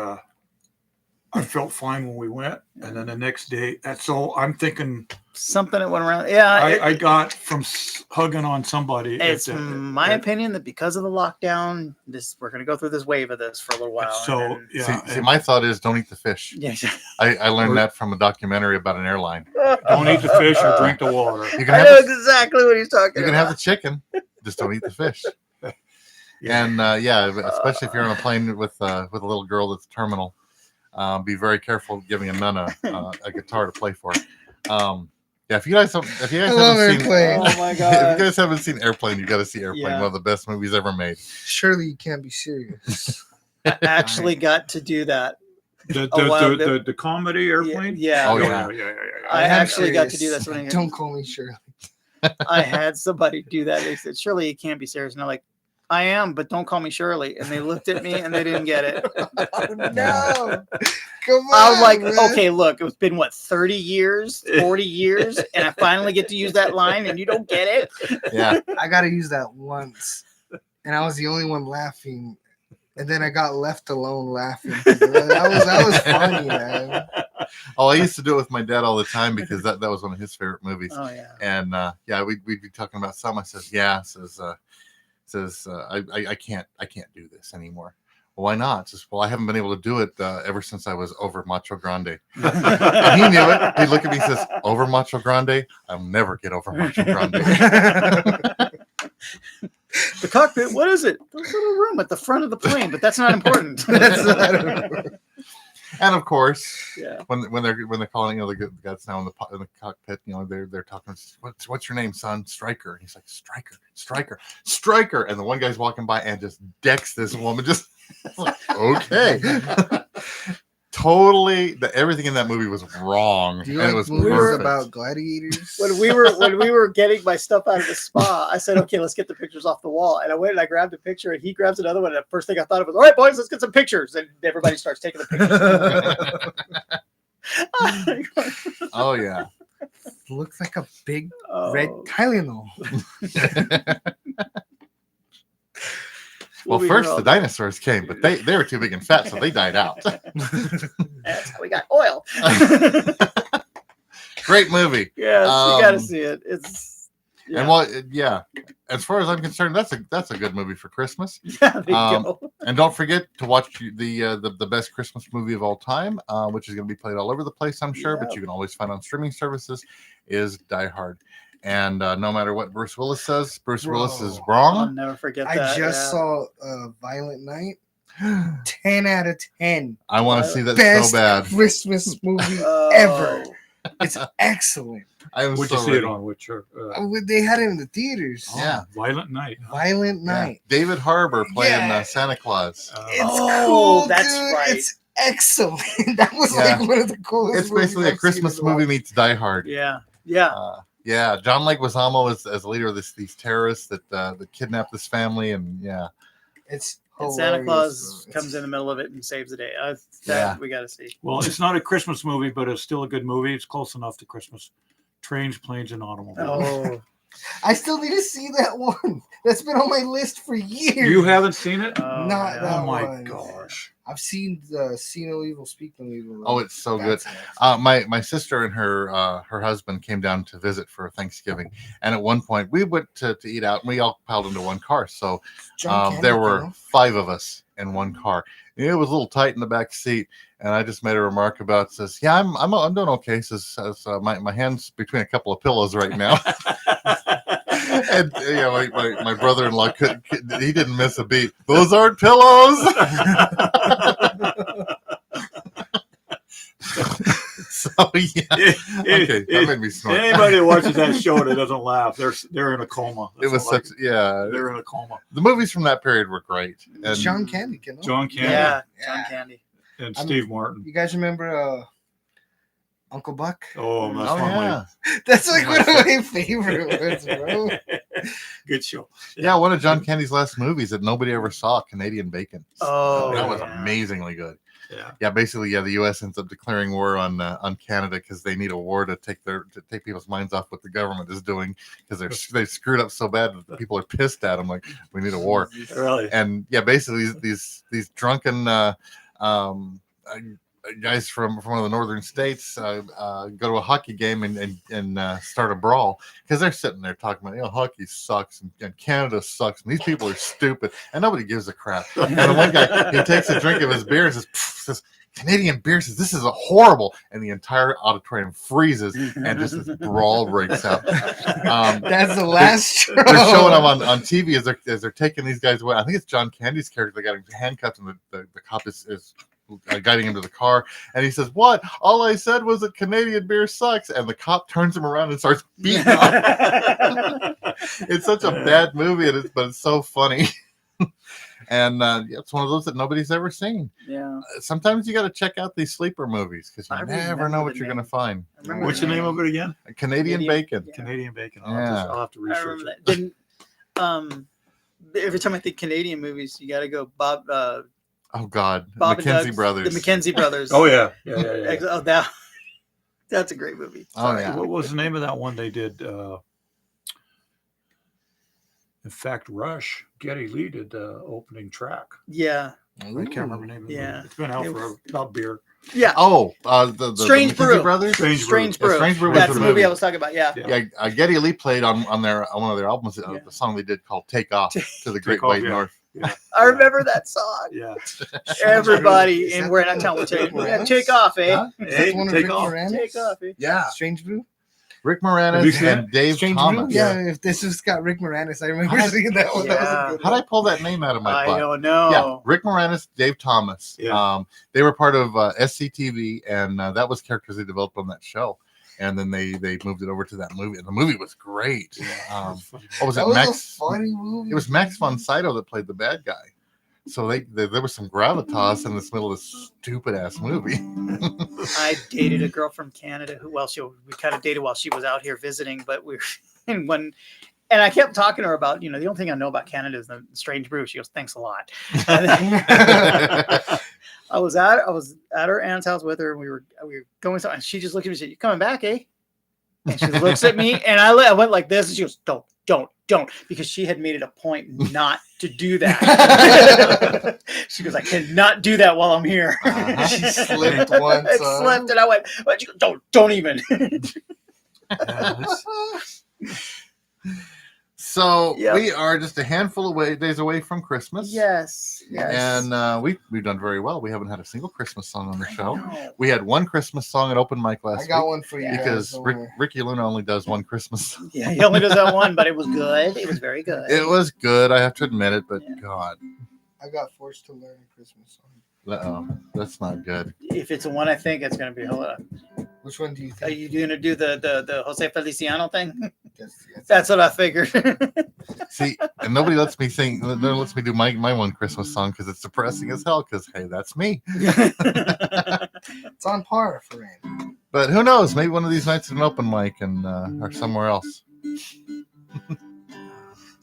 I felt fine when we went, and then the next day. So I'm thinking something that went around. Yeah, I got from hugging on somebody. It's my opinion that because of the lockdown, we're going to go through this wave of this for a little while. So See, my thought is don't eat the fish. Yeah. I learned that from a documentary about an airline. don't eat the fish or drink the water. You can I have know exactly what he's talking you about. can have the chicken, just don't eat the fish. And especially if you're on a plane with a little girl that's terminal, be very careful giving a nun a guitar to play for. If you guys haven't seen Airplane. Oh my if god. you guys haven't seen Airplane, you got to see Airplane. Yeah. One of the best movies ever made. Surely you can't be serious. I actually got to do that. The comedy Airplane. Yeah. Oh, yeah. I am actually got to serious. do that. Don't call me Shirley. I had somebody do that. They said, "Surely you can't be serious." And I'm like, "I am, but don't call me Shirley." And they looked at me and they didn't get it. Oh, no. Come on. I was like, man. okay, look, it's been 30 years, 40 years, and I finally get to use that line and you don't get it. Yeah. I got to use that once. And I was the only one laughing. And then I got left alone laughing. That was funny, man. Oh, I used to do it with my dad all the time because that was one of his favorite movies. Oh yeah. And we'd be talking about some. I says, I can't do this anymore. Well, why not? Says, well, I haven't been able to do it ever since I was over Macho Grande. And he knew it. He'd look at me and says, over Macho Grande? I'll never get over Macho Grande. The cockpit, what is it? The little room at the front of the plane, but that's not important. And of course, Yeah. when they're calling, the guys now in the cockpit, they're talking. What's your name, son? Stryker. And he's like, Stryker. And the one guy's walking by and just decks this woman. Just like, okay. Totally, everything in that movie was wrong. Do you and like it was movies perfect. about gladiators? When we were getting my stuff out of the spa, I said, okay, let's get the pictures off the wall. And I went and I grabbed a picture and he grabs another one. And the first thing I thought of was, all right, boys, let's get some pictures. And everybody starts taking the pictures. Oh yeah. Looks like a big Oh. red Tylenol. Well, We'll be first here all the dinosaurs came, but they were too big and fat, so they died out. That's how we got oil. Great movie. Yes, you got to see it. And yeah, as far as I'm concerned, that's a good movie for Christmas. Yeah, there you go. And don't forget to watch the best Christmas movie of all time, which is going to be played all over the place, I'm sure, but Yep. you can always find on streaming services, is Die Hard. And no matter what Bruce Willis says, Bruce Willis is I'll wrong. never forget I that. just saw Violent Night. 10 out of 10. I want to see that Best so bad. Christmas movie Oh. ever. It's excellent. I am Would so you see ready. it on? Which They had it in the theaters. Yeah. Violent Night. Violent Yeah. Night. David Harbour playing Yeah. Santa Claus. It's Oh, cool. that's dude. right. It's excellent. That was Yeah. like one of the coolest. It's basically a movies I've Christmas seen in a movie while. meets Die Hard. Yeah. Yeah, John Leguizamo as leader of these terrorists that kidnapped this family, and yeah, It's And Santa Claus hilarious, bro. comes in the middle of it and saves the day. Yeah. We got to see. Well, it's not a Christmas movie, but it's still a good movie. It's close enough to Christmas. Trains, Planes, and Automobiles. Oh, I still need to see that one. That's been on my list for years. You haven't seen it? oh, Not yeah. that Oh my one. gosh. I've seen See No Evil, Speak No Evil. oh, it's so good. That's next. My sister and her husband came down to visit for Thanksgiving, and at one point we went to eat out, and we all piled into one car. So John Candy, there were you know? 5 of us in one car. It was a little tight in the back seat, and I just made a remark about says, "Yeah, I'm doing okay." Says my hands between a couple of pillows right now. And yeah, my brother-in-law he didn't miss a beat. Those aren't pillows. So yeah, okay, that made me snort. Anybody that watches that show that doesn't laugh, they're in a coma. It was such they're in a coma. The movies from that period were great. And John Candy, you know? John Candy Yeah, Yeah. John Candy. and Steve Martin. You guys remember Uncle Buck? Oh, that's oh one yeah, That's like one of my favorite ones, bro. of my good show. yeah. One of John Candy's last movies that nobody ever saw, Canadian Bacon. Oh, that was yeah. amazingly good. Yeah. Yeah, basically, the U.S. ends up declaring war on Canada because they need a war to take people's minds off what the government is doing because they screwed up so bad that people are pissed at them. Like, we need a war. Really? And yeah, basically these drunken guys from one of the northern states go to a hockey game and start a brawl because they're sitting there talking about hockey sucks and Canada sucks and these people are stupid and nobody gives a crap. And the one guy, he takes a drink of his beer and says Canadian beer, says this is a horrible, and the entire auditorium freezes and just this brawl breaks out. That's the last straw. They're showing them on TV as they're taking these guys away. I think it's John Candy's character. They got him handcuffed and the cop is guiding him to the car, and he says, "What? All I said was that Canadian beer sucks." And the cop turns him around and starts beating him. It's such a bad movie, but it's so funny. And it's one of those that nobody's ever seen. Yeah. Sometimes you got to check out these sleeper movies because you I never remember know what the you're name. going to find. I remember What's the name of it again? Canadian bacon. Yeah. Canadian Bacon. Yeah. I'll have to I research remember it. that. Didn't every time I think Canadian movies, you got to go Bob Oh God, Bob and Mackenzie Doug's- Brothers. the Mackenzie brothers. Oh yeah. Oh, that's a great movie. Oh yeah. What was the name of that one they did? In fact, Rush, Geddy Lee did the opening track. Yeah. I can't remember the name of the Yeah. movie. It's been out It for was- about beer. Yeah. Oh, the Strange Mackenzie Brew. Brothers. Strange Brew. Strange Brew was That's the the movie movie. I was talking about. Yeah. Yeah. Yeah, Geddy Lee played on one of their albums, Yeah. the song they did called "Take Off" to the Great Take Off, White yeah. North. Yeah. I remember that song. Yeah. Everybody, Is and that we're the not telling one with what Rick take Moranis? off, eh? Huh? Is Hey, that one of take Rick off. Moranis? Take off, eh? Yeah, Strange Brew? Rick Have you Moranis seen and Dave Strange Thomas. Brew? Yeah, if this has got Rick Moranis. I remember How did- seeing that one. That was Yeah. a good How'd I one. pull that name out of my I butt? don't know. Yeah, Rick Moranis, Dave Thomas. Yeah. They were part of SCTV, and that was characters they developed on that show. And then they moved it over to that movie, and the movie was great. What was That it? was Max. a funny movie. It was Max von Sydow that played the bad guy. So there was some gravitas in this middle of this stupid ass movie. I dated a girl from Canada who, we kind of dated while she was out here visiting, but we were and I kept talking to her about, the only thing I know about Canada is the Strange Brew. She goes, "Thanks a lot." And then I was at her aunt's house with her, and we were going somewhere, and she just looked at me and said, "You coming back, eh?" And she looks at me, and I went like this, and she goes, don't, because she had made it a point not to do that. She goes, "I cannot do that while I'm here." She slipped once. It slipped, and I went, "But you don't even." Yeah, So Yep. we are just a handful of days away from Christmas. Yes. And we've done very well. We haven't had a single Christmas song on the show. No. We had one Christmas song at open mic last I got week one for you because guys. don't worry. Ricky Luna only does one Christmas song. Yeah, he only does that one, but it was good. It was very good. It was good, I have to admit it, but Yeah. God, I got forced to learn a Christmas song. that's not good. If it's the one I think, it's going to be. Hold on. Which one do you Are think? you going to do the Jose Feliciano thing? That's That's what I figured. See, and nobody lets me sing. Nobody lets me do my one Christmas song because it's depressing as hell. Because hey, that's me. It's on par for Randy. But who knows? Maybe one of these nights at an open mic and or somewhere else.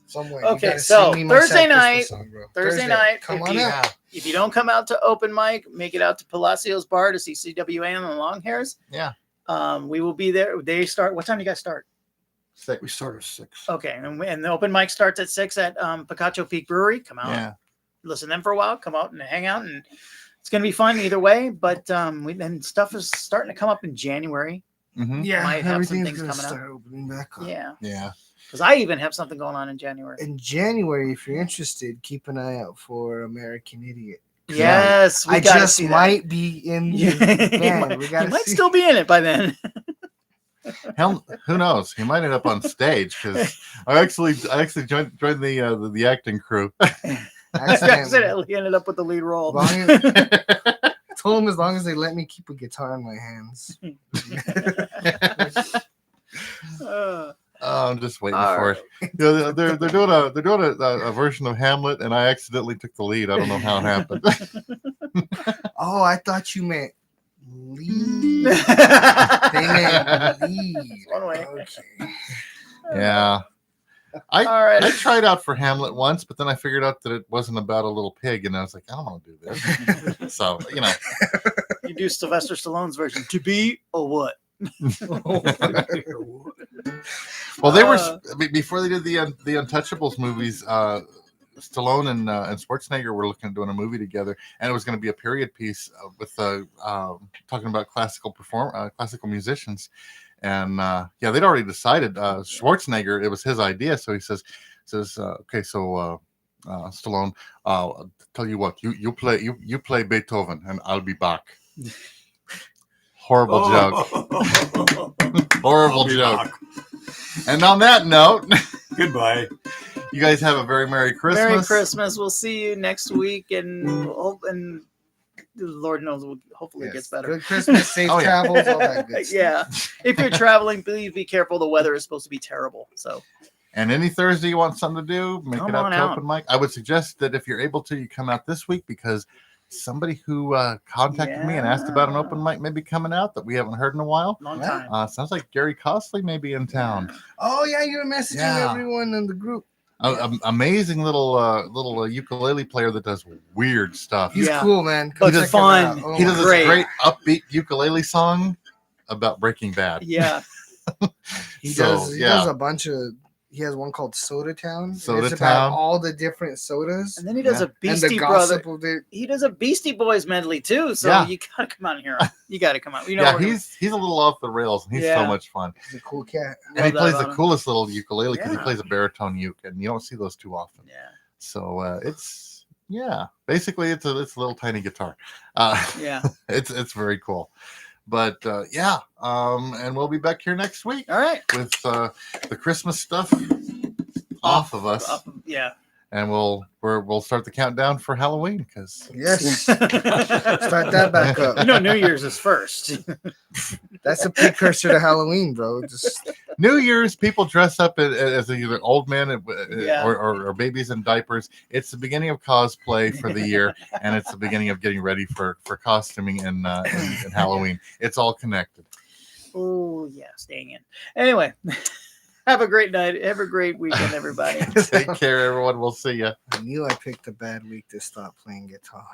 Somewhere. Okay, You gotta so sing me my Thursday sad Christmas night- song, bro. Thursday night, Come if on you- out. If you don't come out to open mic, make it out to Palacios Bar to see CWA and the Long Hairs. Yeah. We will be there. They start. What time do you guys start? We start at 6. Okay, and the open mic starts at 6 at Picacho Peak Brewery. Come out, Yeah. listen to them for a while. Come out and hang out, and it's gonna be fun either way. But and stuff is starting to come up in January. Mm-hmm. Yeah, Might have some everything's things gonna coming up. start opening back up. Yeah, Yeah. because I even have something going on in January. In January, if you're interested, keep an eye out for American Idiot. Yes, we I gotta just see that. might be in Yeah, the he band. might, We he gotta might see. still be in it by then. Hell, who knows? He might end up on stage because I actually joined the acting crew. Accidentally. Accidentally ended up with the lead role. Long as- I told him as long as they let me keep a guitar in my hands. Uh, I'm just waiting All for it. You know, they're doing a version of Hamlet, and I accidentally took the lead. I don't know how it happened. Oh, I thought you meant lead. They meant lead. One way. Okay. Yeah. All right. I tried out for Hamlet once, but then I figured out that it wasn't about a little pig, and I was like, I don't want to do this. So, you know. You do Sylvester Stallone's version. To be or what? Well, they were before they did the Untouchables movies. Stallone and Schwarzenegger were looking at doing a movie together, and it was going to be a period piece with talking about classical musicians. And yeah, they'd already decided. Schwarzenegger, it was his idea, so he says, okay, so Stallone, tell you what, you play Beethoven, and I'll be back. Horrible joke. Horrible joke. And on that note, Goodbye. you guys have a very Merry Christmas. Merry Christmas. We'll see you next week, and Lord knows, hopefully it gets better. Good Christmas, safe Oh, yeah. travels, all that good stuff. Yeah. If you're traveling, please be careful. The weather is supposed to be terrible. So And any Thursday you want something to do, make Come it out on to out. open mic. I would suggest that if you're able to, you come out this week because somebody who contacted me and asked about an open mic maybe coming out that we haven't heard in a while. long Yeah. time. Sounds like Gary Costley may be in town. Oh yeah, you were messaging Yeah. everyone in the group. Amazing little ukulele player that does weird stuff. He's Yeah. cool, man. But Come check him fun. out. Oh He my does this Great. great upbeat ukulele song about Breaking Bad. Yeah. He So, does. He yeah. does a bunch of. He has one called Soda Town. Soda It's about Town. all the different sodas And then he does Yeah. a and Beastie the Brother. gossip of it. He does a Beastie Boys medley too. So Yeah. you gotta come out here. You gotta come out. You know, Yeah, we're gonna- he's a little off the rails and he's so Yeah. much fun. He's a cool cat. And he Love that plays the about him. coolest little ukulele because he Yeah. plays a baritone uke, and you don't see those too often. Yeah. So it's basically it's a little tiny guitar. Yeah. It's very cool. But yeah, and we'll be back here next week All right. with the Christmas stuff off of us, Yeah. and we'll start the countdown for Halloween because Yes. Start that back up. You know, New Year's is first. That's a precursor to Halloween, bro. Just New Year's people dress up as either old men Yeah. or babies in diapers. It's the beginning of cosplay for the year, and it's the beginning of getting ready for costuming in Halloween. It's all connected. Oh yeah, staying in. Anyway, have a great night. Have a great weekend, everybody. Take care, everyone. We'll see you. I knew I picked a bad week to stop playing guitar.